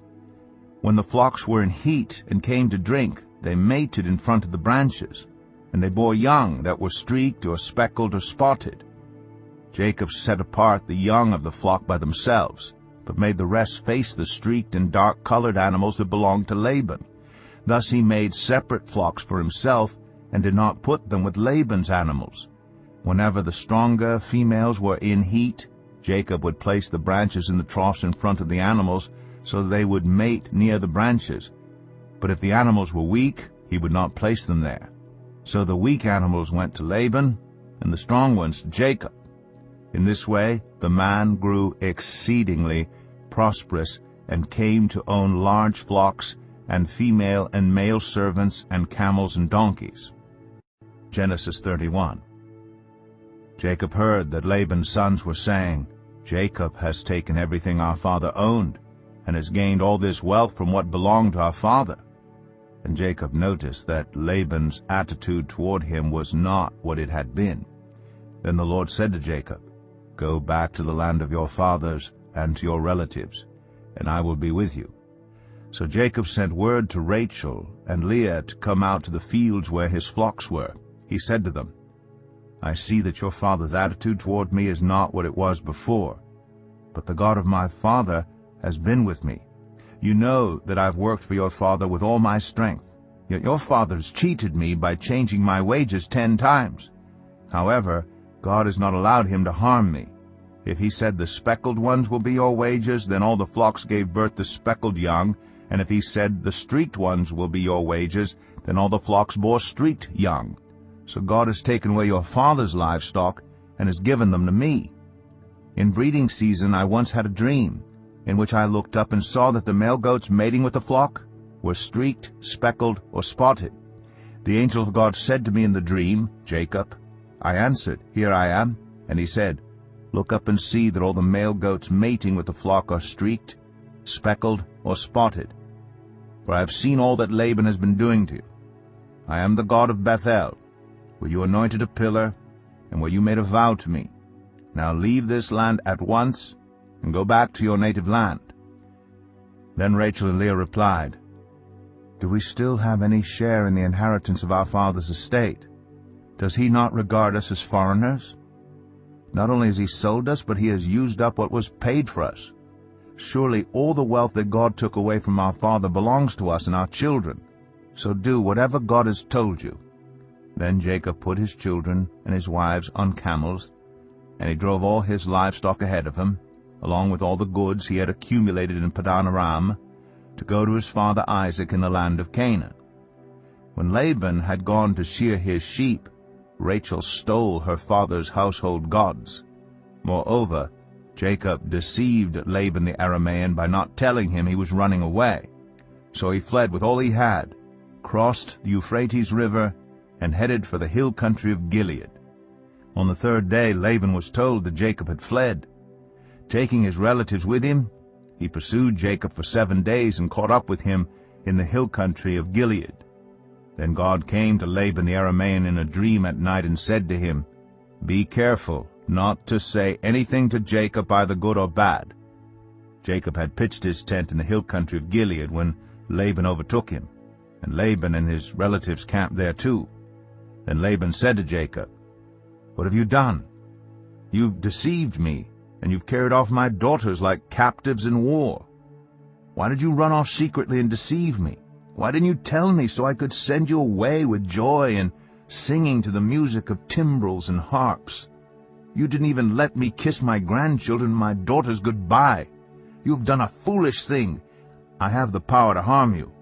When the flocks were in heat and came to drink, they mated in front of the branches, and they bore young that were streaked or speckled or spotted. Jacob set apart the young of the flock by themselves, but made the rest face the streaked and dark-colored animals that belonged to Laban. Thus he made separate flocks for himself, and did not put them with Laban's animals. Whenever the stronger females were in heat, Jacob would place the branches in the troughs in front of the animals, so that they would mate near the branches. But if the animals were weak, he would not place them there. So the weak animals went to Laban, and the strong ones to Jacob. In this way the man grew exceedingly prosperous, and came to own large flocks, and female and male servants, and camels and donkeys. Genesis 31. Jacob heard that Laban's sons were saying, "Jacob has taken everything our father owned, and has gained all this wealth from what belonged to our father." And Jacob noticed that Laban's attitude toward him was not what it had been. Then the Lord said to Jacob, "Go back to the land of your fathers and to your relatives, and I will be with you." So Jacob sent word to Rachel and Leah to come out to the fields where his flocks were. He said to them, "I see that your father's attitude toward me is not what it was before, but the God of my father has been with me. You know that I've worked for your father with all my strength, yet your father has cheated me by changing my wages 10 times. However, God has not allowed him to harm me. If he said the speckled ones will be your wages, then all the flocks gave birth to speckled young, and if he said the streaked ones will be your wages, then all the flocks bore streaked young. So God has taken away your father's livestock and has given them to me. In breeding season I once had a dream, in which I looked up and saw that the male goats mating with the flock were streaked, speckled, or spotted. The angel of God said to me in the dream, 'Jacob.' I answered, 'Here I am.' And he said, 'Look up and see that all the male goats mating with the flock are streaked, speckled, or spotted. For I have seen all that Laban has been doing to you. I am the God of Bethel, where you anointed a pillar, and where you made a vow to me. Now leave this land at once, and go back to your native land.' Then Rachel and Leah replied, 'Do we still have any share in the inheritance of our father's estate? Does he not regard us as foreigners? Not only has he sold us, but he has used up what was paid for us. Surely all the wealth that God took away from our father belongs to us and our children. So do whatever God has told you.' Then Jacob put his children and his wives on camels, and he drove all his livestock ahead of him, along with all the goods he had accumulated in Padan Aram, to go to his father Isaac in the land of Canaan. When Laban had gone to shear his sheep, Rachel stole her father's household gods. Moreover, Jacob deceived Laban the Aramean by not telling him he was running away. So he fled with all he had, crossed the Euphrates River, and headed for the hill country of Gilead. On the 3rd day Laban was told that Jacob had fled. Taking his relatives with him, he pursued Jacob for 7 days and caught up with him in the hill country of Gilead. Then God came to Laban the Aramean in a dream at night and said to him, "Be careful not to say anything to Jacob, either good or bad." Jacob had pitched his tent in the hill country of Gilead when Laban overtook him, and Laban and his relatives camped there too. Then Laban said to Jacob, "What have you done? You've deceived me, and you've carried off my daughters like captives in war. Why did you run off secretly and deceive me? Why didn't you tell me so I could send you away with joy and singing to the music of timbrels and harps? You didn't even let me kiss my grandchildren and my daughters goodbye. You've done a foolish thing. I have the power to harm you.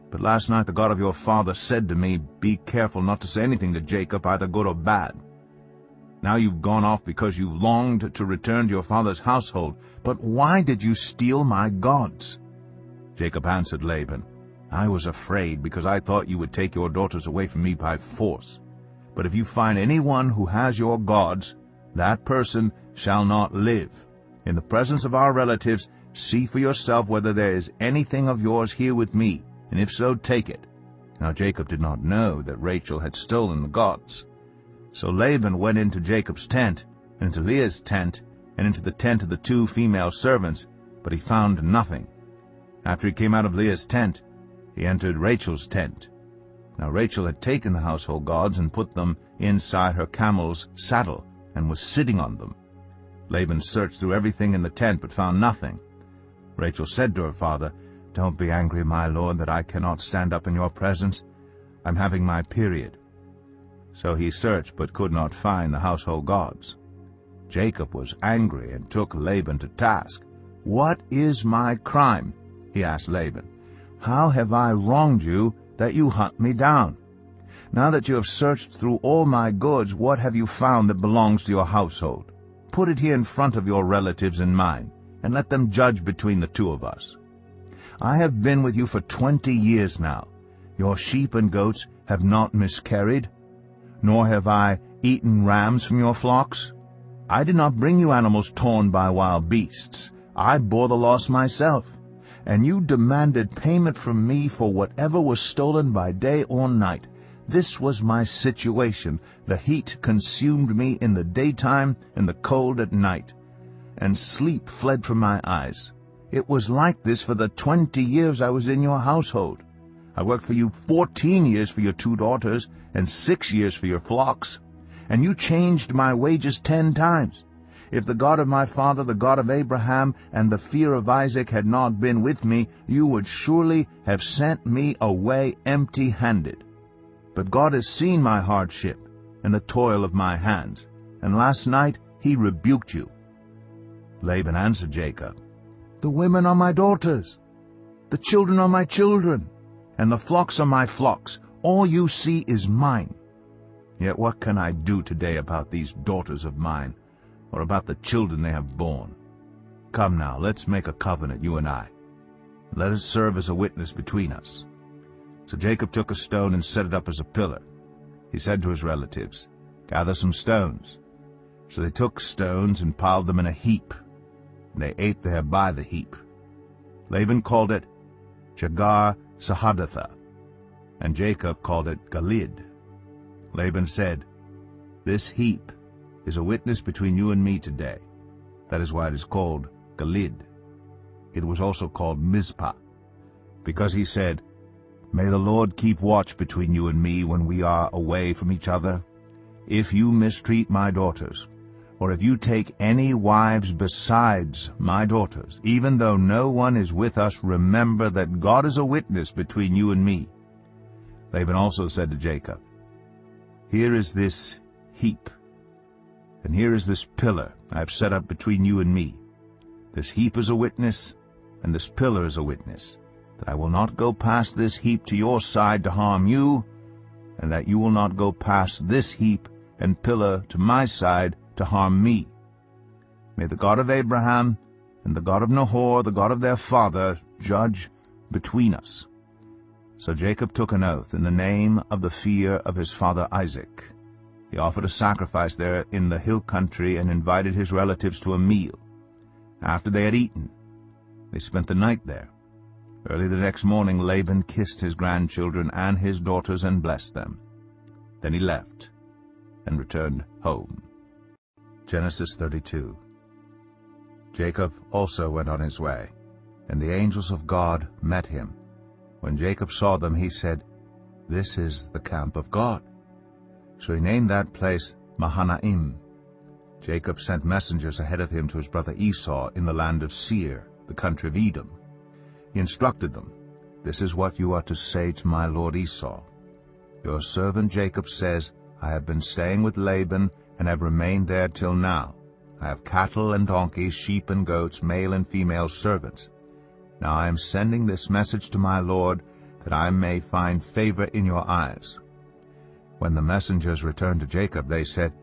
But last night the God of your father said to me, be careful not to say anything to Jacob, either good or bad. Now you've gone off because you longed to return to your father's household. But why did you steal my gods? Jacob answered Laban, I was afraid because I thought you would take your daughters away from me by force. But if you find anyone who has your gods, that person shall not live. In the presence of our relatives, see for yourself whether there is anything of yours here with me, and if so, take it. Now Jacob did not know that Rachel had stolen the gods. So Laban went into Jacob's tent, and into Leah's tent, and into the tent of the 2 female servants, but he found nothing. After he came out of Leah's tent, he entered Rachel's tent. Now Rachel had taken the household gods and put them inside her camel's saddle, and was sitting on them. Laban searched through everything in the tent, but found nothing. Rachel said to her father, Don't be angry, my lord, that I cannot stand up in your presence. I'm having my period. So he searched, but could not find the household gods. Jacob was angry and took Laban to task. What is my crime? He asked Laban. How have I wronged you that you hunt me down? Now that you have searched through all my goods, what have you found that belongs to your household? Put it here in front of your relatives and mine, and let them judge between the 2 of us. I have been with you for 20 years now. Your sheep and goats have not miscarried, nor have I eaten rams from your flocks. I did not bring you animals torn by wild beasts. I bore the loss myself. And you demanded payment from me for whatever was stolen by day or night. This was my situation. The heat consumed me in the daytime and the cold at night, and sleep fled from my eyes. It was like this for the 20 years I was in your household. I worked for you 14 years for your 2 daughters and 6 years for your flocks, and you changed my wages 10 times. If the God of my father, the God of Abraham, and the fear of Isaac had not been with me, you would surely have sent me away empty-handed. But God has seen my hardship and the toil of my hands, and last night he rebuked you. Laban answered Jacob, The women are my daughters, the children are my children, and the flocks are my flocks. All you see is mine. Yet what can I do today about these daughters of mine, or about the children they have borne? Come now, let's make a covenant, you and I. Let us serve as a witness between us. So Jacob took a stone and set it up as a pillar. He said to his relatives, Gather some stones. So they took stones and piled them in a heap, and they ate there by the heap. Laban called it Jegar-Sahadathah, and Jacob called it Gilead. Laban said, This heap is a witness between you and me today. That is why it is called Gilead. It was also called Mizpah, because he said, May the Lord keep watch between you and me when we are away from each other. If you mistreat my daughters, or if you take any wives besides my daughters, even though no one is with us, remember that God is a witness between you and me. Laban also said to Jacob, Here is this heap, and here is this pillar I have set up between you and me. This heap is a witness, and this pillar is a witness, that I will not go past this heap to your side to harm you, and that you will not go past this heap and pillar to my side to harm me. May the God of Abraham and the God of Nahor, the God of their father, judge between us. So Jacob took an oath in the name of the fear of his father Isaac. He offered a sacrifice there in the hill country and invited his relatives to a meal. After they had eaten, they spent the night there. Early the next morning Laban kissed his grandchildren and his daughters and blessed them. Then he left and returned home. Genesis 32. Jacob also went on his way, and the angels of God met him. When Jacob saw them, he said, This is the camp of God. So he named that place Mahanaim. Jacob sent messengers ahead of him to his brother Esau in the land of Seir, the country of Edom. He instructed them, This is what you are to say to my lord Esau. Your servant Jacob says, I have been staying with Laban, and have remained there till now. I have cattle and donkeys, sheep and goats, male and female servants. Now I am sending this message to my lord, that I may find favor in your eyes." When the messengers returned to Jacob, they said,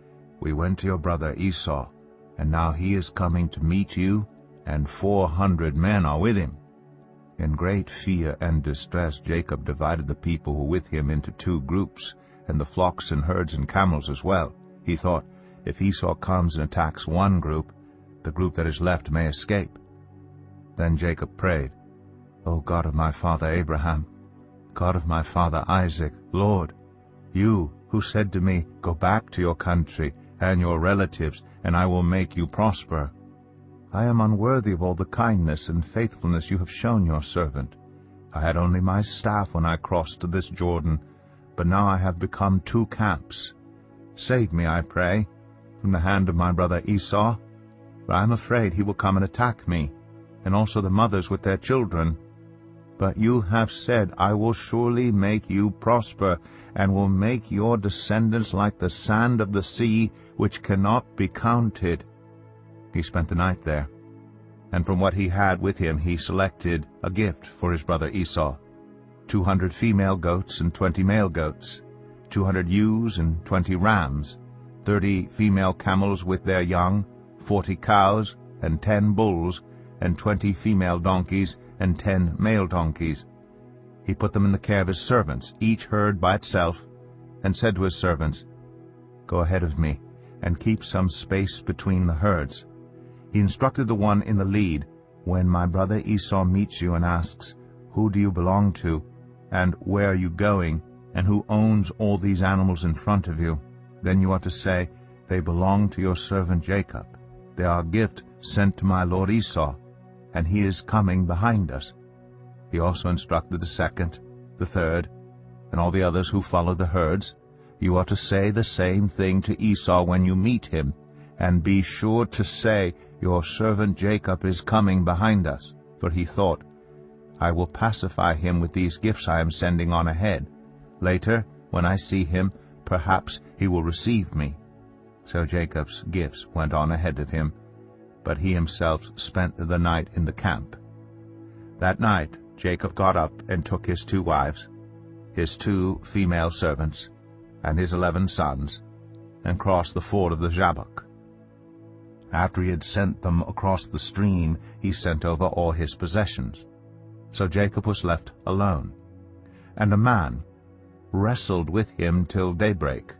"We went to your brother Esau, and now he is coming to meet you, and 400 men are with him." In great fear and distress Jacob divided the people who were with him into 2 groups, and the flocks and herds and camels as well. He thought, if Esau comes and attacks one group, the group that is left may escape. Then Jacob prayed, "O God of my father Abraham, God of my father Isaac, Lord, you who said to me, 'Go back to your country and your relatives, and I will make you prosper,' I am unworthy of all the kindness and faithfulness you have shown your servant. I had only my staff when I crossed to this Jordan, but now I have become 2 camps. Save me, I pray, from the hand of my brother Esau, for I am afraid he will come and attack me, and also the mothers with their children. But you have said, 'I will surely make you prosper, and will make your descendants like the sand of the sea, which cannot be counted.'" He spent the night there, and from what he had with him he selected a gift for his brother Esau: 200 female goats and 20 male goats, 200 ewes and 20 rams, 30 female camels with their young, 40 cows and 10 bulls, and 20 female donkeys and 10 male donkeys. He put them in the care of his servants, each herd by itself, and said to his servants, "Go ahead of me, and keep some space between the herds." He instructed the one in the lead, "When my brother Esau meets you and asks, 'Who do you belong to, and where are you going, and who owns all these animals in front of you?' then you are to say, 'They belong to your servant Jacob. They are a gift sent to my lord Esau, and he is coming behind us.'" He also instructed the second, the third, and all the others who followed the herds, "You are to say the same thing to Esau when you meet him, and be sure to say, 'Your servant Jacob is coming behind us.'" For he thought, "I will pacify him with these gifts I am sending on ahead. Later, when I see him, perhaps he will receive me." So Jacob's gifts went on ahead of him, but he himself spent the night in the camp. That night Jacob got up and took his 2 wives, his 2 female servants, and his 11 sons, and crossed the ford of the Jabbok. After he had sent them across the stream, he sent over all his possessions. So Jacob was left alone, and a man wrestled with him till daybreak.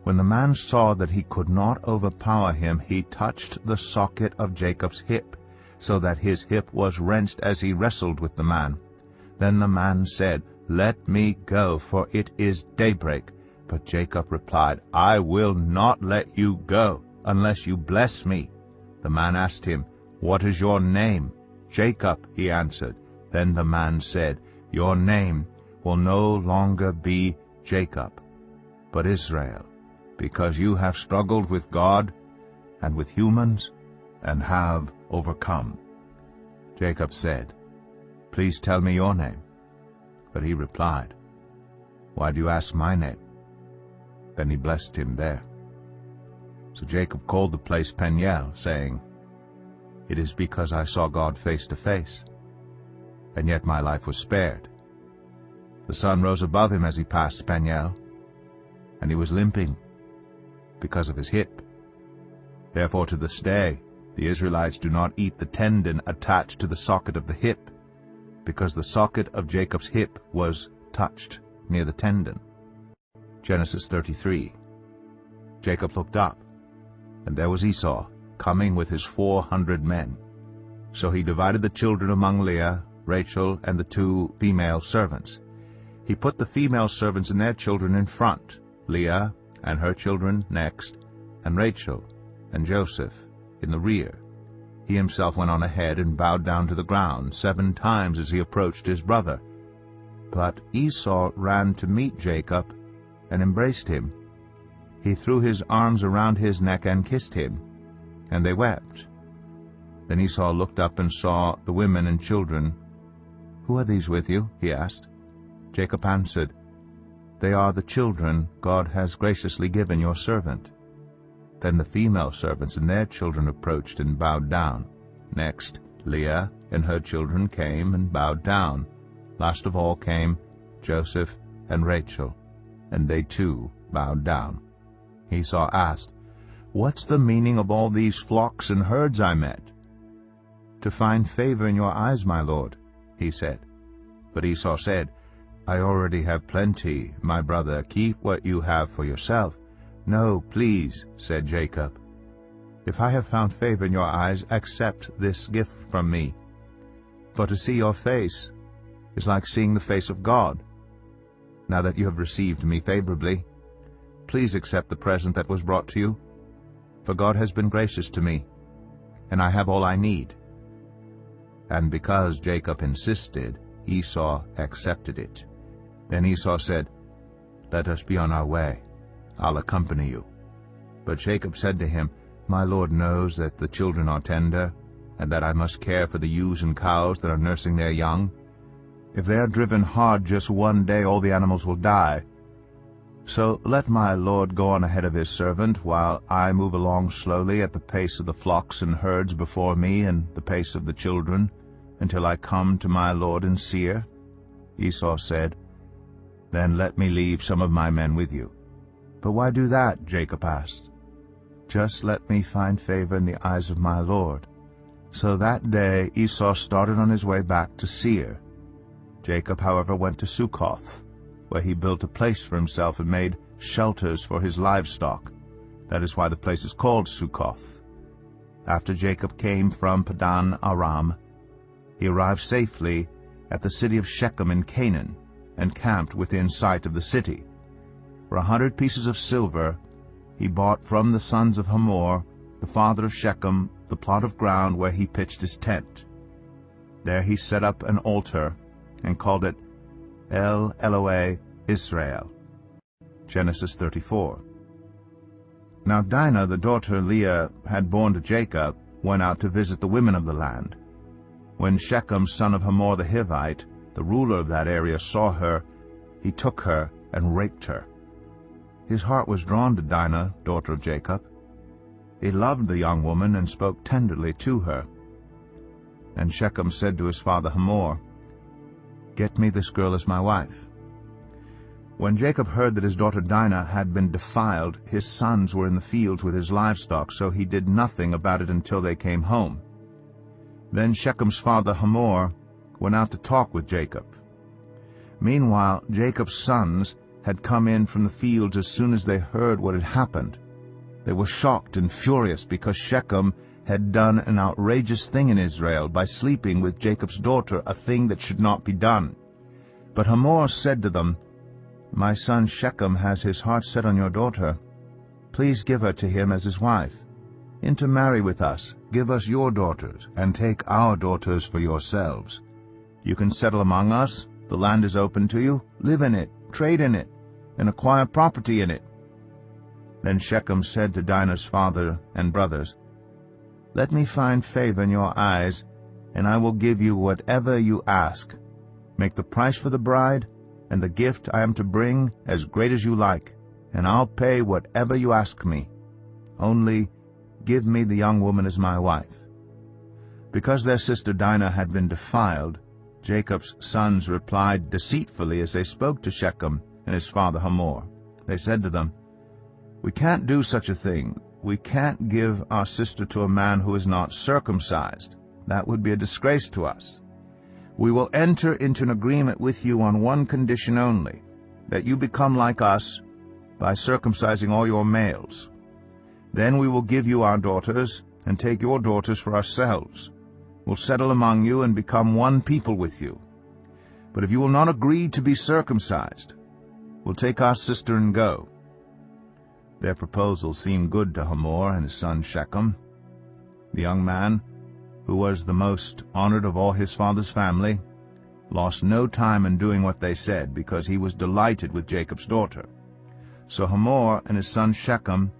When the man saw that he could not overpower him, he touched the socket of Jacob's hip, so that his hip was wrenched as he wrestled with the man. Then the man said, "Let me go, for it is daybreak." But Jacob replied, "I will not let you go, unless you bless me." The man asked him, "What is your name?" "Jacob," he answered. Then the man said, "Your name will no longer be Jacob, but Israel, because you have struggled with God and with humans, and have overcome." Jacob said, "Please tell me your name." But he replied, "Why do you ask my name?" Then he blessed him there. So Jacob called the place Peniel, saying, "It is because I saw God face to face, and yet my life was spared." The sun rose above him as he passed Peniel, and he was limping because of his hip. Therefore to this day the Israelites do not eat the tendon attached to the socket of the hip, because the socket of Jacob's hip was touched near the tendon. Genesis 33. Jacob looked up, and there was Esau coming with his 400 men. So he divided the children among Leah, Rachel, and the 2 female servants. He put the female servants and their children in front, Leah and her children next, and Rachel and Joseph in the rear. He himself went on ahead and bowed down to the ground 7 times as he approached his brother. But Esau ran to meet Jacob and embraced him. He threw his arms around his neck and kissed him, and they wept. Then Esau looked up and saw the women and children. "Who are these with you?" he asked. Jacob answered, "They are the children God has graciously given your servant." Then the female servants and their children approached and bowed down. Next, Leah and her children came and bowed down. Last of all came Joseph and Rachel, and they too bowed down. Esau asked, "What's the meaning of all these flocks and herds I met?" "To find favor in your eyes, my lord," he said. But Esau said, "I already have plenty, my brother. Keep what you have for yourself." "No, please," said Jacob. "If I have found favor in your eyes, accept this gift from me. For to see your face is like seeing the face of God. Now that you have received me favorably, please accept the present that was brought to you. For God has been gracious to me, and I have all I need." And because Jacob insisted, Esau accepted it. Then Esau said, "Let us be on our way. I'll accompany you." But Jacob said to him, "My lord knows that the children are tender, and that I must care for the ewes and cows that are nursing their young. If they are driven hard just one day, all the animals will die. So let my lord go on ahead of his servant, while I move along slowly at the pace of the flocks and herds before me and the pace of the children, until I come to my lord in Seir." Esau said, "Then let me leave some of my men with you." "But why do that?" Jacob asked. "Just let me find favor in the eyes of my lord." So that day Esau started on his way back to Seir. Jacob, however, went to Succoth, where he built a place for himself and made shelters for his livestock. That is why the place is called Succoth. After Jacob came from Padan Aram, he arrived safely at the city of Shechem in Canaan, and camped within sight of the city. For 100 pieces of silver he bought from the sons of Hamor, the father of Shechem, the plot of ground where he pitched his tent. There he set up an altar and called it El Elohe Israel. Genesis 34. Now Dinah, the daughter Leah had borne to Jacob, went out to visit the women of the land. When Shechem, son of Hamor the Hivite, the ruler of that area, saw her, he took her and raped her. His heart was drawn to Dinah, daughter of Jacob. He loved the young woman and spoke tenderly to her. And Shechem said to his father Hamor, "Get me this girl as my wife." When Jacob heard that his daughter Dinah had been defiled, his sons were in the fields with his livestock, so he did nothing about it until they came home. Then Shechem's father Hamor went out to talk with Jacob. Meanwhile, Jacob's sons had come in from the fields as soon as they heard what had happened. They were shocked and furious because Shechem had done an outrageous thing in Israel by sleeping with Jacob's daughter, a thing that should not be done. But Hamor said to them, "My son Shechem has his heart set on your daughter. Please give her to him as his wife. Intermarry with us, give us your daughters, and take our daughters for yourselves. You can settle among us, the land is open to you, live in it, trade in it, and acquire property in it." Then Shechem said to Dinah's father and brothers, "Let me find favor in your eyes, and I will give you whatever you ask. Make the price for the bride and the gift I am to bring as great as you like, and I'll pay whatever you ask me. Only give me the young woman as my wife." Because their sister Dinah had been defiled, Jacob's sons replied deceitfully as they spoke to Shechem and his father Hamor. They said to them, "We can't do such a thing. We can't give our sister to a man who is not circumcised. That would be a disgrace to us. We will enter into an agreement with you on one condition only, that you become like us by circumcising all your males. Then we will give you our daughters and take your daughters for ourselves. We'll settle among you and become one people with you. But if you will not agree to be circumcised, we'll take our sister and go." Their proposal seemed good to Hamor and his son Shechem. The young man, who was the most honored of all his father's family, lost no time in doing what they said, because he was delighted with Jacob's daughter. So Hamor and his son Shechem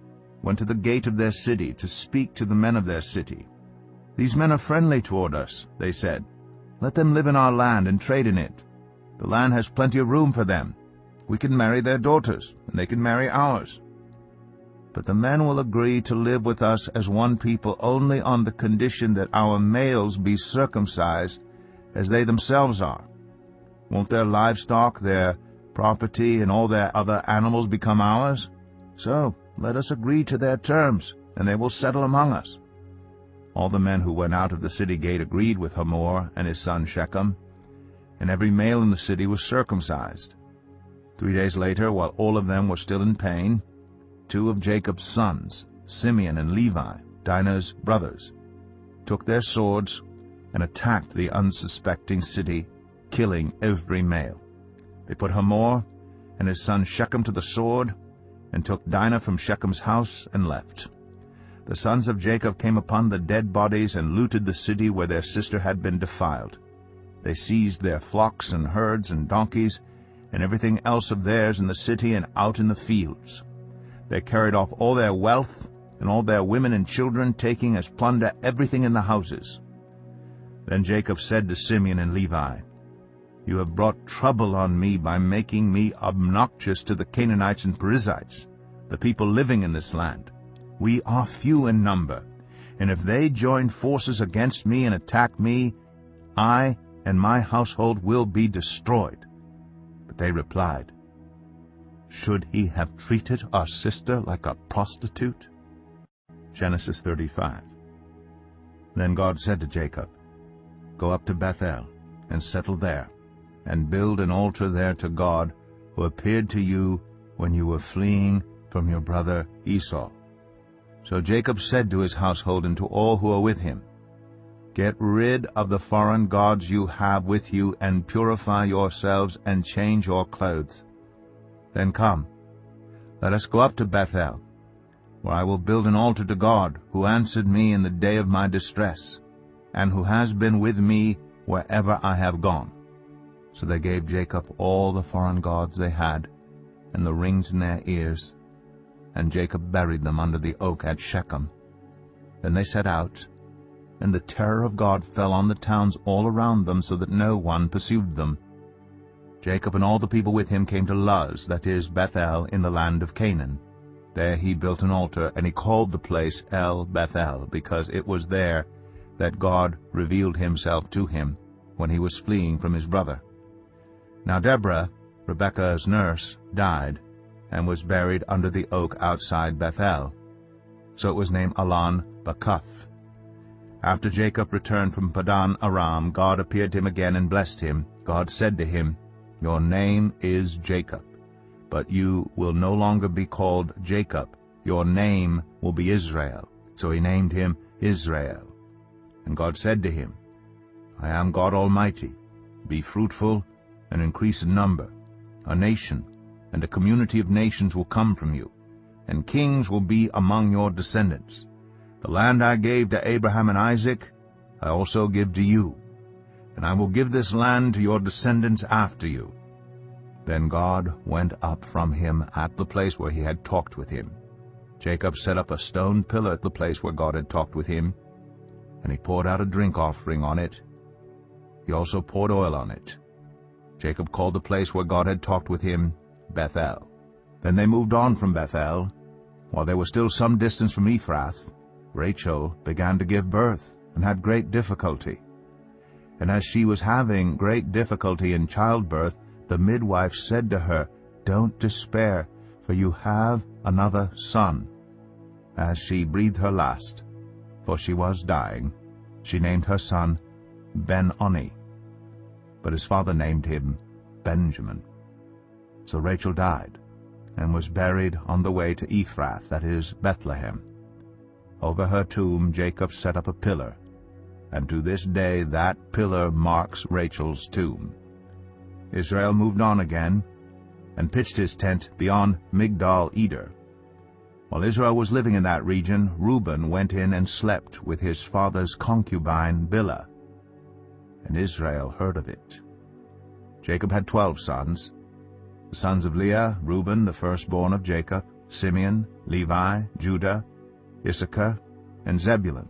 went to the gate of their city to speak to the men of their city. "These men are friendly toward us," they said. "Let them live in our land and trade in it. The land has plenty of room for them. We can marry their daughters, and they can marry ours." But the men will agree to live with us as one people only on the condition that our males be circumcised as they themselves are. Won't their livestock, their property, and all their other animals become ours? So let us agree to their terms, and they will settle among us." All the men who went out of the city gate agreed with Hamor and his son Shechem, and every male in the city was circumcised. 3 days later, while all of them were still in pain, 2 of Jacob's sons, Simeon and Levi, Dinah's brothers, took their swords and attacked the unsuspecting city, killing every male. They put Hamor and his son Shechem to the sword, and took Dinah from Shechem's house and left. The sons of Jacob came upon the dead bodies and looted the city where their sister had been defiled. They seized their flocks and herds and donkeys, and everything else of theirs in the city and out in the fields. They carried off all their wealth and all their women and children, taking as plunder everything in the houses. Then Jacob said to Simeon and Levi, "You have brought trouble on me by making me obnoxious to the Canaanites and Perizzites, the people living in this land. We are few in number, and if they join forces against me and attack me, I and my household will be destroyed." But they replied, "Should he have treated our sister like a prostitute?" Genesis 35. Then God said to Jacob, "Go up to Bethel and settle there, and build an altar there to God, who appeared to you when you were fleeing from your brother Esau." So Jacob said to his household and to all who are with him, "Get rid of the foreign gods you have with you, and purify yourselves and change your clothes. Then come, let us go up to Bethel, where I will build an altar to God, who answered me in the day of my distress, and who has been with me wherever I have gone." So they gave Jacob all the foreign gods they had, and the rings in their ears, and Jacob buried them under the oak at Shechem. Then they set out, and the terror of God fell on the towns all around them, so that no one pursued them. Jacob and all the people with him came to Luz, that is, Bethel, in the land of Canaan. There he built an altar, and he called the place El Bethel, because it was there that God revealed himself to him when he was fleeing from his brother. Now Deborah, Rebekah's nurse, died, and was buried under the oak outside Bethel. So it was named Alon Bakuth. After Jacob returned from Padan Aram, God appeared to him again and blessed him. God said to him, "Your name is Jacob, but you will no longer be called Jacob. Your name will be Israel." So he named him Israel. And God said to him, "I am God Almighty. Be fruitful and increase in number. A nation and a community of nations will come from you, and kings will be among your descendants. The land I gave to Abraham and Isaac, I also give to you, and I will give this land to your descendants after you." Then God went up from him at the place where he had talked with him. Jacob set up a stone pillar at the place where God had talked with him, and he poured out a drink offering on it. He also poured oil on it. Jacob called the place where God had talked with him Bethel. Then they moved on from Bethel. While they were still some distance from Ephrath, Rachel began to give birth and had great difficulty. And as she was having great difficulty in childbirth, the midwife said to her, "Don't despair, for you have another son." As she breathed her last, for she was dying, she named her son Ben-Oni, but his father named him Benjamin. So Rachel died, and was buried on the way to Ephrath, that is, Bethlehem. Over her tomb Jacob set up a pillar, and to this day that pillar marks Rachel's tomb. Israel moved on again, and pitched his tent beyond Migdal-Eder. While Israel was living in that region, Reuben went in and slept with his father's concubine Bilhah, and Israel heard of it. Jacob had 12 sons. The sons of Leah, Reuben, the firstborn of Jacob, Simeon, Levi, Judah, Issachar, and Zebulun.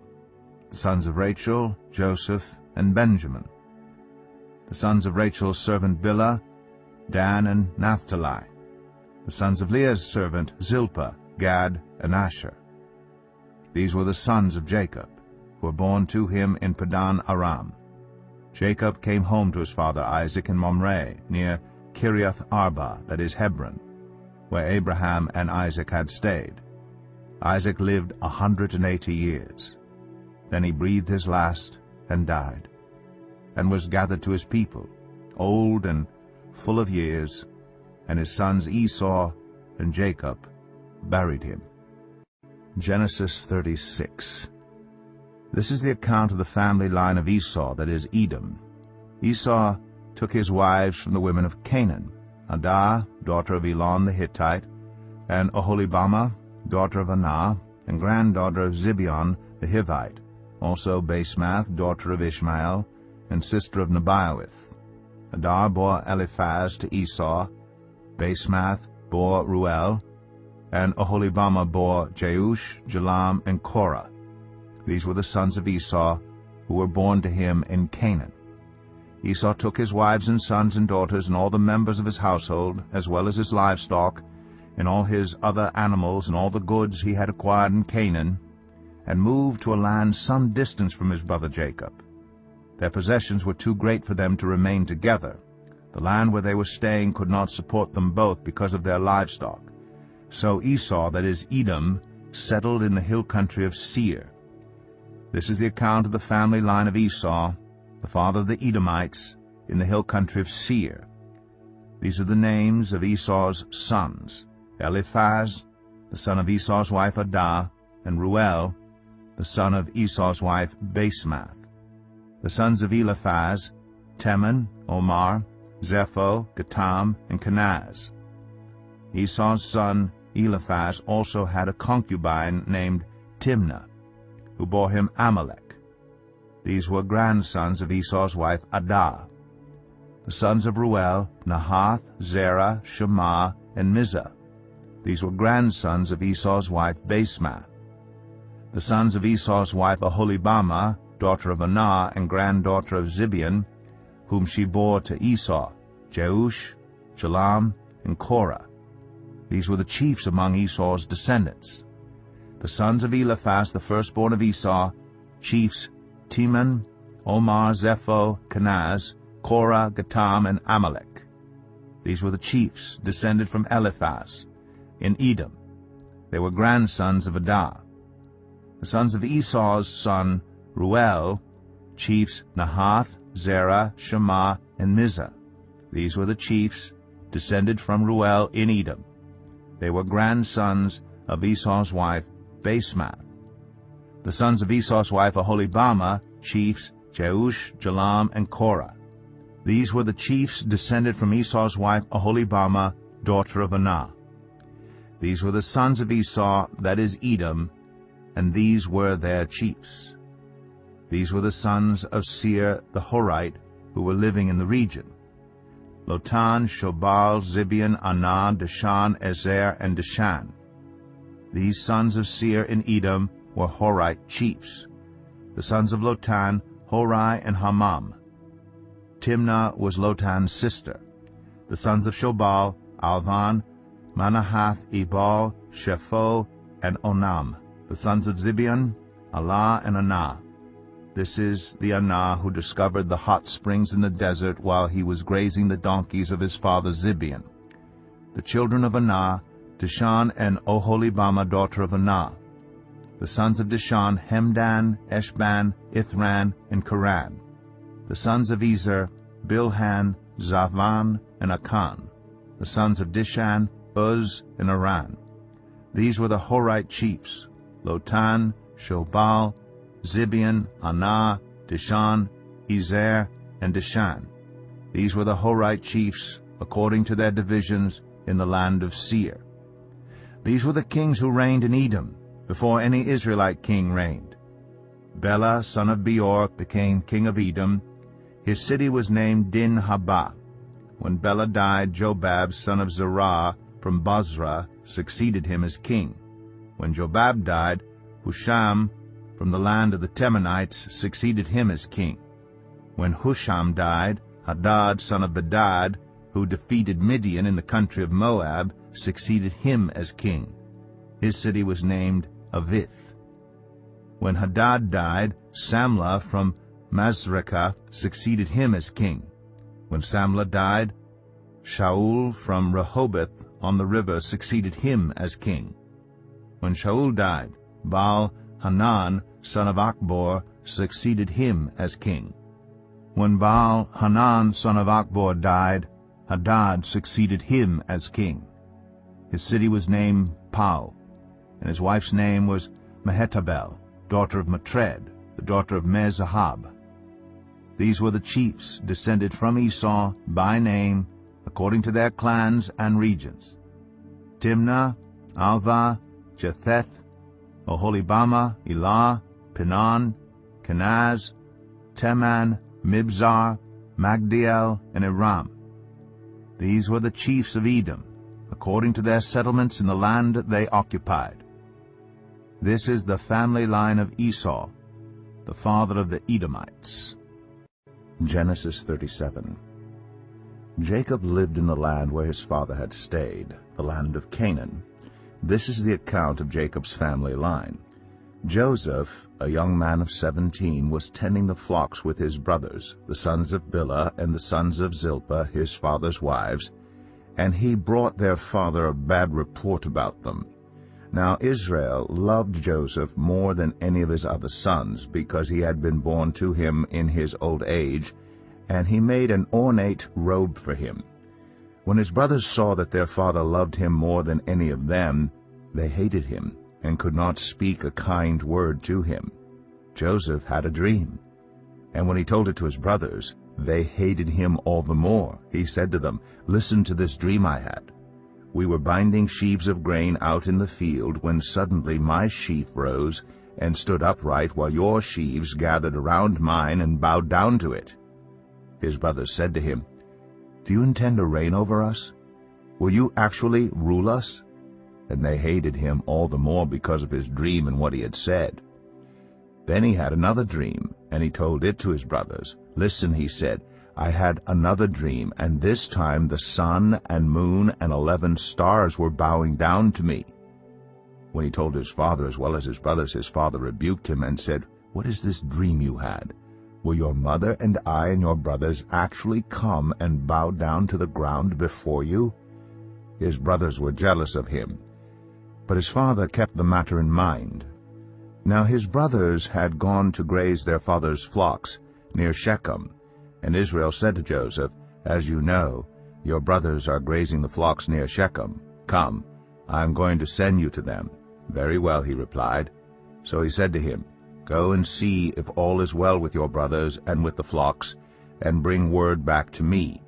The sons of Rachel, Joseph, and Benjamin. The sons of Rachel's servant Bilhah, Dan and Naphtali. The sons of Leah's servant Zilpah, Gad, and Asher. These were the sons of Jacob, who were born to him in Padan Aram. Jacob came home to his father Isaac in Mamre, near Kiriath Arba, that is Hebron, where Abraham and Isaac had stayed. Isaac lived 180 years. Then he breathed his last and died, and was gathered to his people, old and full of years, and his sons Esau and Jacob buried him. Genesis 36. This is the account of the family line of Esau, that is Edom. Esau took his wives from the women of Canaan, Adah, daughter of Elon the Hittite, and Oholibamah, daughter of Anah, and granddaughter of Zibeon the Hivite, also Basemath, daughter of Ishmael, and sister of Nebaioth. Adah bore Eliphaz to Esau, Basemath bore Ruel, and Oholibamah bore Jeush, Jalam, and Korah. These were the sons of Esau, who were born to him in Canaan. Esau took his wives and sons and daughters and all the members of his household, as well as his livestock, and all his other animals and all the goods he had acquired in Canaan, and moved to a land some distance from his brother Jacob. Their possessions were too great for them to remain together. The land where they were staying could not support them both because of their livestock. So Esau, that is Edom, settled in the hill country of Seir. This is the account of the family line of Esau, the father of the Edomites, in the hill country of Seir. These are the names of Esau's sons: Eliphaz, the son of Esau's wife Adah, and Ruel, the son of Esau's wife Basemath. The sons of Eliphaz: Teman, Omar, Zepho, Gatam, and Kenaz. Esau's son Eliphaz also had a concubine named Timnah, who bore him Amalek. These were grandsons of Esau's wife Adah. The sons of Ruel: Nahath, Zerah, Shema, and Mizah. These were grandsons of Esau's wife Basemath. The sons of Esau's wife Oholibamah, daughter of Anah and granddaughter of Zibeon, whom she bore to Esau: Jeush, Jalam, and Korah. These were the chiefs among Esau's descendants. The sons of Eliphaz, the firstborn of Esau, chiefs Teman, Omar, Zepho, Kenaz, Korah, Gatam, and Amalek. These were the chiefs descended from Eliphaz in Edom. They were grandsons of Adah. The sons of Esau's son Ruel, chiefs Nahath, Zerah, Shema, and Mizah. These were the chiefs descended from Ruel in Edom. They were grandsons of Esau's wife Basemath. The sons of Esau's wife Oholibamah, chiefs Jeush, Jalam, and Korah. These were the chiefs descended from Esau's wife Oholibamah, daughter of Anah. These were the sons of Esau, that is Edom, and these were their chiefs. These were the sons of Seir the Horite, who were living in the region: Lotan, Shobal, Zibeon, Anah, Dishan, Ezer, and Dishan. These sons of Seir in Edom were Horite chiefs. The sons of Lotan: Hori and Hamam. Timnah was Lotan's sister. The sons of Shobal: Alvan, Manahath, Ebal, Shepho, and Onam. The sons of Zibeon: Allah and Anah. This is the Anah who discovered the hot springs in the desert while he was grazing the donkeys of his father Zibeon. The children of Anah: Dishan and Oholibamah, daughter of Anah. The sons of Dishan: Hemdan, Eshban, Ithran, and Karan. The sons of Ezer: Bilhan, Zavan, and Akan. The sons of Dishan: Uz and Aran. These were the Horite chiefs: Lotan, Shobal, Zibeon, Anah, Dishan, Ezer, and Dishan. These were the Horite chiefs, according to their divisions, in the land of Seir. These were the kings who reigned in Edom, before any Israelite king reigned. Bela, son of Beor, became king of Edom. His city was named Din-Habah. When Bela died, Jobab, son of Zerah, from Basra, succeeded him as king. When Jobab died, Husham, from the land of the Temanites, succeeded him as king. When Husham died, Hadad, son of Bedad, who defeated Midian in the country of Moab, succeeded him as king. His city was named Avith. When Hadad died, Samlah from Masrekah succeeded him as king. When Samlah died, Shaul from Rehoboth on the river succeeded him as king. When Shaul died, Baal-Hanan, son of Achbor, succeeded him as king. When Baal-Hanan, son of Achbor, died, Hadad succeeded him as king. His city was named Pau, and his wife's name was Mehetabel, daughter of Matred, the daughter of Me-Zahab. These were the chiefs descended from Esau by name, according to their clans and regions: Timnah, Alvah, Jetheth, Oholibamah, Elah, Pinon, Kenaz, Teman, Mibzar, Magdiel, and Aram. These were the chiefs of Edom, according to their settlements in the land they occupied. This is the family line of Esau, the father of the Edomites. Genesis 37. Jacob lived in the land where his father had stayed, the land of Canaan. This is the account of Jacob's family line. Joseph, a young man of 17, was tending the flocks with his brothers, the sons of Bilhah and the sons of Zilpah, his father's wives, and he brought their father a bad report about them. Now Israel loved Joseph more than any of his other sons, because he had been born to him in his old age, and he made an ornate robe for him. When his brothers saw that their father loved him more than any of them, they hated him, and could not speak a kind word to him. Joseph had a dream, and when he told it to his brothers, they hated him all the more. He said to them, "Listen to this dream I had. We were binding sheaves of grain out in the field, when suddenly my sheaf rose and stood upright, while your sheaves gathered around mine and bowed down to it." His brothers said to him, "Do you intend to reign over us? Will you actually rule us?" And they hated him all the more because of his dream and what he had said. Then he had another dream, and he told it to his brothers. "Listen," he said, "I had another dream, and this time the sun and moon and 11 stars were bowing down to me." When he told his father as well as his brothers, his father rebuked him and said, "What is this dream you had? Will your mother and I and your brothers actually come and bow down to the ground before you?" His brothers were jealous of him, but his father kept the matter in mind. Now his brothers had gone to graze their father's flocks near Shechem, and Israel said to Joseph, "As you know, your brothers are grazing the flocks near Shechem. Come, I am going to send you to them." "Very well," he replied. So he said to him, "Go and see if all is well with your brothers and with the flocks, and bring word back to me."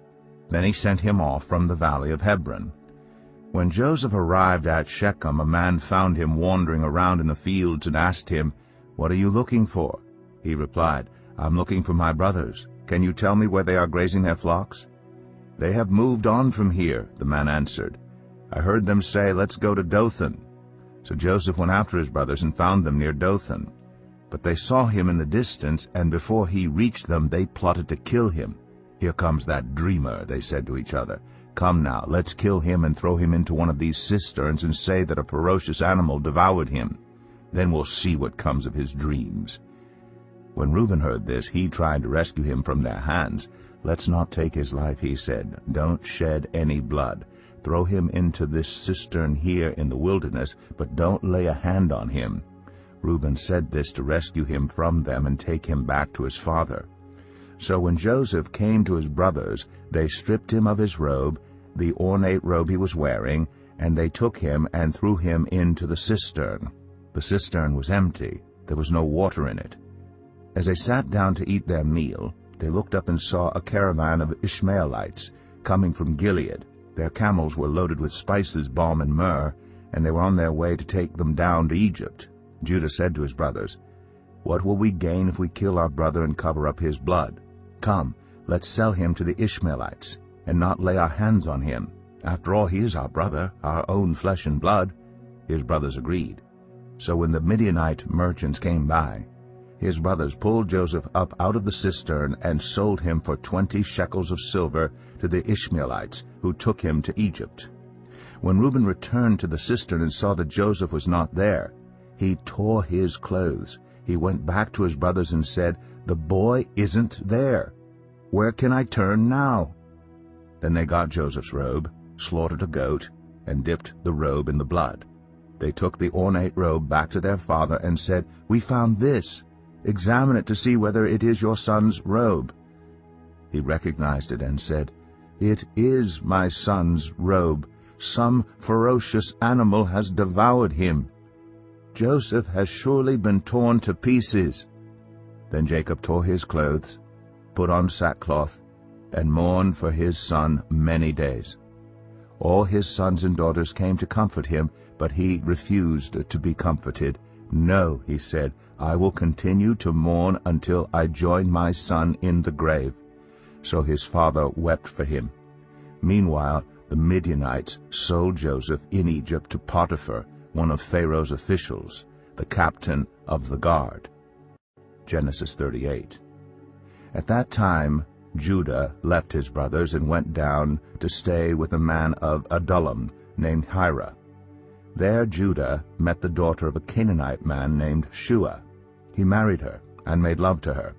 Then he sent him off from the valley of Hebron. When Joseph arrived at Shechem, a man found him wandering around in the fields and asked him, "What are you looking for?" He replied, "I'm looking for my brothers. Can you tell me where they are grazing their flocks?" "They have moved on from here," the man answered. "I heard them say, 'Let's go to Dothan.'" So Joseph went after his brothers and found them near Dothan. But they saw him in the distance, and before he reached them they plotted to kill him. "Here comes that dreamer," they said to each other. "Come now, let's kill him and throw him into one of these cisterns and say that a ferocious animal devoured him. Then we'll see what comes of his dreams." When Reuben heard this, he tried to rescue him from their hands. "Let's not take his life," he said. "Don't shed any blood. Throw him into this cistern here in the wilderness, but don't lay a hand on him." Reuben said this to rescue him from them and take him back to his father. So when Joseph came to his brothers, they stripped him of his robe, the ornate robe he was wearing, and they took him and threw him into the cistern. The cistern was empty. There was no water in it. As they sat down to eat their meal, they looked up and saw a caravan of Ishmaelites coming from Gilead. Their camels were loaded with spices, balm, and myrrh, and they were on their way to take them down to Egypt. Judah said to his brothers, "What will we gain if we kill our brother and cover up his blood? Come, let's sell him to the Ishmaelites, and not lay our hands on him. After all, he is our brother, our own flesh and blood." His brothers agreed. So when the Midianite merchants came by, his brothers pulled Joseph up out of the cistern and sold him for 20 shekels of silver to the Ishmaelites, who took him to Egypt. When Reuben returned to the cistern and saw that Joseph was not there, he tore his clothes. He went back to his brothers and said, "The boy isn't there. Where can I turn now?" Then they got Joseph's robe, slaughtered a goat, and dipped the robe in the blood. They took the ornate robe back to their father and said, "We found this. Examine it to see whether it is your son's robe." He recognized it and said, "It is my son's robe. Some ferocious animal has devoured him. Joseph has surely been torn to pieces." Then Jacob tore his clothes, put on sackcloth, and mourned for his son many days. All his sons and daughters came to comfort him, but he refused to be comforted. "No," he said, "I will continue to mourn until I join my son in the grave." So his father wept for him. Meanwhile, the Midianites sold Joseph in Egypt to Potiphar, one of Pharaoh's officials, the captain of the guard. Genesis 38. At that time Judah left his brothers and went down to stay with a man of Adullam named Hira. There Judah met the daughter of a Canaanite man named Shua. He married her and made love to her.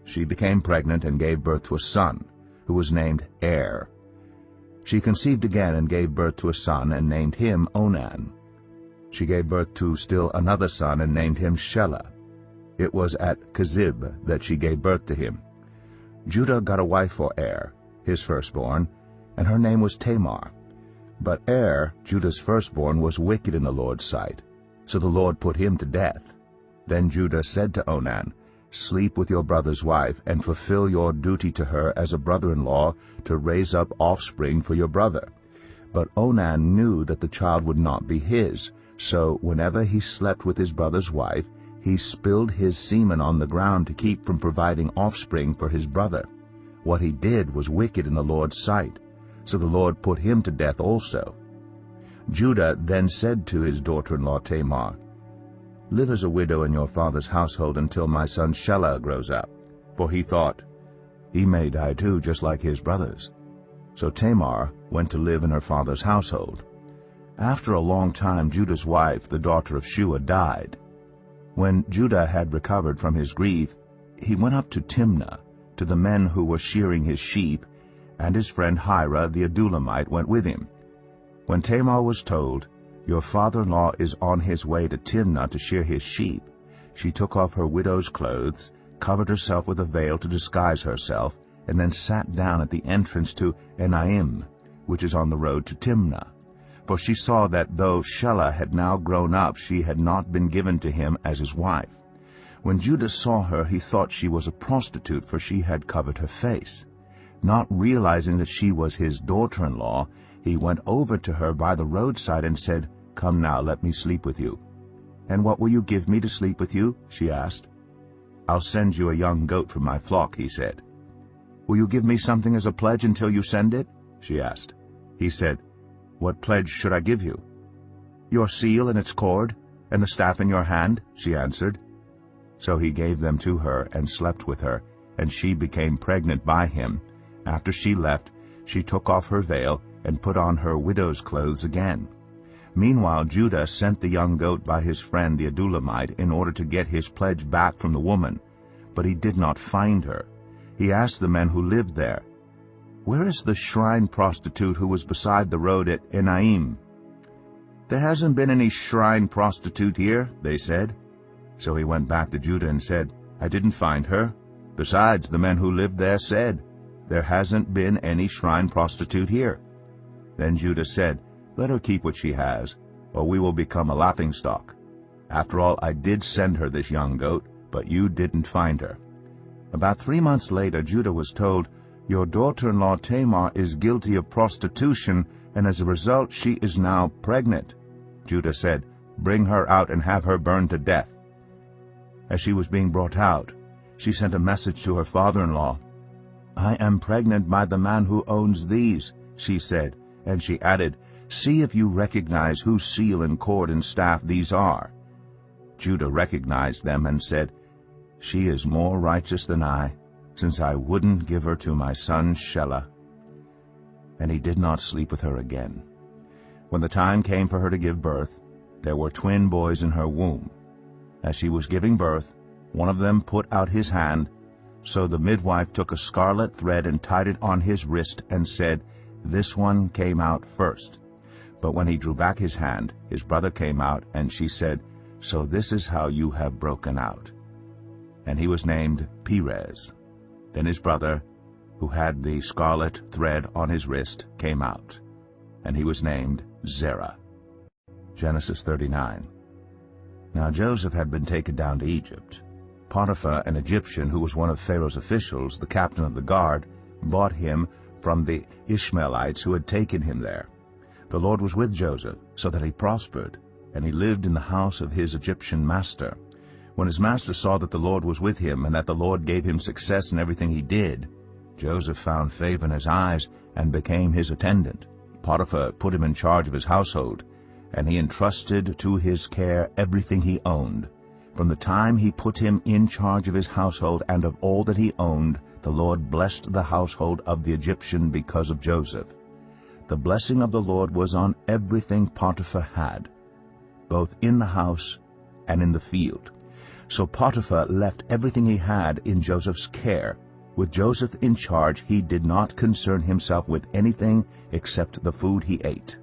She became pregnant and gave birth to a son, who was named Er. She conceived again and gave birth to a son and named him Onan. She gave birth to still another son and named him Shelah. It was at Kezib that she gave birth to him. Judah got a wife for Er, his firstborn, and her name was Tamar. But Er, Judah's firstborn, was wicked in the Lord's sight, so the Lord put him to death. Then Judah said to Onan, "Sleep with your brother's wife, and fulfill your duty to her as a brother-in-law to raise up offspring for your brother." But Onan knew that the child would not be his, so whenever he slept with his brother's wife, he spilled his semen on the ground to keep from providing offspring for his brother. What he did was wicked in the Lord's sight, so the Lord put him to death also. Judah then said to his daughter-in-law Tamar, "Live as a widow in your father's household until my son Shelah grows up." For he thought, "He may die too, just like his brothers." So Tamar went to live in her father's household. After a long time, Judah's wife, the daughter of Shua, died. When Judah had recovered from his grief, he went up to Timnah, to the men who were shearing his sheep, and his friend Hira the Adullamite went with him. When Tamar was told, "Your father-in-law is on his way to Timnah to shear his sheep," she took off her widow's clothes, covered herself with a veil to disguise herself, and then sat down at the entrance to Enaim, which is on the road to Timnah. For she saw that though Shelah had now grown up, she had not been given to him as his wife. When Judah saw her, he thought she was a prostitute, for she had covered her face. Not realizing that she was his daughter-in-law, he went over to her by the roadside and said, "Come now, let me sleep with you." "And what will you give me to sleep with you?" she asked. "I'll send you a young goat from my flock," he said. "Will you give me something as a pledge until you send it?" she asked. He said, "What pledge should I give you?" "Your seal and its cord, and the staff in your hand," she answered. So he gave them to her and slept with her, and she became pregnant by him. After she left, she took off her veil and put on her widow's clothes again. Meanwhile Judah sent the young goat by his friend the Adullamite in order to get his pledge back from the woman, but he did not find her. He asked the men who lived there, "Where is the shrine prostitute who was beside the road at Enaim?" "There hasn't been any shrine prostitute here," they said. So he went back to Judah and said, "I didn't find her. Besides, the men who lived there said, 'There hasn't been any shrine prostitute here.'" Then Judah said, "Let her keep what she has, or we will become a laughingstock. After all, I did send her this young goat, but you didn't find her." About 3 months later, Judah was told, "Your daughter-in-law Tamar is guilty of prostitution, and as a result she is now pregnant." Judah said, "Bring her out and have her burned to death." As she was being brought out, she sent a message to her father-in-law. "I am pregnant by the man who owns these," she said, and she added, "See if you recognize whose seal and cord and staff these are." Judah recognized them and said, "She is more righteous than I, since I wouldn't give her to my son Shelah." And he did not sleep with her again. When the time came for her to give birth, there were twin boys in her womb. As she was giving birth, one of them put out his hand. So the midwife took a scarlet thread and tied it on his wrist and said, "This one came out first." But when he drew back his hand, his brother came out, and she said, "So this is how you have broken out." And he was named Perez. Then his brother, who had the scarlet thread on his wrist, came out, and he was named Zerah. Genesis 39. Now Joseph had been taken down to Egypt. Potiphar, an Egyptian who was one of Pharaoh's officials, the captain of the guard, bought him from the Ishmaelites who had taken him there. The Lord was with Joseph, so that he prospered, and he lived in the house of his Egyptian master. When his master saw that the Lord was with him, and that the Lord gave him success in everything he did, Joseph found favor in his eyes and became his attendant. Potiphar put him in charge of his household, and he entrusted to his care everything he owned. From the time he put him in charge of his household and of all that he owned, the Lord blessed the household of the Egyptian because of Joseph. The blessing of the Lord was on everything Potiphar had, both in the house and in the field. So Potiphar left everything he had in Joseph's care. With Joseph in charge, he did not concern himself with anything except the food he ate.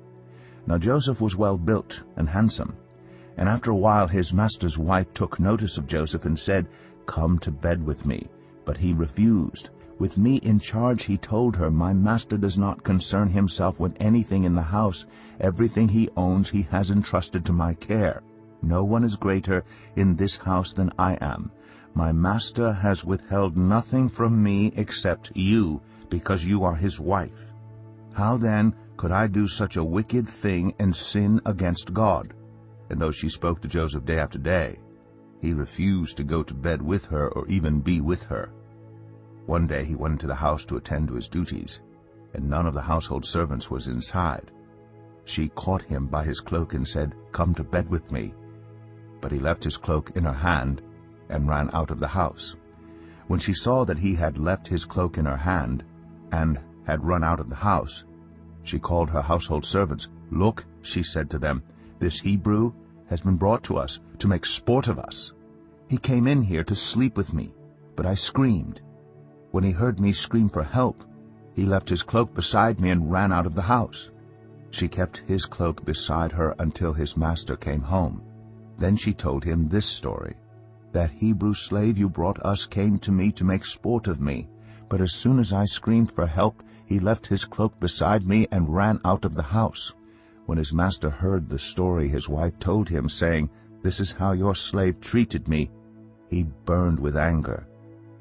Now Joseph was well built and handsome. And after a while his master's wife took notice of Joseph and said, "Come to bed with me." But he refused. With me in charge, he told her, "My master does not concern himself with anything in the house. Everything he owns he has entrusted to my care. No one is greater in this house than I am. My master has withheld nothing from me except you, because you are his wife. How then could I do such a wicked thing and sin against God?" And though she spoke to Joseph day after day, he refused to go to bed with her or even be with her. One day he went into the house to attend to his duties, and none of the household servants was inside. She caught him by his cloak and said, "Come to bed with me." But he left his cloak in her hand and ran out of the house. When she saw that he had left his cloak in her hand and had run out of the house, she called her household servants. "Look," she said to them, "this Hebrew has been brought to us to make sport of us. He came in here to sleep with me, but I screamed. When he heard me scream for help, he left his cloak beside me and ran out of the house." She kept his cloak beside her until his master came home. Then she told him this story: "That Hebrew slave you brought us came to me to make sport of me, but as soon as I screamed for help, he left his cloak beside me and ran out of the house." When his master heard the story his wife told him, saying, "This is how your slave treated me," he burned with anger.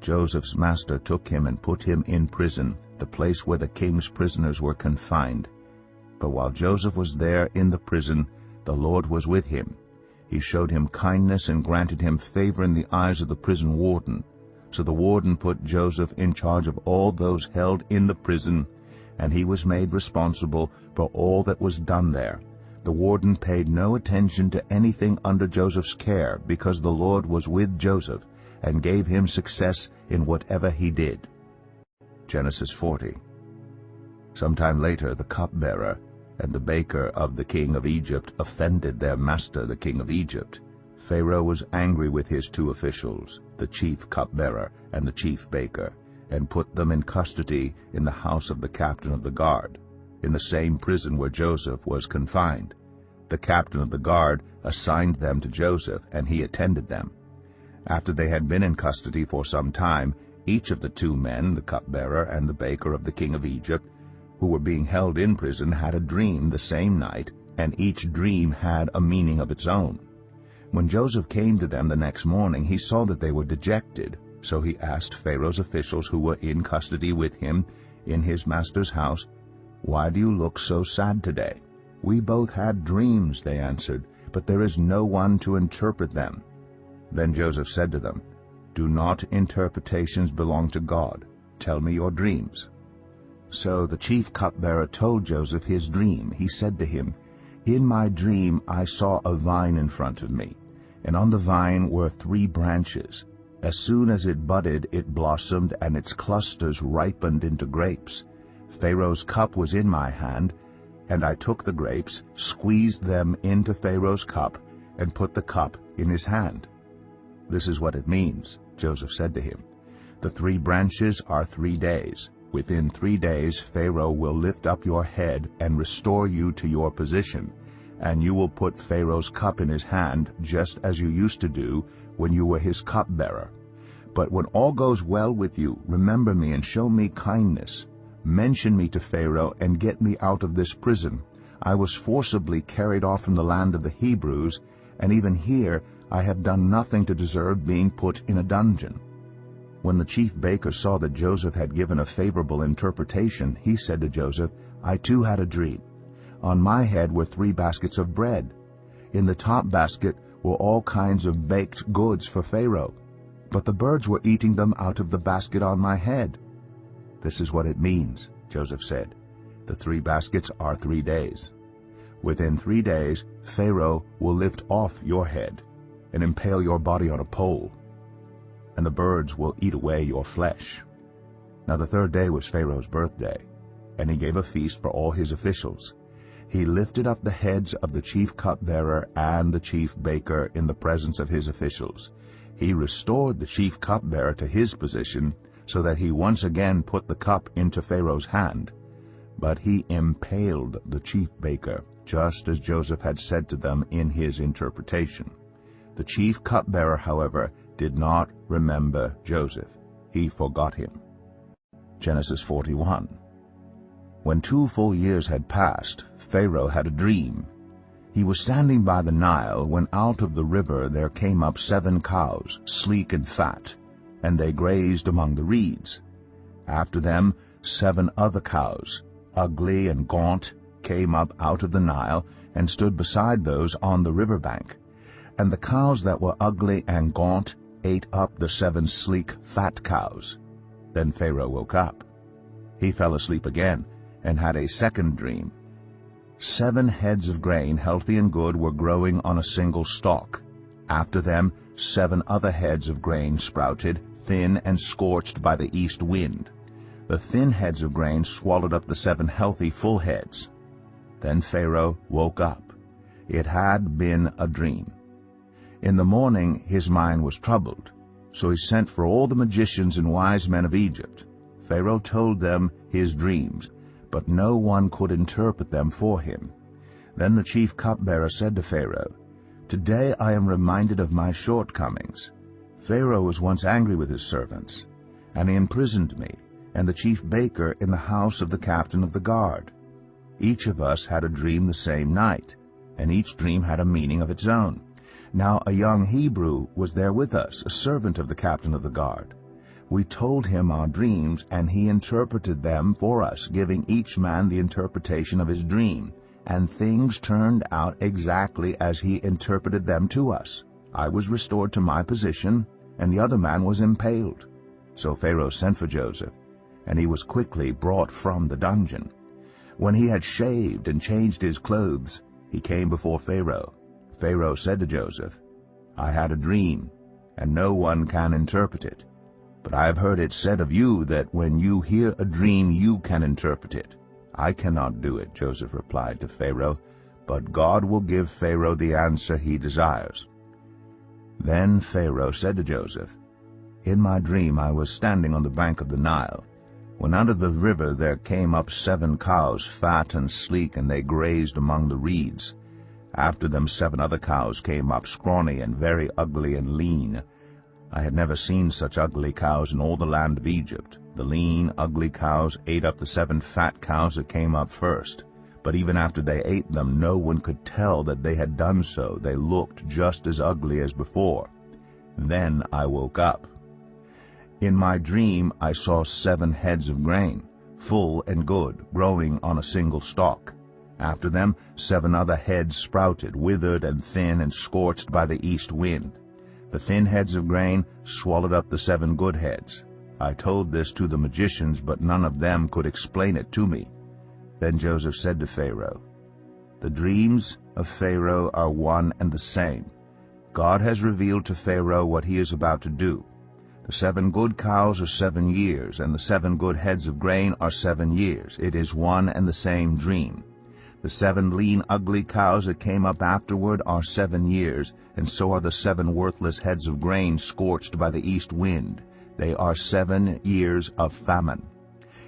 Joseph's master took him and put him in prison, the place where the king's prisoners were confined. But while Joseph was there in the prison, the Lord was with him. He showed him kindness and granted him favor in the eyes of the prison warden. So the warden put Joseph in charge of all those held in the prison, and he was made responsible for all that was done there. The warden paid no attention to anything under Joseph's care, because the Lord was with Joseph and gave him success in whatever he did. Genesis 40. Sometime later the cupbearer and the baker of the king of Egypt offended their master, the king of Egypt. Pharaoh was angry with his two officials, the chief cupbearer and the chief baker, and put them in custody in the house of the captain of the guard, in the same prison where Joseph was confined. The captain of the guard assigned them to Joseph, and he attended them. After they had been in custody for some time, each of the two men, the cupbearer and the baker of the king of Egypt, who were being held in prison, had a dream the same night, and each dream had a meaning of its own. When Joseph came to them the next morning, he saw that they were dejected. So he asked Pharaoh's officials who were in custody with him in his master's house, "Why do you look so sad today?" "We both had dreams," they answered, "but there is no one to interpret them." Then Joseph said to them, "Do not interpretations belong to God? Tell me your dreams." So the chief cupbearer told Joseph his dream. He said to him, "In my dream I saw a vine in front of me, and on the vine were 3 branches. As soon as it budded, it blossomed, and its clusters ripened into grapes. Pharaoh's cup was in my hand, And I took the grapes, squeezed them into Pharaoh's cup, and put the cup in his hand. This is what it means, Joseph said to him. The 3 branches are 3 days. Within 3 days Pharaoh will lift up your head and restore you to your position, and you will put Pharaoh's cup in his hand, just as you used to do when you were his cupbearer. But when all goes well with you, remember me and show me kindness. Mention me to Pharaoh and get me out of this prison. I was forcibly carried off from the land of the Hebrews, and even here I have done nothing to deserve being put in a dungeon." When the chief baker saw that Joseph had given a favorable interpretation, he said to Joseph, "I too had a dream. On my head were 3 baskets of bread. In the top basket were all kinds of baked goods for Pharaoh, but the birds were eating them out of the basket on my head." "This is what it means," Joseph said. "The 3 baskets are 3 days. Within 3 days Pharaoh will lift off your head and impale your body on a pole, and the birds will eat away your flesh." Now the 3rd day was Pharaoh's birthday, and he gave a feast for all his officials. He lifted up the heads of the chief cupbearer and the chief baker in the presence of his officials. He restored the chief cupbearer to his position, so that he once again put the cup into Pharaoh's hand. But he impaled the chief baker, just as Joseph had said to them in his interpretation. The chief cupbearer, however, did not remember Joseph. He forgot him. Genesis 41. When 2 full years had passed, Pharaoh had a dream. He was standing by the Nile when out of the river there came up 7 cows, sleek and fat, and they grazed among the reeds. After them 7 other cows, ugly and gaunt, came up out of the Nile and stood beside those on the river bank. And the cows that were ugly and gaunt ate up the 7 sleek, fat cows. Then Pharaoh woke up. He fell asleep again and had a second dream. 7 heads of grain, healthy and good, were growing on a single stalk. After them 7 other heads of grain sprouted, thin and scorched by the east wind. The thin heads of grain swallowed up the 7 healthy full heads. Then Pharaoh woke up. It had been a dream. In the morning his mind was troubled, so he sent for all the magicians and wise men of Egypt. Pharaoh told them his dreams, but no one could interpret them for him. Then the chief cupbearer said to Pharaoh, "Today I am reminded of my shortcomings. Pharaoh was once angry with his servants, and he imprisoned me and the chief baker in the house of the captain of the guard. Each of us had a dream the same night, and each dream had a meaning of its own. Now a young Hebrew was there with us, a servant of the captain of the guard. We told him our dreams, and he interpreted them for us, giving each man the interpretation of his dream, and things turned out exactly as he interpreted them to us. I was restored to my position, and the other man was impaled." So Pharaoh sent for Joseph, and he was quickly brought from the dungeon. When he had shaved and changed his clothes, he came before Pharaoh. Pharaoh said to Joseph, "I had a dream, and no one can interpret it. But I have heard it said of you that when you hear a dream you can interpret it." "I cannot do it," Joseph replied to Pharaoh, "but God will give Pharaoh the answer he desires." Then Pharaoh said to Joseph, "In my dream I was standing on the bank of the Nile, when out of the river there came up 7 cows, fat and sleek, and they grazed among the reeds. After them 7 other cows came up, scrawny and very ugly and lean. I had never seen such ugly cows in all the land of Egypt. The lean, ugly cows ate up the 7 fat cows that came up first. But even after they ate them, no one could tell that they had done so. They looked just as ugly as before. Then I woke up. In my dream I saw 7 heads of grain, full and good, growing on a single stalk. After them 7 other heads sprouted, withered and thin and scorched by the east wind. The thin heads of grain swallowed up the 7 good heads. I told this to the magicians, but none of them could explain it to me." Then Joseph said to Pharaoh, "The dreams of Pharaoh are one and the same. God has revealed to Pharaoh what he is about to do. The 7 good cows are 7 years, and the 7 good heads of grain are 7 years. It is one and the same dream. The 7 lean, ugly cows that came up afterward are 7 years, and so are the 7 worthless heads of grain scorched by the east wind. They are 7 years of famine.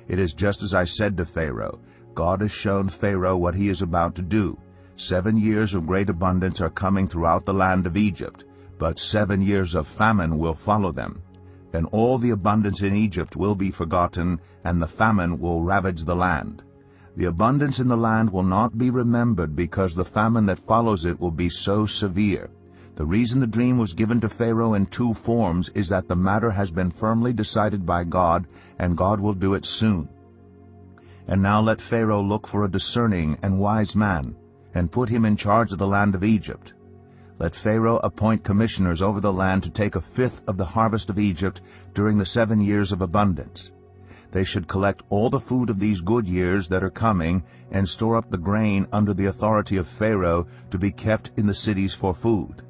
It is just as I said to Pharaoh. God has shown Pharaoh what he is about to do. 7 years of great abundance are coming throughout the land of Egypt, but 7 years of famine will follow them. Then all the abundance in Egypt will be forgotten, and the famine will ravage the land. The abundance in the land will not be remembered, because the famine that follows it will be so severe. The reason the dream was given to Pharaoh in 2 forms is that the matter has been firmly decided by God, and God will do it soon. And now let Pharaoh look for a discerning and wise man, and put him in charge of the land of Egypt. Let Pharaoh appoint commissioners over the land to take 1/5 of the harvest of Egypt during the 7 years of abundance. They should collect all the food of these good years that are coming, and store up the grain under the authority of Pharaoh to be kept in the cities for food.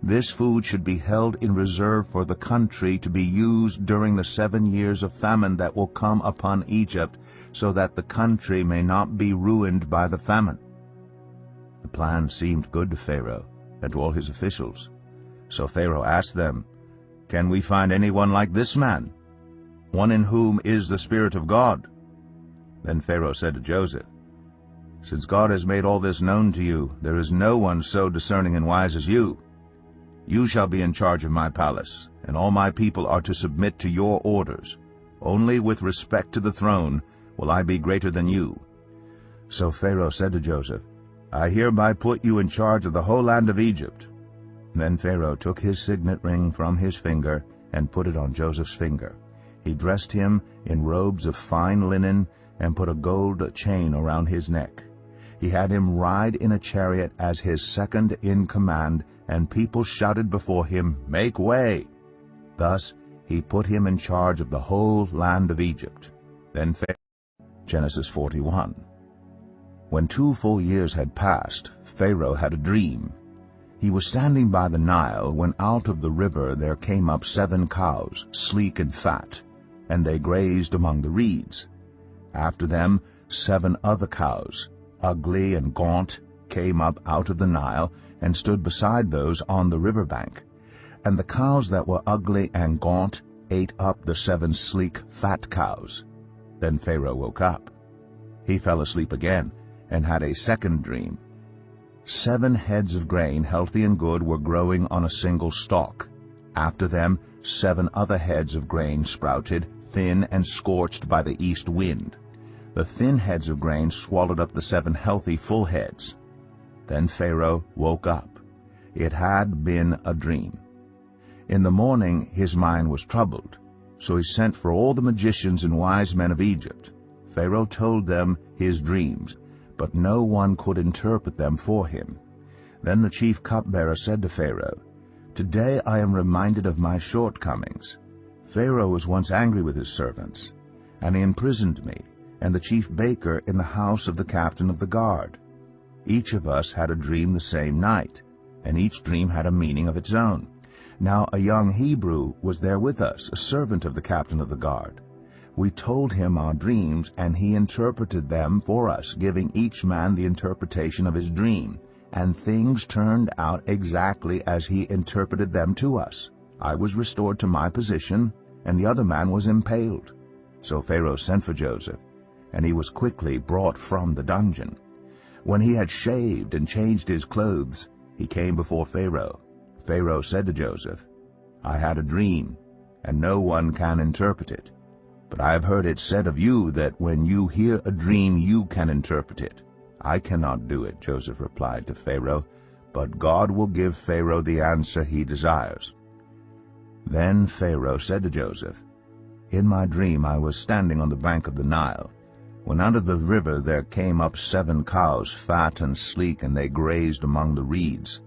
This food should be held in reserve for the country to be used during the 7 years of famine that will come upon Egypt, so that the country may not be ruined by the famine. The plan seemed good to Pharaoh and to all his officials. So Pharaoh asked them, "Can we find anyone like this man, one in whom is the Spirit of God?" Then Pharaoh said to Joseph, "Since God has made all this known to you, there is no one so discerning and wise as you. You shall be in charge of my palace, and all my people are to submit to your orders. Only with respect to the throne will I be greater than you." So Pharaoh said to Joseph, "I hereby put you in charge of the whole land of Egypt." Then Pharaoh took his signet ring from his finger and put it on Joseph's finger. He dressed him in robes of fine linen and put a gold chain around his neck. He had him ride in a chariot as his second in command, and people shouted before him, "Make way!" Thus he put him in charge of the whole land of Egypt. Then Genesis 41. When 2 full years had passed, Pharaoh had a dream. He was standing by the Nile when out of the river there came up 7 cows, sleek and fat, and they grazed among the reeds. After them 7 other cows, ugly and gaunt, came up out of the Nile and stood beside those on the river bank. And the cows that were ugly and gaunt ate up the 7 sleek, fat cows. Then Pharaoh woke up. He fell asleep again and had a second dream. 7 heads of grain, healthy and good, were growing on a single stalk. After them 7 other heads of grain sprouted, thin and scorched by the east wind. The thin heads of grain swallowed up the 7 healthy, full heads. Then Pharaoh woke up. It had been a dream. In the morning his mind was troubled, so he sent for all the magicians and wise men of Egypt. Pharaoh told them his dreams, but no one could interpret them for him. Then the chief cupbearer said to Pharaoh, "Today I am reminded of my shortcomings. Pharaoh was once angry with his servants, and he imprisoned me and the chief baker in the house of the captain of the guard. Each of us had a dream the same night, and each dream had a meaning of its own. Now a young Hebrew was there with us, a servant of the captain of the guard. We told him our dreams, and he interpreted them for us, giving each man the interpretation of his dream, and things turned out exactly as he interpreted them to us. I was restored to my position, and the other man was impaled." So Pharaoh sent for Joseph, and he was quickly brought from the dungeon. When he had shaved and changed his clothes, he came before Pharaoh. Pharaoh said to Joseph, "I had a dream, and no one can interpret it. But I have heard it said of you that when you hear a dream you can interpret it." "I cannot do it," Joseph replied to Pharaoh, "but God will give Pharaoh the answer he desires." Then Pharaoh said to Joseph, "In my dream I was standing on the bank of the Nile, when out of the river there came up 7 cows, fat and sleek, and they grazed among the reeds.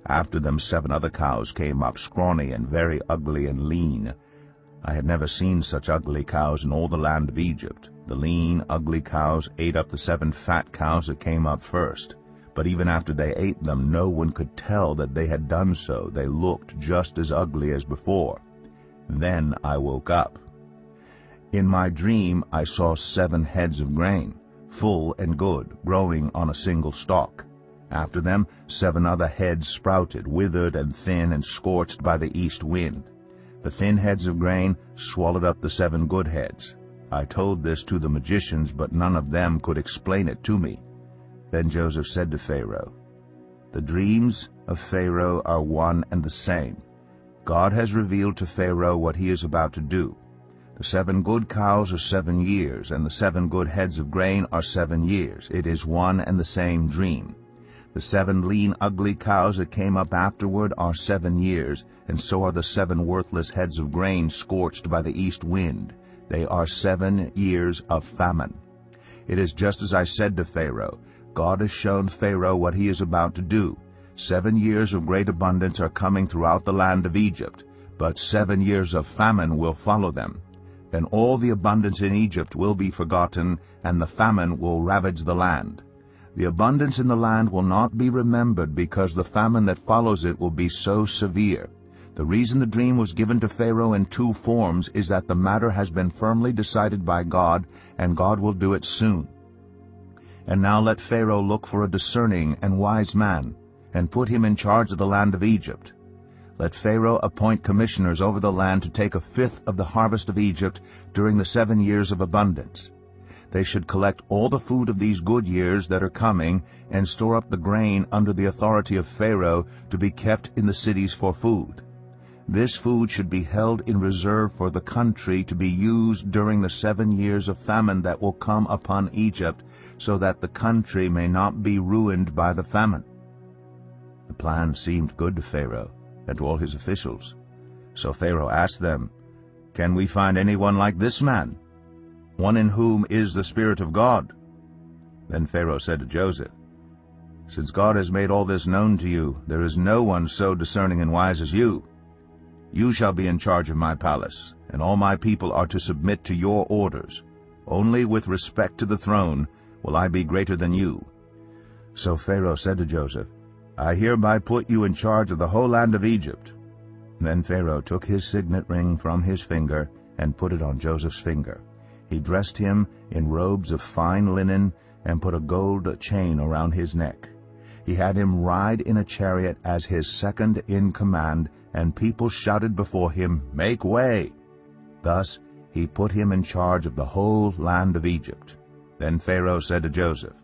After them 7 other cows came up, scrawny and very ugly and lean. I had never seen such ugly cows in all the land of Egypt. The lean, ugly cows ate up the 7 fat cows that came up first. But even after they ate them, no one could tell that they had done so. They looked just as ugly as before. Then I woke up. In my dream I saw 7 heads of grain, full and good, growing on a single stalk. After them 7 other heads sprouted, withered and thin and scorched by the east wind. The thin heads of grain swallowed up the 7 good heads. I told this to the magicians, but none of them could explain it to me. Then Joseph said to Pharaoh, "The dreams of Pharaoh are one and the same. God has revealed to Pharaoh what he is about to do. The 7 good cows are 7 years, and the 7 good heads of grain are 7 years. It is one and the same dream. The 7 lean, ugly cows that came up afterward are 7 years, and so are the 7 worthless heads of grain scorched by the east wind. They are 7 years of famine. It is just as I said to Pharaoh. God has shown Pharaoh what he is about to do. 7 years of great abundance are coming throughout the land of Egypt, but 7 years of famine will follow them. Then all the abundance in Egypt will be forgotten, and the famine will ravage the land. The abundance in the land will not be remembered, because the famine that follows it will be so severe. The reason the dream was given to Pharaoh in 2 forms is that the matter has been firmly decided by God, and God will do it soon. And now let Pharaoh look for a discerning and wise man, and put him in charge of the land of Egypt. Let Pharaoh appoint commissioners over the land to take 1/5 of the harvest of Egypt during the 7 years of abundance. They should collect all the food of these good years that are coming, and store up the grain under the authority of Pharaoh to be kept in the cities for food. This food should be held in reserve for the country to be used during the 7 years of famine that will come upon Egypt, so that the country may not be ruined by the famine." The plan seemed good to Pharaoh and to all his officials. So Pharaoh asked them, "Can we find anyone like this man, one in whom is the Spirit of God?" Then Pharaoh said to Joseph, "Since God has made all this known to you, there is no one so discerning and wise as you. You shall be in charge of my palace, and all my people are to submit to your orders. Only with respect to the throne will I be greater than you." So Pharaoh said to Joseph, "I hereby put you in charge of the whole land of Egypt." Then Pharaoh took his signet ring from his finger and put it on Joseph's finger. He dressed him in robes of fine linen and put a gold chain around his neck. He had him ride in a chariot as his second in command, and people shouted before him, "Make way!" Thus he put him in charge of the whole land of Egypt. Then Pharaoh said to Joseph,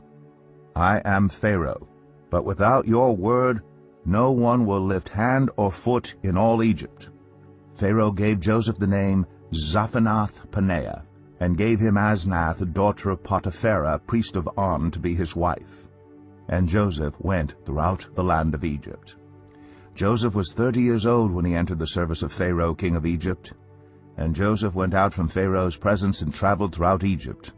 "I am Pharaoh, but without your word no one will lift hand or foot in all Egypt." Pharaoh gave Joseph the name Zaphenath-Paneah, and gave him Asnath, daughter of Potipharah, priest of On, to be his wife. And Joseph went throughout the land of Egypt. Joseph was 30 years old when he entered the service of Pharaoh, king of Egypt. And Joseph went out from Pharaoh's presence and traveled throughout Egypt.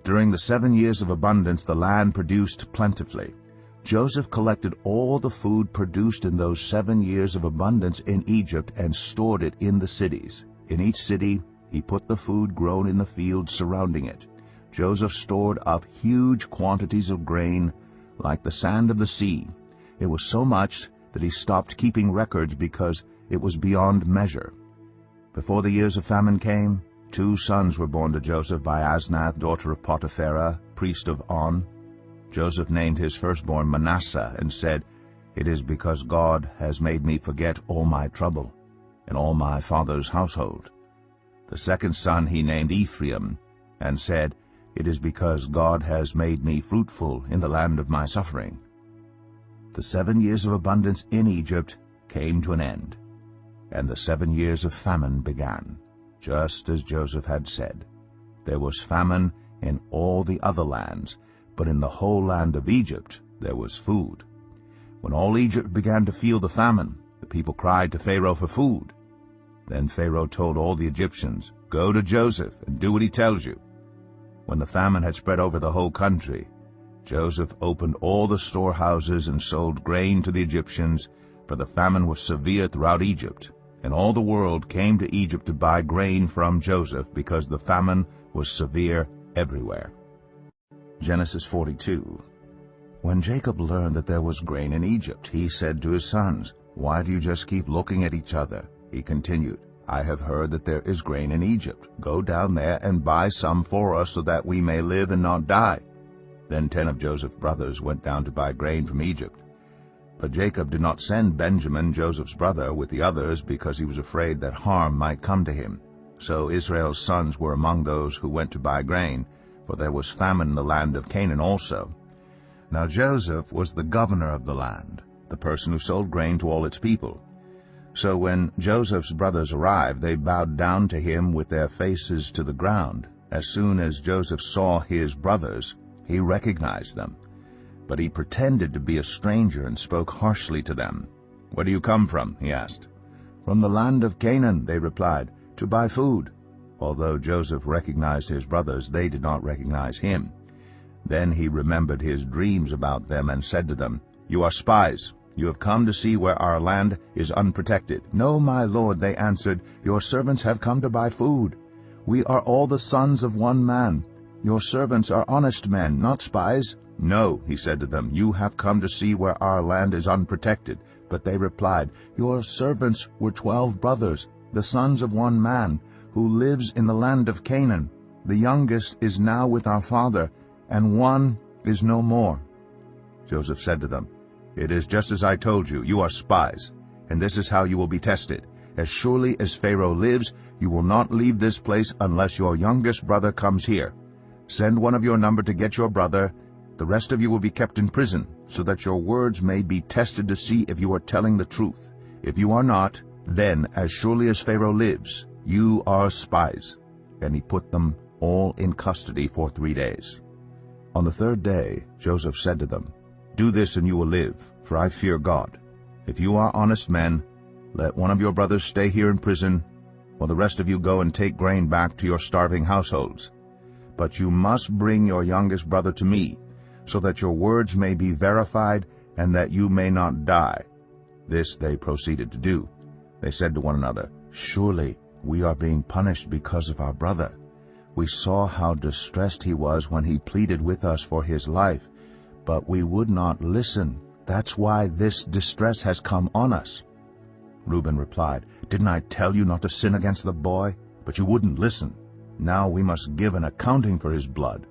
During the 7 years of abundance the land produced plentifully. Joseph collected all the food produced in those 7 years of abundance in Egypt and stored it in the cities. In each city he put the food grown in the fields surrounding it. Joseph stored up huge quantities of grain, like the sand of the sea. It was so much that he stopped keeping records because it was beyond measure. Before the years of famine came, 2 sons were born to Joseph by Asnath, daughter of Potipharah, priest of On. Joseph named his firstborn Manasseh and said, "It is because God has made me forget all my trouble and all my father's household." The second son he named Ephraim and said, "It is because God has made me fruitful in the land of my suffering." The 7 years of abundance in Egypt came to an end, and the 7 years of famine began, just as Joseph had said. There was famine in all the other lands, but in the whole land of Egypt there was food. When all Egypt began to feel the famine, the people cried to Pharaoh for food. Then Pharaoh told all the Egyptians, "Go to Joseph and do what he tells you." When the famine had spread over the whole country, Joseph opened all the storehouses and sold grain to the Egyptians, for the famine was severe throughout Egypt, and all the world came to Egypt to buy grain from Joseph because the famine was severe everywhere. Genesis 42. When Jacob learned that there was grain in Egypt, he said to his sons, "Why do you just keep looking at each other?" He continued, "I have heard that there is grain in Egypt. Go down there and buy some for us so that we may live and not die." Then 10 of Joseph's brothers went down to buy grain from Egypt. But Jacob did not send Benjamin, Joseph's brother, with the others, because he was afraid that harm might come to him. So Israel's sons were among those who went to buy grain, for there was famine in the land of Canaan also. Now Joseph was the governor of the land, the person who sold grain to all its people. So when Joseph's brothers arrived, they bowed down to him with their faces to the ground. As soon as Joseph saw his brothers, he recognized them. But he pretended to be a stranger and spoke harshly to them. "Where do you come from?" he asked. "From the land of Canaan," they replied, "to buy food." Although Joseph recognized his brothers, they did not recognize him. Then he remembered his dreams about them and said to them, "You are spies. You have come to see where our land is unprotected." "No, my lord," they answered, "your servants have come to buy food. We are all the sons of one man. Your servants are honest men, not spies." "No," he said to them, "you have come to see where our land is unprotected." But they replied, "Your servants were 12 brothers, the sons of one man, who lives in the land of Canaan. The youngest is now with our father, and one is no more." Joseph said to them, "It is just as I told you. You are spies, and this is how you will be tested. As surely as Pharaoh lives, you will not leave this place unless your youngest brother comes here. Send one of your number to get your brother. The rest of you will be kept in prison, so that your words may be tested to see if you are telling the truth. If you are not, then, as surely as Pharaoh lives, you are spies." And he put them all in custody for 3 days. On the 3rd day, Joseph said to them, "Do this and you will live, for I fear God. If you are honest men, let one of your brothers stay here in prison, while the rest of you go and take grain back to your starving households. But you must bring your youngest brother to me, so that your words may be verified and that you may not die." This they proceeded to do. They said to one another, "Surely we are being punished because of our brother. We saw how distressed he was when he pleaded with us for his life, but we would not listen. That's why this distress has come on us." Reuben replied, "Didn't I tell you not to sin against the boy? But you wouldn't listen. Now we must give an accounting for his blood."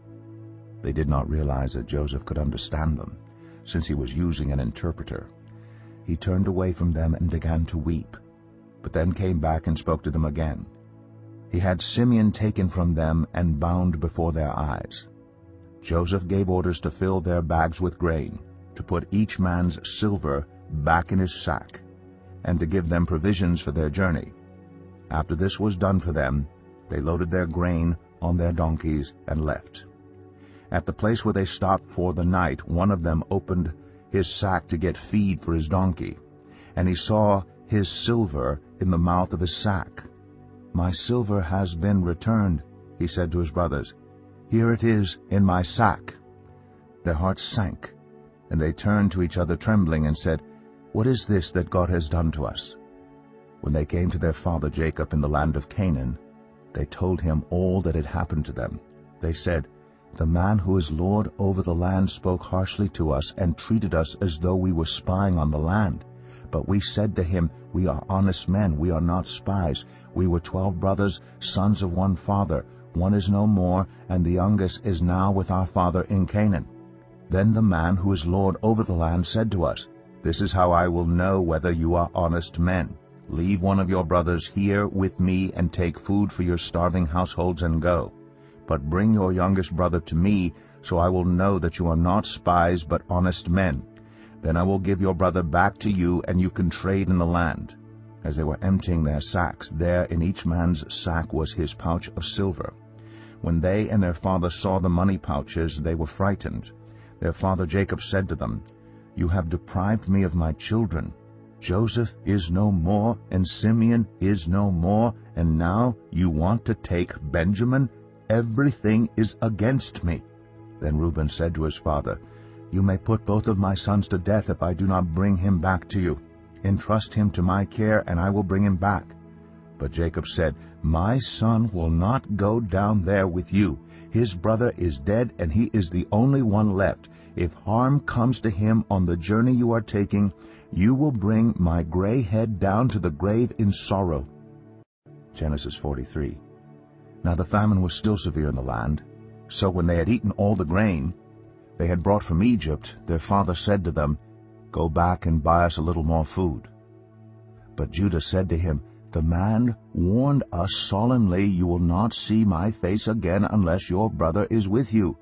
They did not realize that Joseph could understand them, since he was using an interpreter. He turned away from them and began to weep, but then came back and spoke to them again. He had Simeon taken from them and bound before their eyes. Joseph gave orders to fill their bags with grain, to put each man's silver back in his sack, and to give them provisions for their journey. After this was done for them, they loaded their grain on their donkeys and left. At the place where they stopped for the night, one of them opened his sack to get feed for his donkey, and he saw his silver in the mouth of his sack. "My silver has been returned," he said to his brothers. "Here it is in my sack." Their hearts sank, and they turned to each other trembling and said, "What is this that God has done to us?" When they came to their father Jacob in the land of Canaan, they told him all that had happened to them. They said, "The man who is lord over the land spoke harshly to us and treated us as though we were spying on the land. But we said to him, 'We are honest men, we are not spies. We were 12 brothers, sons of one father. One is no more, and the youngest is now with our father in Canaan.' Then the man who is lord over the land said to us, 'This is how I will know whether you are honest men. Leave one of your brothers here with me and take food for your starving households and go. But bring your youngest brother to me, so I will know that you are not spies but honest men. Then I will give your brother back to you, and you can trade in the land.' As they were emptying their sacks, there in each man's sack was his pouch of silver. When they and their father saw the money pouches, they were frightened. Their father Jacob said to them, 'You have deprived me of my children. Joseph is no more, and Simeon is no more, and now you want to take Benjamin? Everything is against me.' Then Reuben said to his father, 'You may put both of my sons to death if I do not bring him back to you. Entrust him to my care, and I will bring him back.' But Jacob said, 'My son will not go down there with you. His brother is dead, and he is the only one left. If harm comes to him on the journey you are taking, you will bring my gray head down to the grave in sorrow.'" Genesis 43. Now the famine was still severe in the land. So when they had eaten all the grain, they had brought from Egypt, their father said to them, "Go back and buy us a little more food." But Judah said to him, "The man warned us solemnly, 'You will not see my face again unless your brother is with you.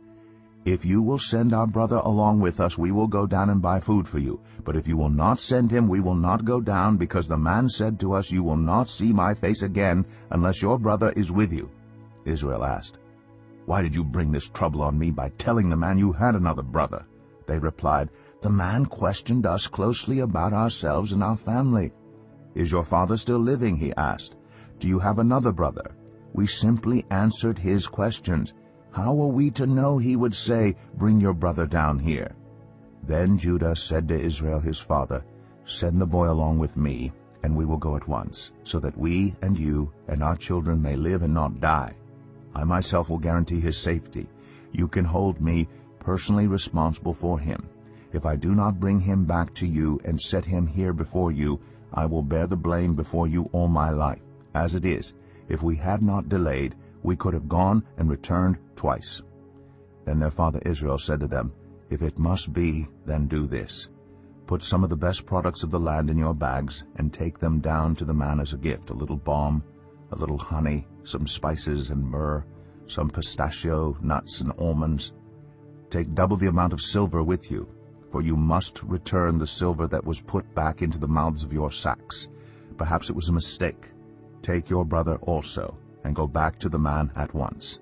If you will send our brother along with us, we will go down and buy food for you. But if you will not send him, we will not go down, because the man said to us, You will not see my face again unless your brother is with you.'" Israel asked, "Why did you bring this trouble on me by telling the man you had another brother?" They replied, "The man questioned us closely about ourselves and our family. 'Is your father still living?' he asked. 'Do you have another brother?' We simply answered his questions. How were we to know he would say, 'Bring your brother down here'?" Then Judah said to Israel his father, "Send the boy along with me, and we will go at once, so that we and you and our children may live and not die. I myself will guarantee his safety. You can hold me personally responsible for him. If I do not bring him back to you and set him here before you, I will bear the blame before you all my life. As it is, if we had not delayed, we could have gone and returned twice." Then their father Israel said to them, "If it must be, then do this. Put some of the best products of the land in your bags, and take them down to the man as a gift, a little balm, a little honey, some spices and myrrh, some pistachio nuts and almonds. Take double the amount of silver with you, for you must return the silver that was put back into the mouths of your sacks. Perhaps it was a mistake. Take your brother also, and go back to the man at once.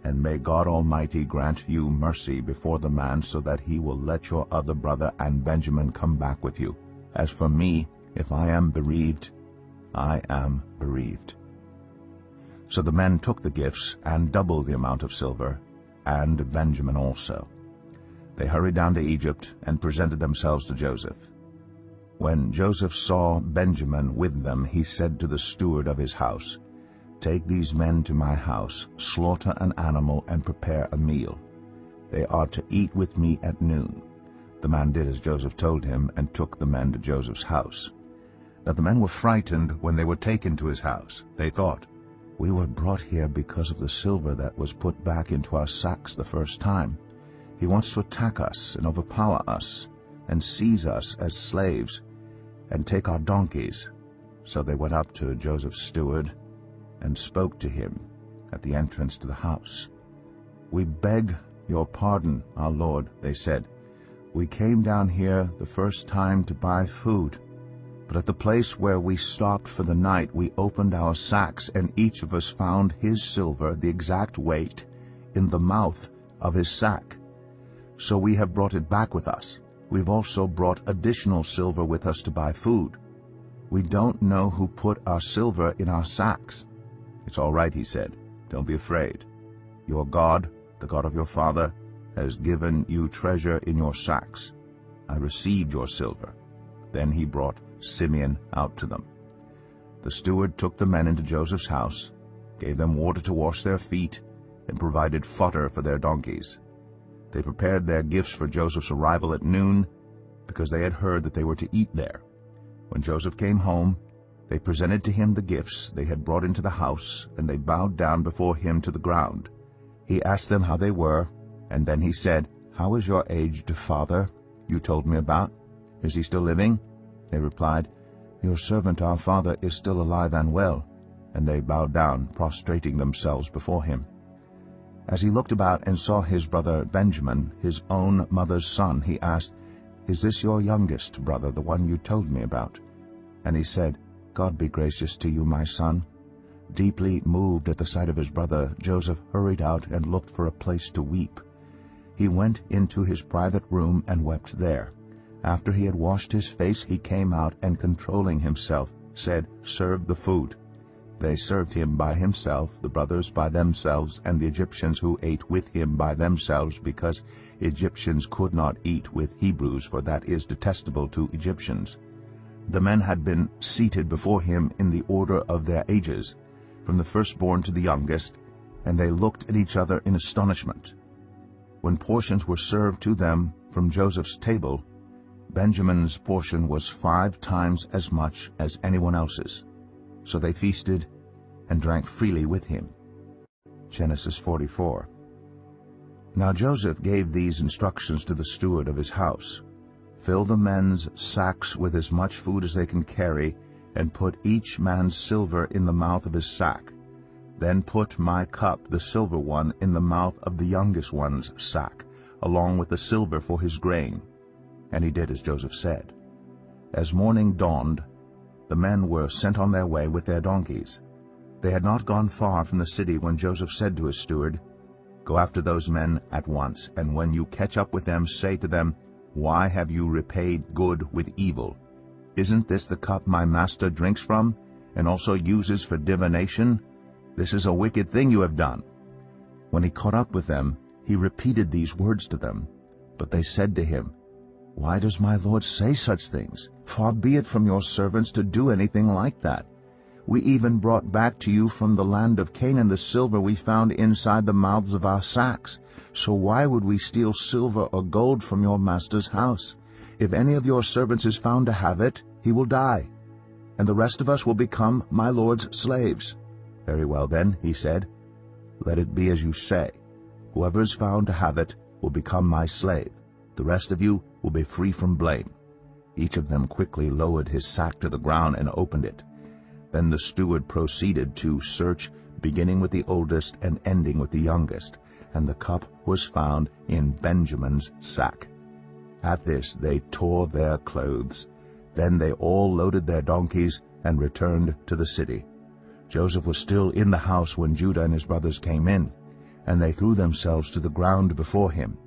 And may God Almighty grant you mercy before the man, so that he will let your other brother and Benjamin come back with you. As for me, if I am bereaved, I am bereaved." So the men took the gifts and double the amount of silver, and Benjamin also. They hurried down to Egypt and presented themselves to Joseph. When Joseph saw Benjamin with them, he said to the steward of his house, "Take these men to my house, slaughter an animal, and prepare a meal. They are to eat with me at noon." The man did as Joseph told him, and took the men to Joseph's house. Now the men were frightened when they were taken to his house. They thought, "We were brought here because of the silver that was put back into our sacks the first time. He wants to attack us and overpower us, and seize us as slaves, and take our donkeys." So they went up to Joseph's steward and spoke to him at the entrance to the house. "We beg your pardon, our lord," they said. "We came down here the first time to buy food, but at the place where we stopped for the night we opened our sacks, and each of us found his silver, the exact weight, in the mouth of his sack. So we have brought it back with us. We've also brought additional silver with us to buy food. We don't know who put our silver in our sacks." "It's all right," he said. "Don't be afraid. Your God, the God of your father, has given you treasure in your sacks. I received your silver." Then he brought Simeon out to them. The steward took the men into Joseph's house, gave them water to wash their feet, and provided fodder for their donkeys. They prepared their gifts for Joseph's arrival at noon, because they had heard that they were to eat there. When Joseph came home, they presented to him the gifts they had brought into the house, and they bowed down before him to the ground. He asked them how they were, and then he said, "How is your aged father you told me about? Is he still living?" They replied, "Your servant our father is still alive and well." And they bowed down, prostrating themselves before him. As he looked about and saw his brother Benjamin, his own mother's son, he asked, "Is this your youngest brother, the one you told me about?" And he said, "God be gracious to you, my son." Deeply moved at the sight of his brother, Joseph hurried out and looked for a place to weep. He went into his private room and wept there. After he had washed his face, he came out and, controlling himself, said, "Serve the food." They served him by himself, the brothers by themselves, and the Egyptians who ate with him by themselves, because Egyptians could not eat with Hebrews, for that is detestable to Egyptians. The men had been seated before him in the order of their ages, from the firstborn to the youngest, and they looked at each other in astonishment. When portions were served to them from Joseph's table, Benjamin's portion was 5 times as much as anyone else's. So they feasted and drank freely with him. Genesis 44. Now Joseph gave these instructions to the steward of his house. Fill the men's sacks with as much food as they can carry, and put each man's silver in the mouth of his sack. Then put my cup, the silver one, in the mouth of the youngest one's sack, along with the silver for his grain. And he did as Joseph said. As morning dawned, the men were sent on their way with their donkeys. They had not gone far from the city when Joseph said to his steward, Go after those men at once, and when you catch up with them, say to them, Why have you repaid good with evil? Isn't this the cup my master drinks from, and also uses for divination? This is a wicked thing you have done. When he caught up with them, he repeated these words to them. But they said to him, Why does my lord say such things? Far be it from your servants to do anything like that. We even brought back to you from the land of Canaan the silver we found inside the mouths of our sacks. So why would we steal silver or gold from your master's house? If any of your servants is found to have it, he will die, and the rest of us will become my lord's slaves. Very well then, he said, Let it be as you say. Whoever is found to have it will become my slave. The rest of you will be free from blame. Each of them quickly lowered his sack to the ground and opened it. Then the steward proceeded to search, beginning with the oldest and ending with the youngest, and the cup was found in Benjamin's sack. At this they tore their clothes. Then they all loaded their donkeys and returned to the city. Joseph was still in the house when Judah and his brothers came in, and they threw themselves to the ground before him.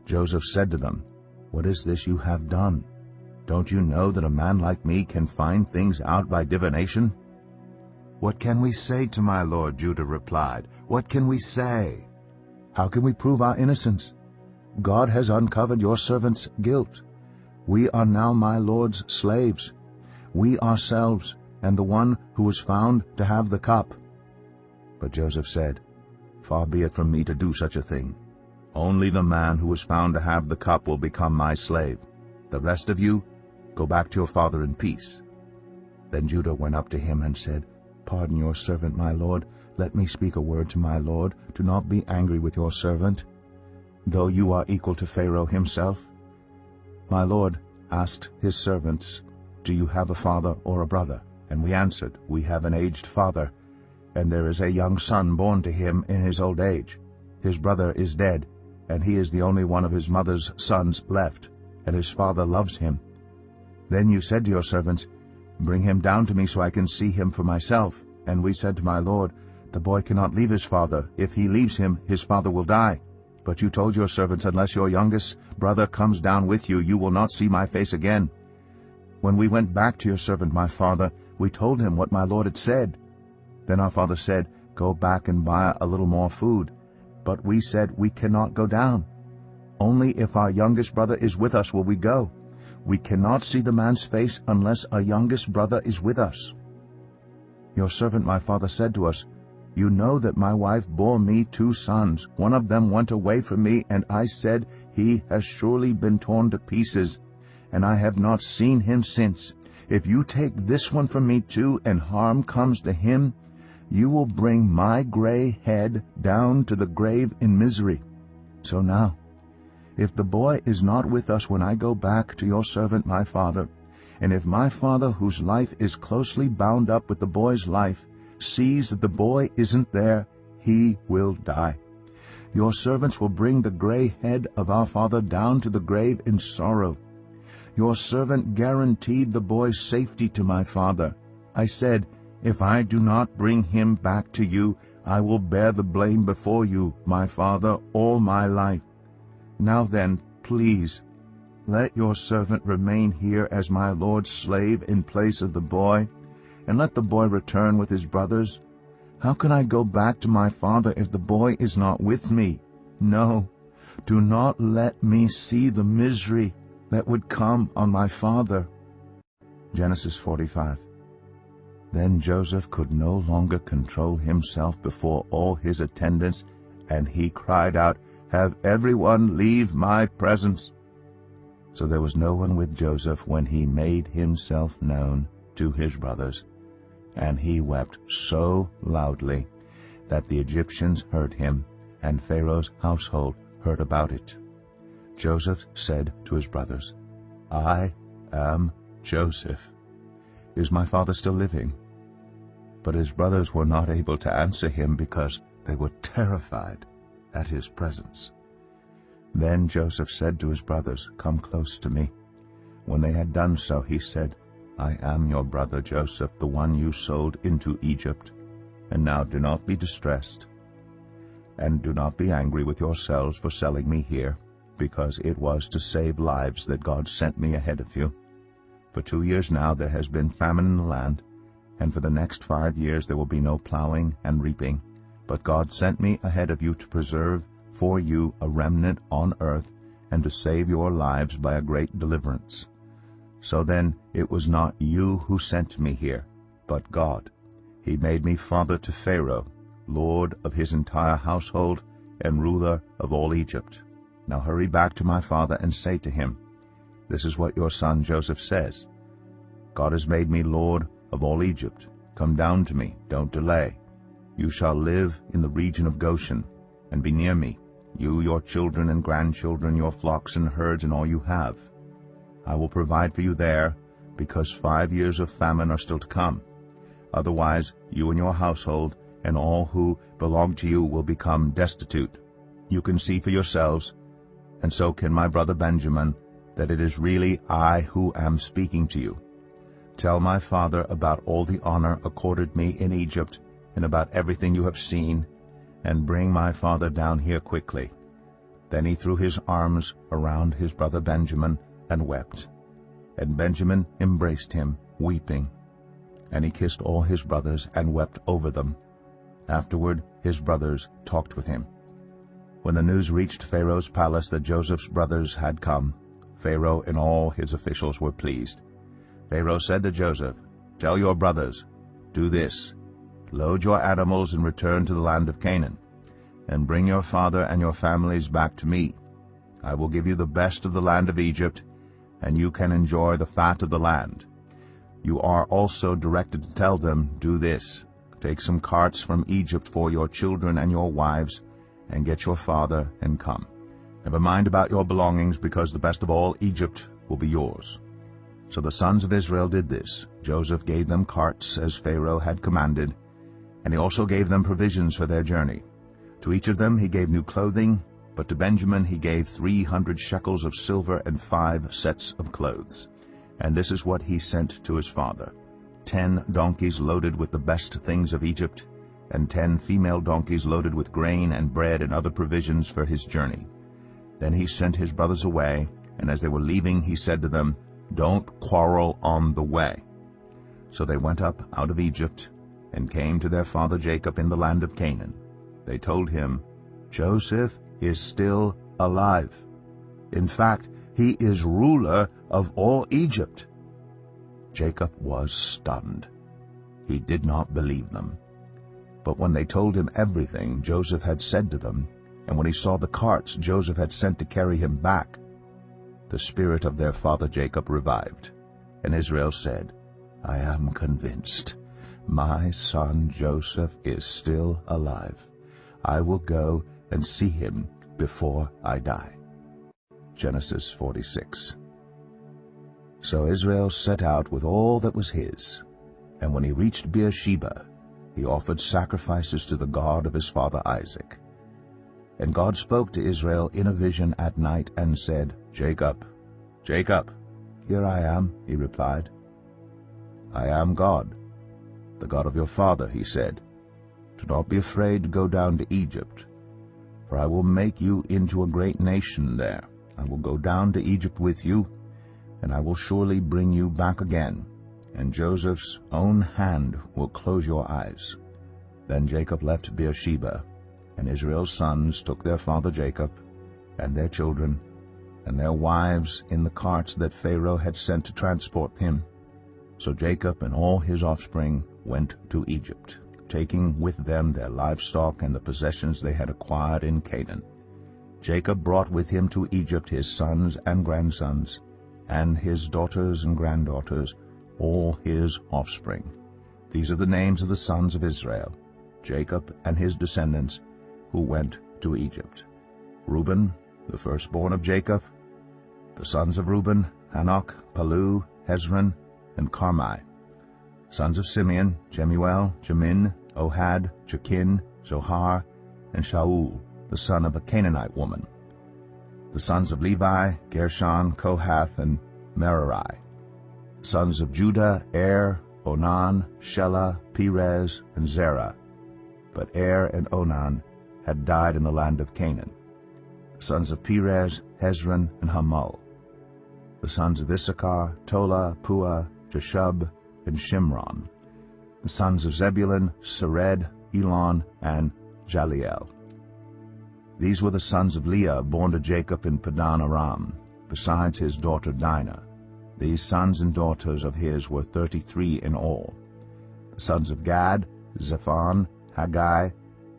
Joseph said to them, What is this you have done? Don't you know that a man like me can find things out by divination? What can we say to my lord? Judah replied. What can we say? How can we prove our innocence? God has uncovered your servant's guilt. We are now my lord's slaves, we ourselves, and the one who was found to have the cup. But Joseph said, Far be it from me to do such a thing. Only the man who was found to have the cup will become my slave. The rest of you, go back to your father in peace. Then Judah went up to him and said, Pardon your servant, my lord. Let me speak a word to my lord. Do not be angry with your servant, though you are equal to Pharaoh himself. My lord asked his servants, Do you have a father or a brother? And we answered, We have an aged father, and there is a young son born to him in his old age. His brother is dead, and he is the only one of his mother's sons left, and his father loves him. Then you said to your servants, Bring him down to me so I can see him for myself. And we said to my lord, The boy cannot leave his father. If he leaves him, his father will die. But you told your servants, Unless your youngest brother comes down with you, you will not see my face again. When we went back to your servant my father, we told him what my lord had said. Then our father said, Go back and buy a little more food. But we said, We cannot go down. Only if our youngest brother is with us will we go. We cannot see the man's face unless our youngest brother is with us. Your servant my father said to us, You know that my wife bore me 2 sons. One of them went away from me, and I said, He has surely been torn to pieces, and I have not seen him since. If you take this one from me too, and harm comes to him, you will bring my gray head down to the grave in misery. So now, if the boy is not with us when I go back to your servant my father, and if my father, whose life is closely bound up with the boy's life, sees that the boy isn't there, he will die. Your servants will bring the gray head of our father down to the grave in sorrow. Your servant guaranteed the boy's safety to my father. I said, If I do not bring him back to you, I will bear the blame before you, my father, all my life. Now then, please, let your servant remain here as my lord's slave in place of the boy, and let the boy return with his brothers. How can I go back to my father if the boy is not with me? No, do not let me see the misery that would come on my father. Genesis 45. Then Joseph could no longer control himself before all his attendants, and he cried out, Have everyone leave my presence. So there was no one with Joseph when he made himself known to his brothers. And he wept so loudly that the Egyptians heard him, and Pharaoh's household heard about it. Joseph said to his brothers, "I am Joseph. Is my father still living?" But his brothers were not able to answer him because they were terrified at his presence. Then Joseph said to his brothers, "Come close to me." When they had done so, he said, "I am your brother Joseph, the one you sold into Egypt. And now do not be distressed, and do not be angry with yourselves for selling me here, because it was to save lives that God sent me ahead of you. For 2 years now there has been famine in the land, and for the next 5 years there will be no plowing and reaping. But God sent me ahead of you to preserve for you a remnant on earth, and to save your lives by a great deliverance. So then it was not you who sent me here, but God. He made me father to Pharaoh, lord of his entire household, and ruler of all Egypt. Now hurry back to my father and say to him, 'This is what your son Joseph says. God has made me lord of all Egypt. Come down to me, don't delay. You shall live in the region of Goshen, and be near me, you, your children and grandchildren, your flocks and herds, and all you have. I will provide for you there, because 5 years of famine are still to come. Otherwise, you and your household and all who belong to you will become destitute. You can see for yourselves, and so can my brother Benjamin, that it is really I who am speaking to you. Tell my father about all the honor accorded me in Egypt, and about everything you have seen, and bring my father down here quickly." Then he threw his arms around his brother Benjamin and wept. And Benjamin embraced him, weeping. And he kissed all his brothers and wept over them. Afterward his brothers talked with him. When the news reached Pharaoh's palace that Joseph's brothers had come, Pharaoh and all his officials were pleased. Pharaoh said to Joseph, "Tell your brothers, do this. Load your animals and return to the land of Canaan, and bring your father and your families back to me. I will give you the best of the land of Egypt, and you can enjoy the fat of the land. You are also directed to tell them, do this. Take some carts from Egypt for your children and your wives, and get your father and come. Never mind about your belongings, because the best of all Egypt will be yours." So the sons of Israel did this. Joseph gave them carts as Pharaoh had commanded, and he also gave them provisions for their journey. To each of them he gave new clothing, but to Benjamin he gave 300 shekels of silver and 5 sets of clothes. And this is what he sent to his father: 10 donkeys loaded with the best things of Egypt, and 10 female donkeys loaded with grain and bread and other provisions for his journey. Then he sent his brothers away, and as they were leaving he said to them, "Don't quarrel on the way." So they went up out of Egypt and came to their father Jacob in the land of Canaan. They told him, "Joseph is still alive. In fact, he is ruler of all Egypt." Jacob was stunned. He did not believe them. But when they told him everything Joseph had said to them, and when he saw the carts Joseph had sent to carry him back, the spirit of their father Jacob revived. And Israel said, "I am convinced. My son Joseph is still alive. I will go and see him before I die." Genesis 46. So Israel set out with all that was his, and when he reached Beersheba, he offered sacrifices to the God of his father Isaac. And God spoke to Israel in a vision at night and said, "Jacob, Jacob." "Here I am," he replied. "I am God, the God of your father," he said. "Do not be afraid to go down to Egypt, for I will make you into a great nation there. I will go down to Egypt with you, and I will surely bring you back again, and Joseph's own hand will close your eyes." Then Jacob left Beersheba, and Israel's sons took their father Jacob and their children and their wives in the carts that Pharaoh had sent to transport him. So Jacob and all his offspring went to Egypt, taking with them their livestock and the possessions they had acquired in Canaan. Jacob brought with him to Egypt his sons and grandsons, and his daughters and granddaughters, all his offspring. These are the names of the sons of Israel, Jacob and his descendants, who went to Egypt. Reuben, the firstborn of Jacob. The sons of Reuben, Hanok, Palu, Hezron, and Carmi. Sons of Simeon, Jemuel, Jamin, Ohad, Jachin, Zohar, and Shaul, the son of a Canaanite woman. The sons of Levi, Gershon, Kohath, and Merari. Sons of Judah, Er, Onan, Shelah, Perez, and Zerah. But Er and Onan had died in the land of Canaan. The sons of Perez, Hezron, and Hamul. The sons of Issachar, Tola, Puah, Jeshub, and Shimron. The sons of Zebulun, Sered, Elon, and Jaliel. These were the sons of Leah, born to Jacob in Padan Aram, besides his daughter Dinah. These sons and daughters of his were 33 in all. The sons of Gad, Zephon, Haggai,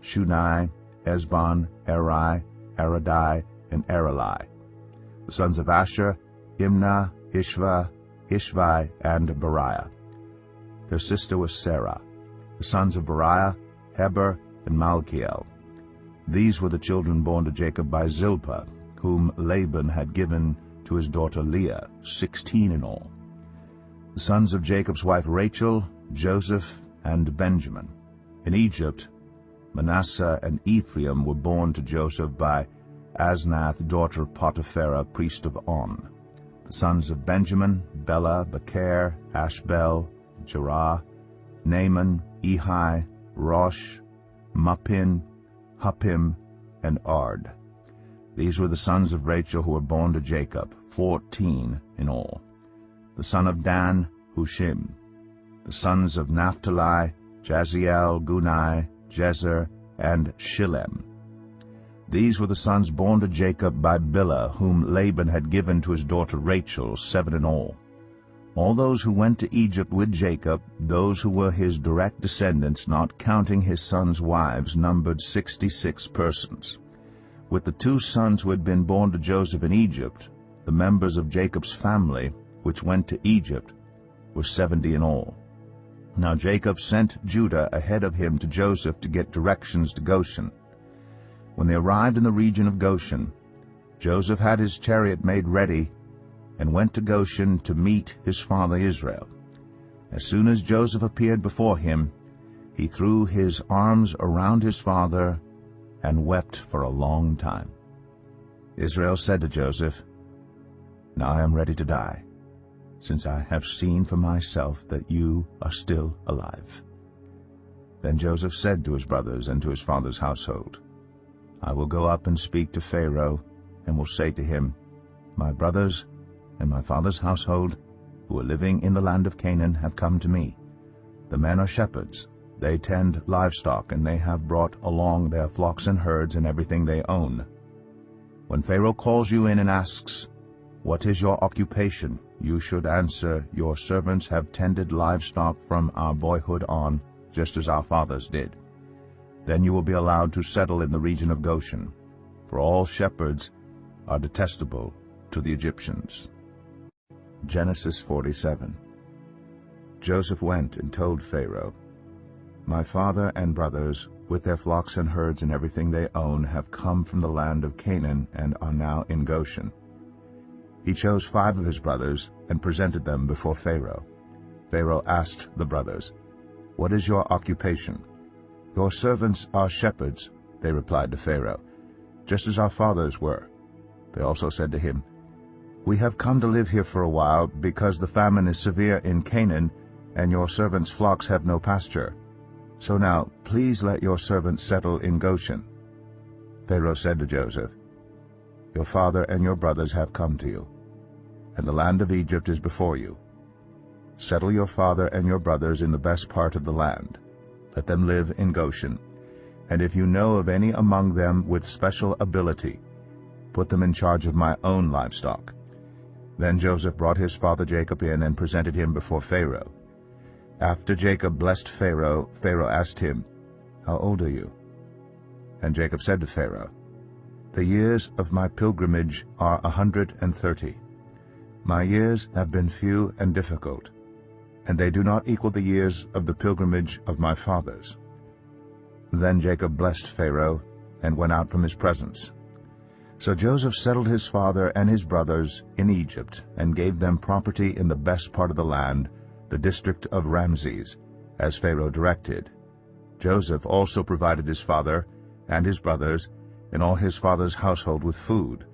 Shunai, Esbon, Eri, Aradai, and Areli. The sons of Asher, Imnah, Ishva, Ishvi, and Beriah. Their sister was Sarah. The sons of Beriah, Heber, and Malchiel. These were the children born to Jacob by Zilpah, whom Laban had given to his daughter Leah, 16 in all. The sons of Jacob's wife Rachel, Joseph, and Benjamin. In Egypt, Manasseh and Ephraim were born to Joseph by Asnath, daughter of Potipharah, priest of On. The sons of Benjamin, Bela, Becher, Ashbel, Jerah, Naaman, Ehi, Rosh, Muppim, Huppim, and Ard. These were the sons of Rachel who were born to Jacob, 14 in all. The son of Dan, Hushim. The sons of Naphtali, Jaziel, Gunai, Jezer, and Shillem. These were the sons born to Jacob by Bilhah, whom Laban had given to his daughter Rachel, 7 in all. All those who went to Egypt with Jacob, those who were his direct descendants, not counting his sons' wives, numbered 66 persons. With the 2 sons who had been born to Joseph in Egypt, the members of Jacob's family, which went to Egypt, were 70 in all. Now Jacob sent Judah ahead of him to Joseph to get directions to Goshen. When they arrived in the region of Goshen, Joseph had his chariot made ready and went to Goshen to meet his father Israel. As soon as Joseph appeared before him, he threw his arms around his father and wept for a long time. Israel said to Joseph, "Now I am ready to die, since I have seen for myself that you are still alive." Then Joseph said to his brothers and to his father's household, "I will go up and speak to Pharaoh, and will say to him, 'My brothers and my father's household, who are living in the land of Canaan, have come to me. The men are shepherds. They tend livestock, and they have brought along their flocks and herds and everything they own. When Pharaoh calls you in and asks, "What is your occupation?" you should answer, "Your servants have tended livestock from our boyhood on, just as our fathers did." Then you will be allowed to settle in the region of Goshen, for all shepherds are detestable to the Egyptians. Genesis 47. Joseph went and told Pharaoh, "My father and brothers, with their flocks and herds and everything they own, have come from the land of Canaan and are now in Goshen." He chose 5 of his brothers and presented them before Pharaoh. Pharaoh asked the brothers, "What is your occupation?" "Your servants are shepherds," they replied to Pharaoh, "just as our fathers were." They also said to him, "We have come to live here for a while, because the famine is severe in Canaan, and your servants' flocks have no pasture. So now, please let your servants settle in Goshen." Pharaoh said to Joseph, "Your father and your brothers have come to you, and the land of Egypt is before you. Settle your father and your brothers in the best part of the land. Let them live in Goshen, and if you know of any among them with special ability, put them in charge of my own livestock." Then Joseph brought his father Jacob in and presented him before Pharaoh. After Jacob blessed Pharaoh, Pharaoh asked him, "How old are you?" And Jacob said to Pharaoh, "The years of my pilgrimage are 130. My years have been few and difficult, and they do not equal the years of the pilgrimage of my fathers." Then Jacob blessed Pharaoh and went out from his presence. So Joseph settled his father and his brothers in Egypt, and gave them property in the best part of the land, the district of Ramses, as Pharaoh directed. Joseph also provided his father and his brothers and all his father's household with food,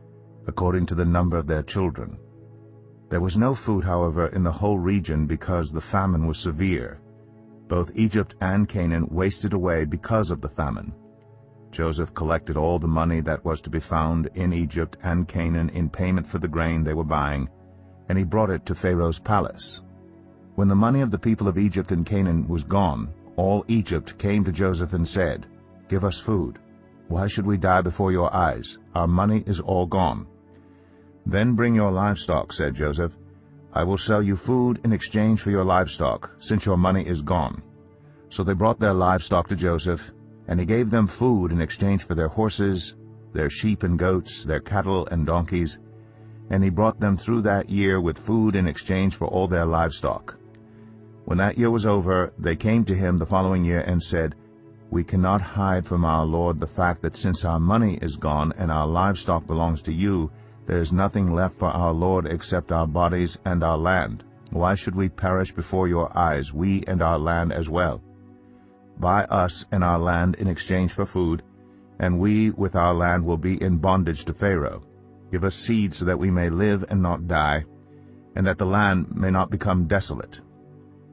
according to the number of their children. There was no food, however, in the whole region, because the famine was severe. Both Egypt and Canaan wasted away because of the famine. Joseph collected all the money that was to be found in Egypt and Canaan in payment for the grain they were buying, and he brought it to Pharaoh's palace. When the money of the people of Egypt and Canaan was gone, all Egypt came to Joseph and said, "Give us food. Why should we die before your eyes? Our money is all gone." "Then bring your livestock," said Joseph. "I will sell you food in exchange for your livestock, since your money is gone." So they brought their livestock to Joseph, and he gave them food in exchange for their horses, their sheep and goats, their cattle and donkeys, and he brought them through that year with food in exchange for all their livestock. When that year was over, they came to him the following year and said, "We cannot hide from our Lord the fact that since our money is gone and our livestock belongs to you, there is nothing left for our Lord except our bodies and our land. Why should we perish before your eyes, we and our land as well? Buy us and our land in exchange for food, and we with our land will be in bondage to Pharaoh. Give us seed so that we may live and not die, and that the land may not become desolate."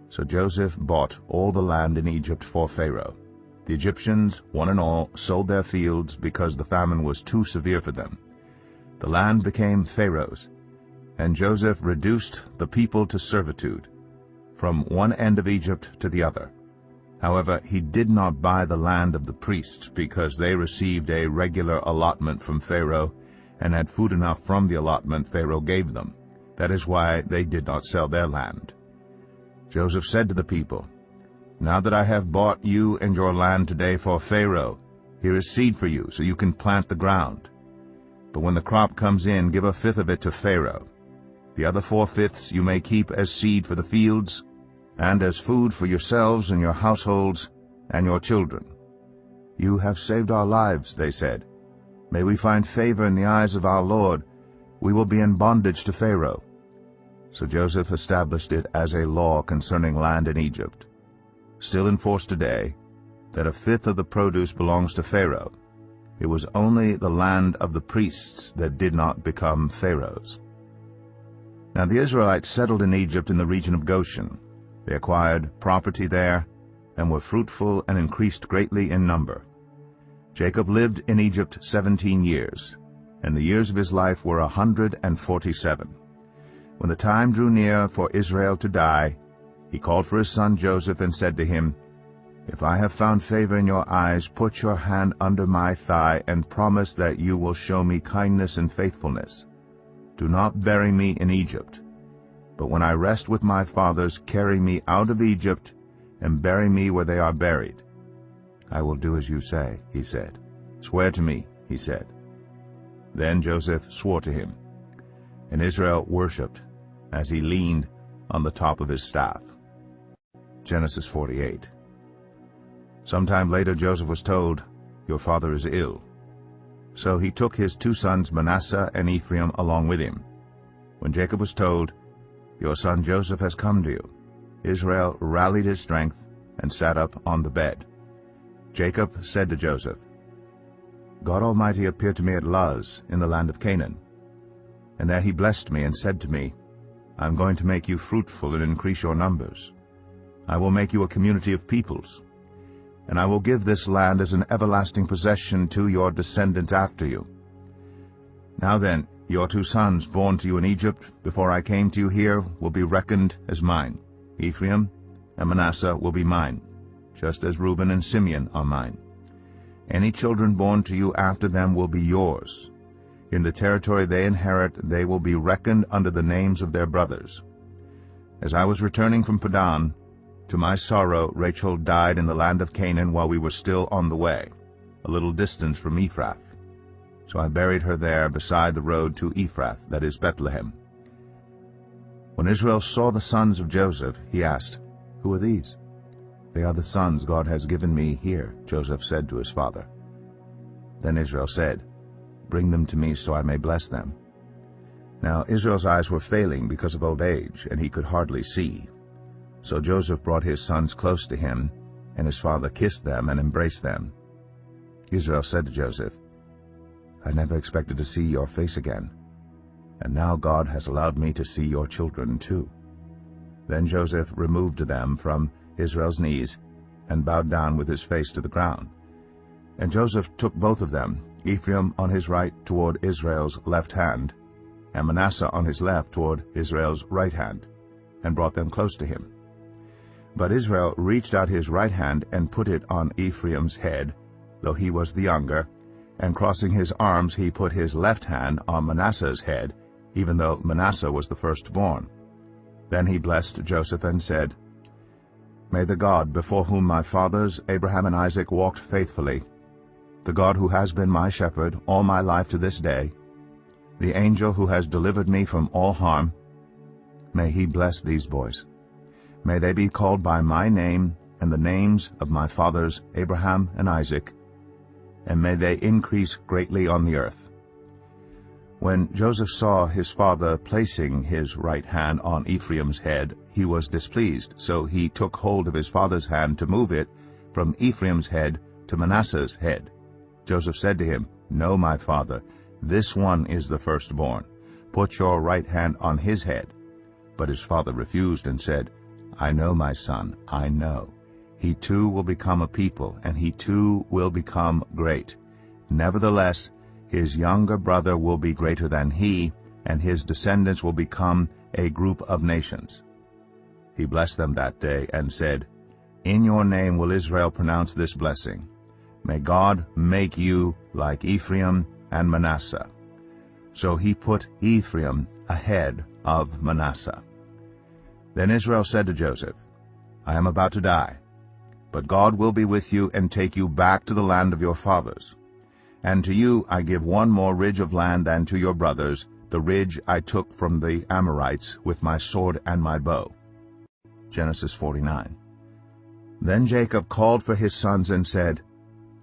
So Joseph bought all the land in Egypt for Pharaoh. The Egyptians, one and all, sold their fields because the famine was too severe for them. The land became Pharaoh's, and Joseph reduced the people to servitude, from one end of Egypt to the other. However, he did not buy the land of the priests, because they received a regular allotment from Pharaoh, and had food enough from the allotment Pharaoh gave them. That is why they did not sell their land. Joseph said to the people, "Now that I have bought you and your land today for Pharaoh, here is seed for you, so you can plant the ground. But when the crop comes in, give a fifth of it to Pharaoh. The other 4/5 you may keep as seed for the fields, and as food for yourselves and your households and your children." "You have saved our lives," they said. "May we find favor in the eyes of our Lord. We will be in bondage to Pharaoh." So Joseph established it as a law concerning land in Egypt, still in force today, that a fifth of the produce belongs to Pharaoh. It was only the land of the priests that did not become Pharaoh's. Now the Israelites settled in Egypt in the region of Goshen. They acquired property there, and were fruitful and increased greatly in number. Jacob lived in Egypt 17 years, and the years of his life were 147. When the time drew near for Israel to die, he called for his son Joseph and said to him, "If I have found favor in your eyes, put your hand under my thigh and promise that you will show me kindness and faithfulness. Do not bury me in Egypt, but when I rest with my fathers, carry me out of Egypt and bury me where they are buried." "I will do as you say," he said. "Swear to me," he said. Then Joseph swore to him, and Israel worshipped as he leaned on the top of his staff. Genesis 48. Sometime later Joseph was told, "Your father is ill." So he took his 2 sons Manasseh and Ephraim along with him. When Jacob was told, "Your son Joseph has come to you," Israel rallied his strength and sat up on the bed. Jacob said to Joseph, "God Almighty appeared to me at Luz in the land of Canaan. And there he blessed me and said to me, 'I am going to make you fruitful and increase your numbers. I will make you a community of peoples, and I will give this land as an everlasting possession to your descendants after you. Now then, your 2 sons born to you in Egypt before I came to you here will be reckoned as mine. Ephraim and Manasseh will be mine, just as Reuben and Simeon are mine. Any children born to you after them will be yours. In the territory they inherit, they will be reckoned under the names of their brothers. As I was returning from Padan, to my sorrow Rachel died in the land of Canaan while we were still on the way, a little distance from Ephrath. So I buried her there beside the road to Ephrath, that is Bethlehem." When Israel saw the sons of Joseph, he asked, "Who are these?" "They are the sons God has given me here," Joseph said to his father. Then Israel said, Bring them to me so I may bless them." Now Israel's eyes were failing because of old age, and he could hardly see. So Joseph brought his sons close to him, and his father kissed them and embraced them. Israel said to Joseph, "I never expected to see your face again, and now God has allowed me to see your children too." Then Joseph removed them from Israel's knees and bowed down with his face to the ground. And Joseph took both of them, Ephraim on his right toward Israel's left hand, and Manasseh on his left toward Israel's right hand, and brought them close to him. But Israel reached out his right hand and put it on Ephraim's head, though he was the younger, and crossing his arms he put his left hand on Manasseh's head, even though Manasseh was the firstborn. Then he blessed Joseph and said, "May the God before whom my fathers Abraham and Isaac walked faithfully, the God who has been my shepherd all my life to this day, the angel who has delivered me from all harm, may he bless these boys. May they be called by my name and the names of my fathers Abraham and Isaac, and may they increase greatly on the earth." When Joseph saw his father placing his right hand on Ephraim's head, he was displeased, so he took hold of his father's hand to move it from Ephraim's head to Manasseh's head. Joseph said to him, "No, my father, this one is the firstborn. Put your right hand on his head." But his father refused and said, "I know, my son, I know. He too will become a people, and he too will become great. Nevertheless, his younger brother will be greater than he, and his descendants will become a group of nations." He blessed them that day and said, "In your name will Israel pronounce this blessing. May God make you like Ephraim and Manasseh." So he put Ephraim ahead of Manasseh. Then Israel said to Joseph, "I am about to die, but God will be with you and take you back to the land of your fathers. And to you I give one more ridge of land than to your brothers, the ridge I took from the Amorites with my sword and my bow." Genesis 49. Then Jacob called for his sons and said,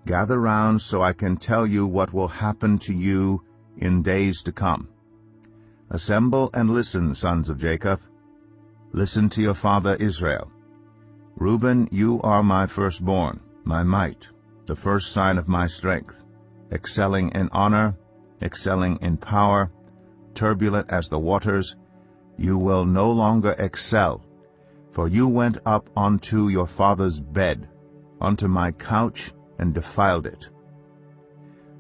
"Gather round so I can tell you what will happen to you in days to come. Assemble and listen, sons of Jacob. Listen to your father Israel. Reuben, you are my firstborn, my might, the first sign of my strength, excelling in honor, excelling in power, turbulent as the waters. You will no longer excel, for you went up onto your father's bed, onto my couch, and defiled it.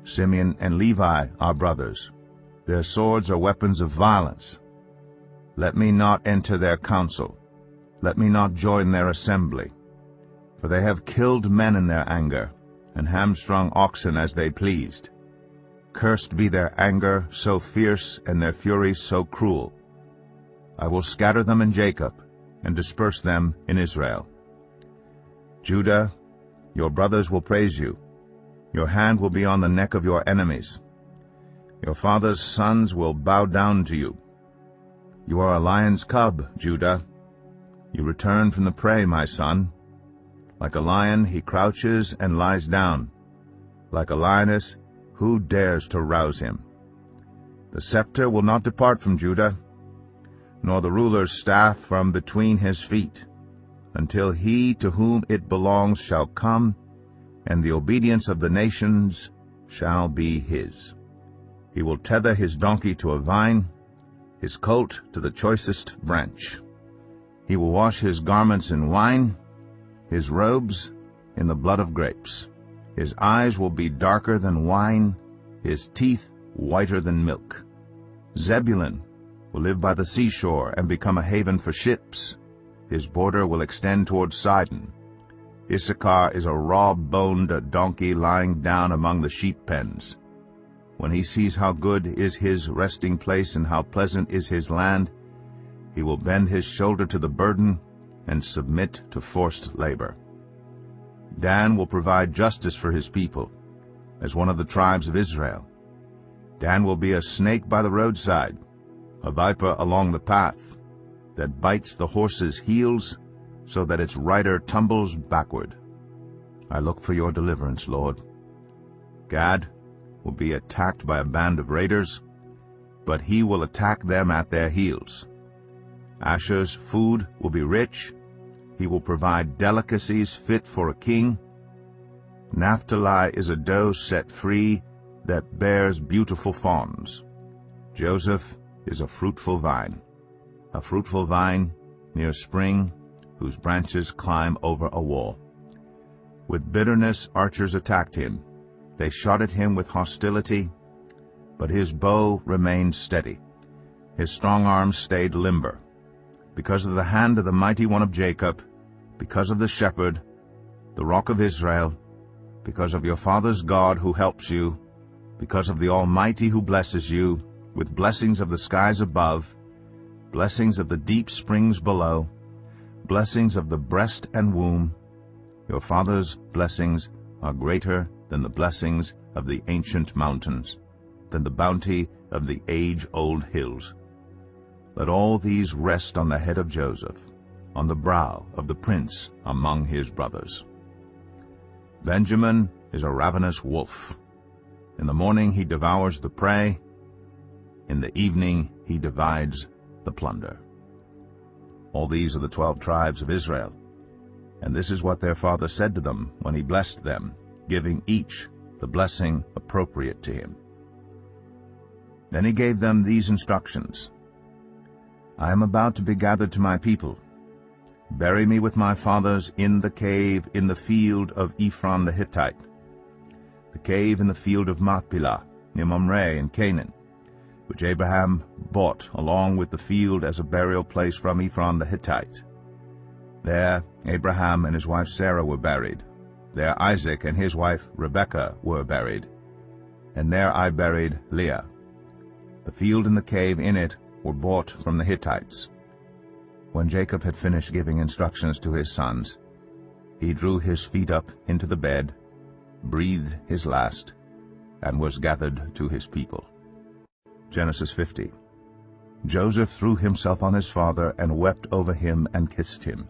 Simeon and Levi are brothers. Their swords are weapons of violence. Let me not enter their council. Let me not join their assembly. For they have killed men in their anger, and hamstrung oxen as they pleased. Cursed be their anger so fierce, and their fury so cruel. I will scatter them in Jacob, and disperse them in Israel. Judah, your brothers will praise you. Your hand will be on the neck of your enemies. Your father's sons will bow down to you. You are a lion's cub, Judah. You return from the prey, my son. Like a lion he crouches and lies down. Like a lioness, who dares to rouse him? The scepter will not depart from Judah, nor the ruler's staff from between his feet, until he to whom it belongs shall come, and the obedience of the nations shall be his. He will tether his donkey to a vine, his colt to the choicest branch. He will wash his garments in wine, his robes in the blood of grapes. His eyes will be darker than wine, his teeth whiter than milk. Zebulun will live by the seashore and become a haven for ships. His border will extend toward Sidon. Issachar is a raw-boned donkey lying down among the sheep pens. When he sees how good is his resting place and how pleasant is his land, he will bend his shoulder to the burden and submit to forced labor. Dan will provide justice for his people, as one of the tribes of Israel. Dan will be a snake by the roadside, a viper along the path, that bites the horse's heels so that its rider tumbles backward. I look for your deliverance, Lord. Gad, will be attacked by a band of raiders, but he will attack them at their heels. Asher's food will be rich. He will provide delicacies fit for a king. Naphtali is a doe set free that bears beautiful fawns. Joseph is a fruitful vine near a spring, whose branches climb over a wall. With bitterness archers attacked him. They shot at him with hostility, but his bow remained steady. His strong arm stayed limber. Because of the hand of the mighty one of Jacob, because of the shepherd, the rock of Israel, because of your father's God who helps you, because of the Almighty who blesses you, with blessings of the skies above, blessings of the deep springs below, blessings of the breast and womb. Your father's blessings are greater than the blessings of the ancient mountains, than the bounty of the age-old hills. Let all these rest on the head of Joseph, on the brow of the prince among his brothers. Benjamin is a ravenous wolf. In the morning he devours the prey. In the evening he divides the plunder. All these are the 12 tribes of Israel. And this is what their father said to them when he blessed them, giving each the blessing appropriate to him. Then he gave them these instructions. I am about to be gathered to my people. Bury me with my fathers in the cave in the field of Ephron the Hittite, the cave in the field of Machpelah, near Mamre in Canaan, which Abraham bought along with the field as a burial place from Ephron the Hittite. There Abraham and his wife Sarah were buried. There Isaac and his wife Rebekah were buried. And there I buried Leah. The field and the cave in it were bought from the Hittites. When Jacob had finished giving instructions to his sons, he drew his feet up into the bed, breathed his last, and was gathered to his people. Genesis 50. Joseph threw himself on his father and wept over him and kissed him.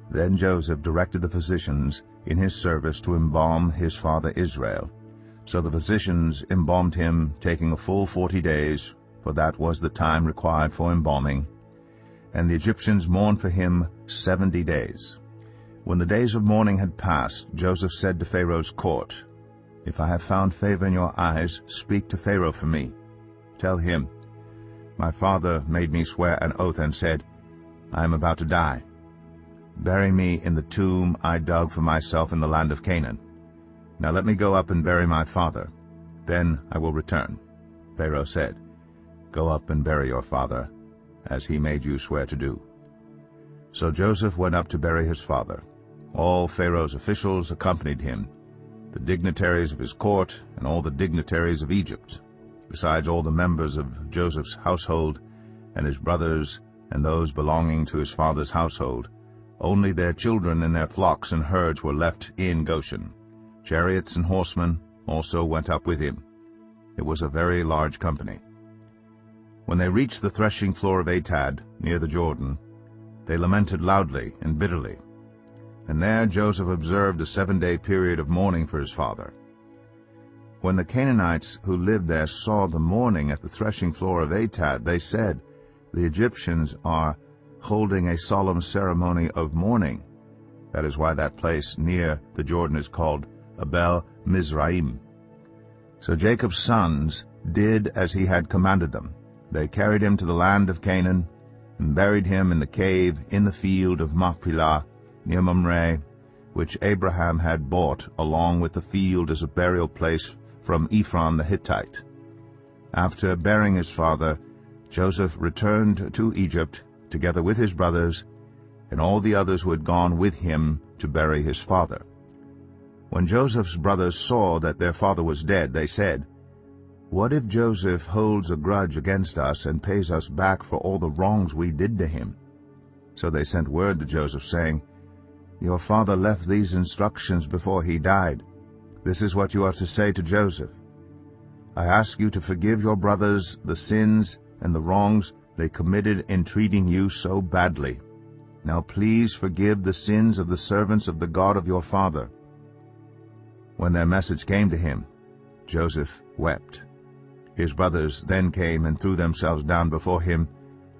Then Joseph directed the physicians in his service to embalm his father Israel. So the physicians embalmed him, taking a full 40 days, for that was the time required for embalming. And the Egyptians mourned for him 70 days. When the days of mourning had passed, Joseph said to Pharaoh's court, If I have found favor in your eyes, speak to Pharaoh for me. Tell him, My father made me swear an oath and said, I am about to die. Bury me in the tomb I dug for myself in the land of Canaan. Now let me go up and bury my father. Then I will return. Pharaoh said, Go up and bury your father, as he made you swear to do. So Joseph went up to bury his father. All Pharaoh's officials accompanied him, the dignitaries of his court and all the dignitaries of Egypt, besides all the members of Joseph's household and his brothers and those belonging to his father's household. Only their children and their flocks and herds were left in Goshen. Chariots and horsemen also went up with him. It was a very large company. When they reached the threshing floor of Atad, near the Jordan, they lamented loudly and bitterly. And there Joseph observed a 7-day period of mourning for his father. When the Canaanites who lived there saw the mourning at the threshing floor of Atad, they said, The Egyptians are holding a solemn ceremony of mourning. That is why that place near the Jordan is called Abel Mizraim. So Jacob's sons did as he had commanded them. They carried him to the land of Canaan and buried him in the cave in the field of Machpelah near Mamre, which Abraham had bought along with the field as a burial place from Ephron the Hittite. After burying his father, Joseph returned to Egypt together with his brothers and all the others who had gone with him to bury his father. When Joseph's brothers saw that their father was dead, they said, What if Joseph holds a grudge against us and pays us back for all the wrongs we did to him? So they sent word to Joseph, saying, Your father left these instructions before he died. This is what you are to say to Joseph. I ask you to forgive your brothers the sins and the wrongs they committed in treating you so badly. Now please forgive the sins of the servants of the God of your father. When their message came to him, Joseph wept. His brothers then came and threw themselves down before him.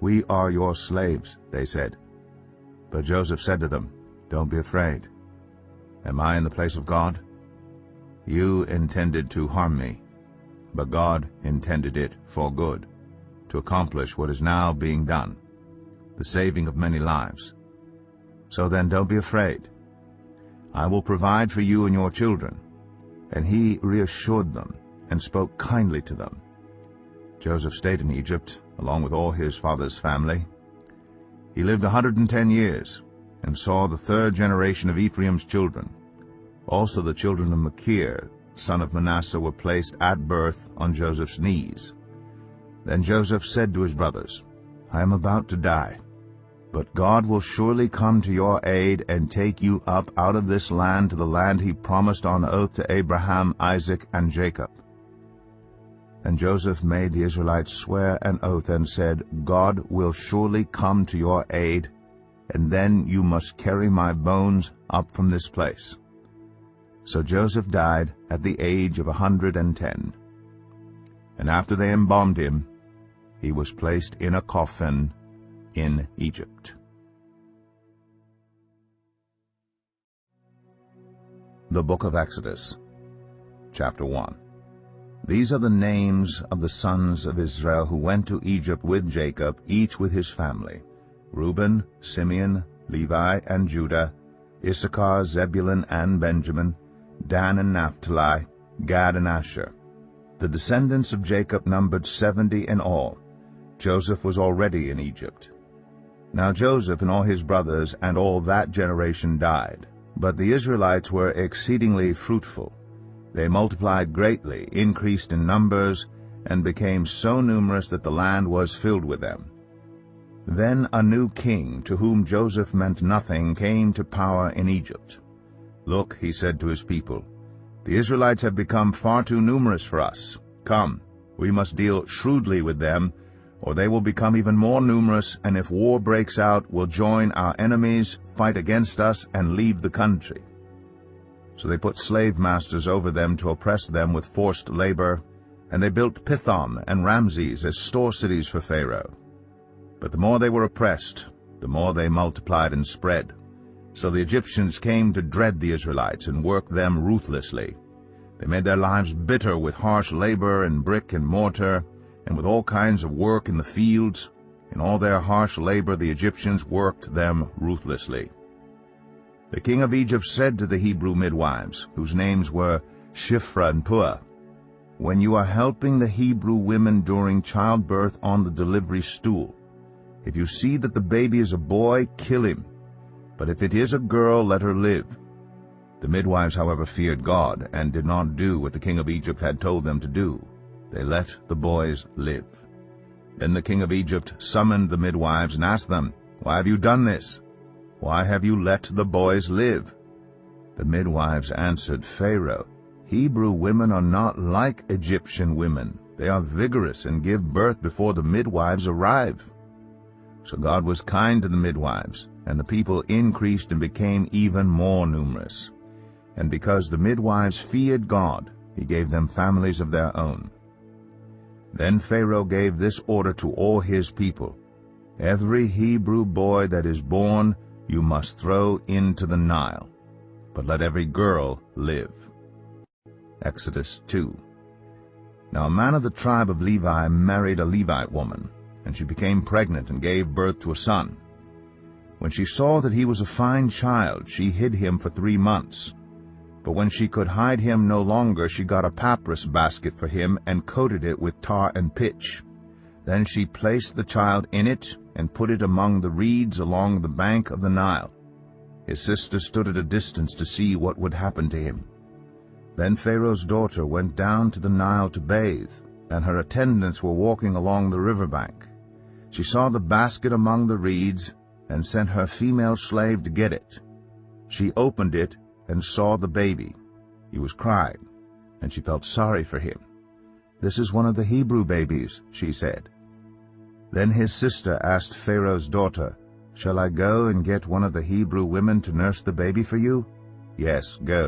"We are your slaves," they said. But Joseph said to them, "Don't be afraid. Am I in the place of God? You intended to harm me, but God intended it for good, to accomplish what is now being done, the saving of many lives. So then don't be afraid. I will provide for you and your children." And he reassured them and spoke kindly to them. Joseph stayed in Egypt, along with all his father's family. He lived 110 years, and saw the third generation of Ephraim's children. Also the children of Machir, son of Manasseh, were placed at birth on Joseph's knees. Then Joseph said to his brothers, "I am about to die, but God will surely come to your aid and take you up out of this land to the land he promised on oath to Abraham, Isaac, and Jacob." And Joseph made the Israelites swear an oath and said, "God will surely come to your aid, and then you must carry my bones up from this place." So Joseph died at the age of 110. And after they embalmed him, he was placed in a coffin in Egypt. The Book of Exodus, Chapter 1. These are the names of the sons of Israel who went to Egypt with Jacob, each with his family: Reuben, Simeon, Levi, and Judah, Issachar, Zebulun, and Benjamin, Dan and Naphtali, Gad and Asher. The descendants of Jacob numbered 70 in all. Joseph was already in Egypt. Now Joseph and all his brothers and all that generation died. But the Israelites were exceedingly fruitful. They multiplied greatly, increased in numbers, and became so numerous that the land was filled with them. Then a new king, to whom Joseph meant nothing, came to power in Egypt. "Look," he said to his people, "the Israelites have become far too numerous for us. Come, we must deal shrewdly with them, or they will become even more numerous, and if war breaks out, will join our enemies, fight against us, and leave the country." So they put slave masters over them to oppress them with forced labor, and they built Pithom and Ramses as store cities for Pharaoh. But the more they were oppressed, the more they multiplied and spread. So the Egyptians came to dread the Israelites and worked them ruthlessly. They made their lives bitter with harsh labor and brick and mortar, and with all kinds of work in the fields. In all their harsh labor the Egyptians worked them ruthlessly. The king of Egypt said to the Hebrew midwives, whose names were Shiphrah and Puah, "When you are helping the Hebrew women during childbirth on the delivery stool, if you see that the baby is a boy, kill him. But if it is a girl, let her live." The midwives, however, feared God, and did not do what the king of Egypt had told them to do. They let the boys live. Then the king of Egypt summoned the midwives and asked them, "Why have you done this? Why have you let the boys live?" The midwives answered Pharaoh, "Hebrew women are not like Egyptian women. They are vigorous and give birth before the midwives arrive." So God was kind to the midwives, and the people increased and became even more numerous. And because the midwives feared God, he gave them families of their own. Then Pharaoh gave this order to all his people: "Every Hebrew boy that is born you must throw into the Nile, but let every girl live." Exodus 2. Now a man of the tribe of Levi married a Levite woman, and she became pregnant and gave birth to a son. When she saw that he was a fine child, she hid him for 3 months. But when she could hide him no longer, she got a papyrus basket for him and coated it with tar and pitch. Then she placed the child in it and put it among the reeds along the bank of the Nile. His sister stood at a distance to see what would happen to him. Then Pharaoh's daughter went down to the Nile to bathe, and her attendants were walking along the riverbank. She saw the basket among the reeds and sent her female slave to get it. She opened it and saw the baby. He was crying, and she felt sorry for him. "This is one of the Hebrew babies," she said. Then his sister asked Pharaoh's daughter, "Shall I go and get one of the Hebrew women to nurse the baby for you?" "Yes, go,"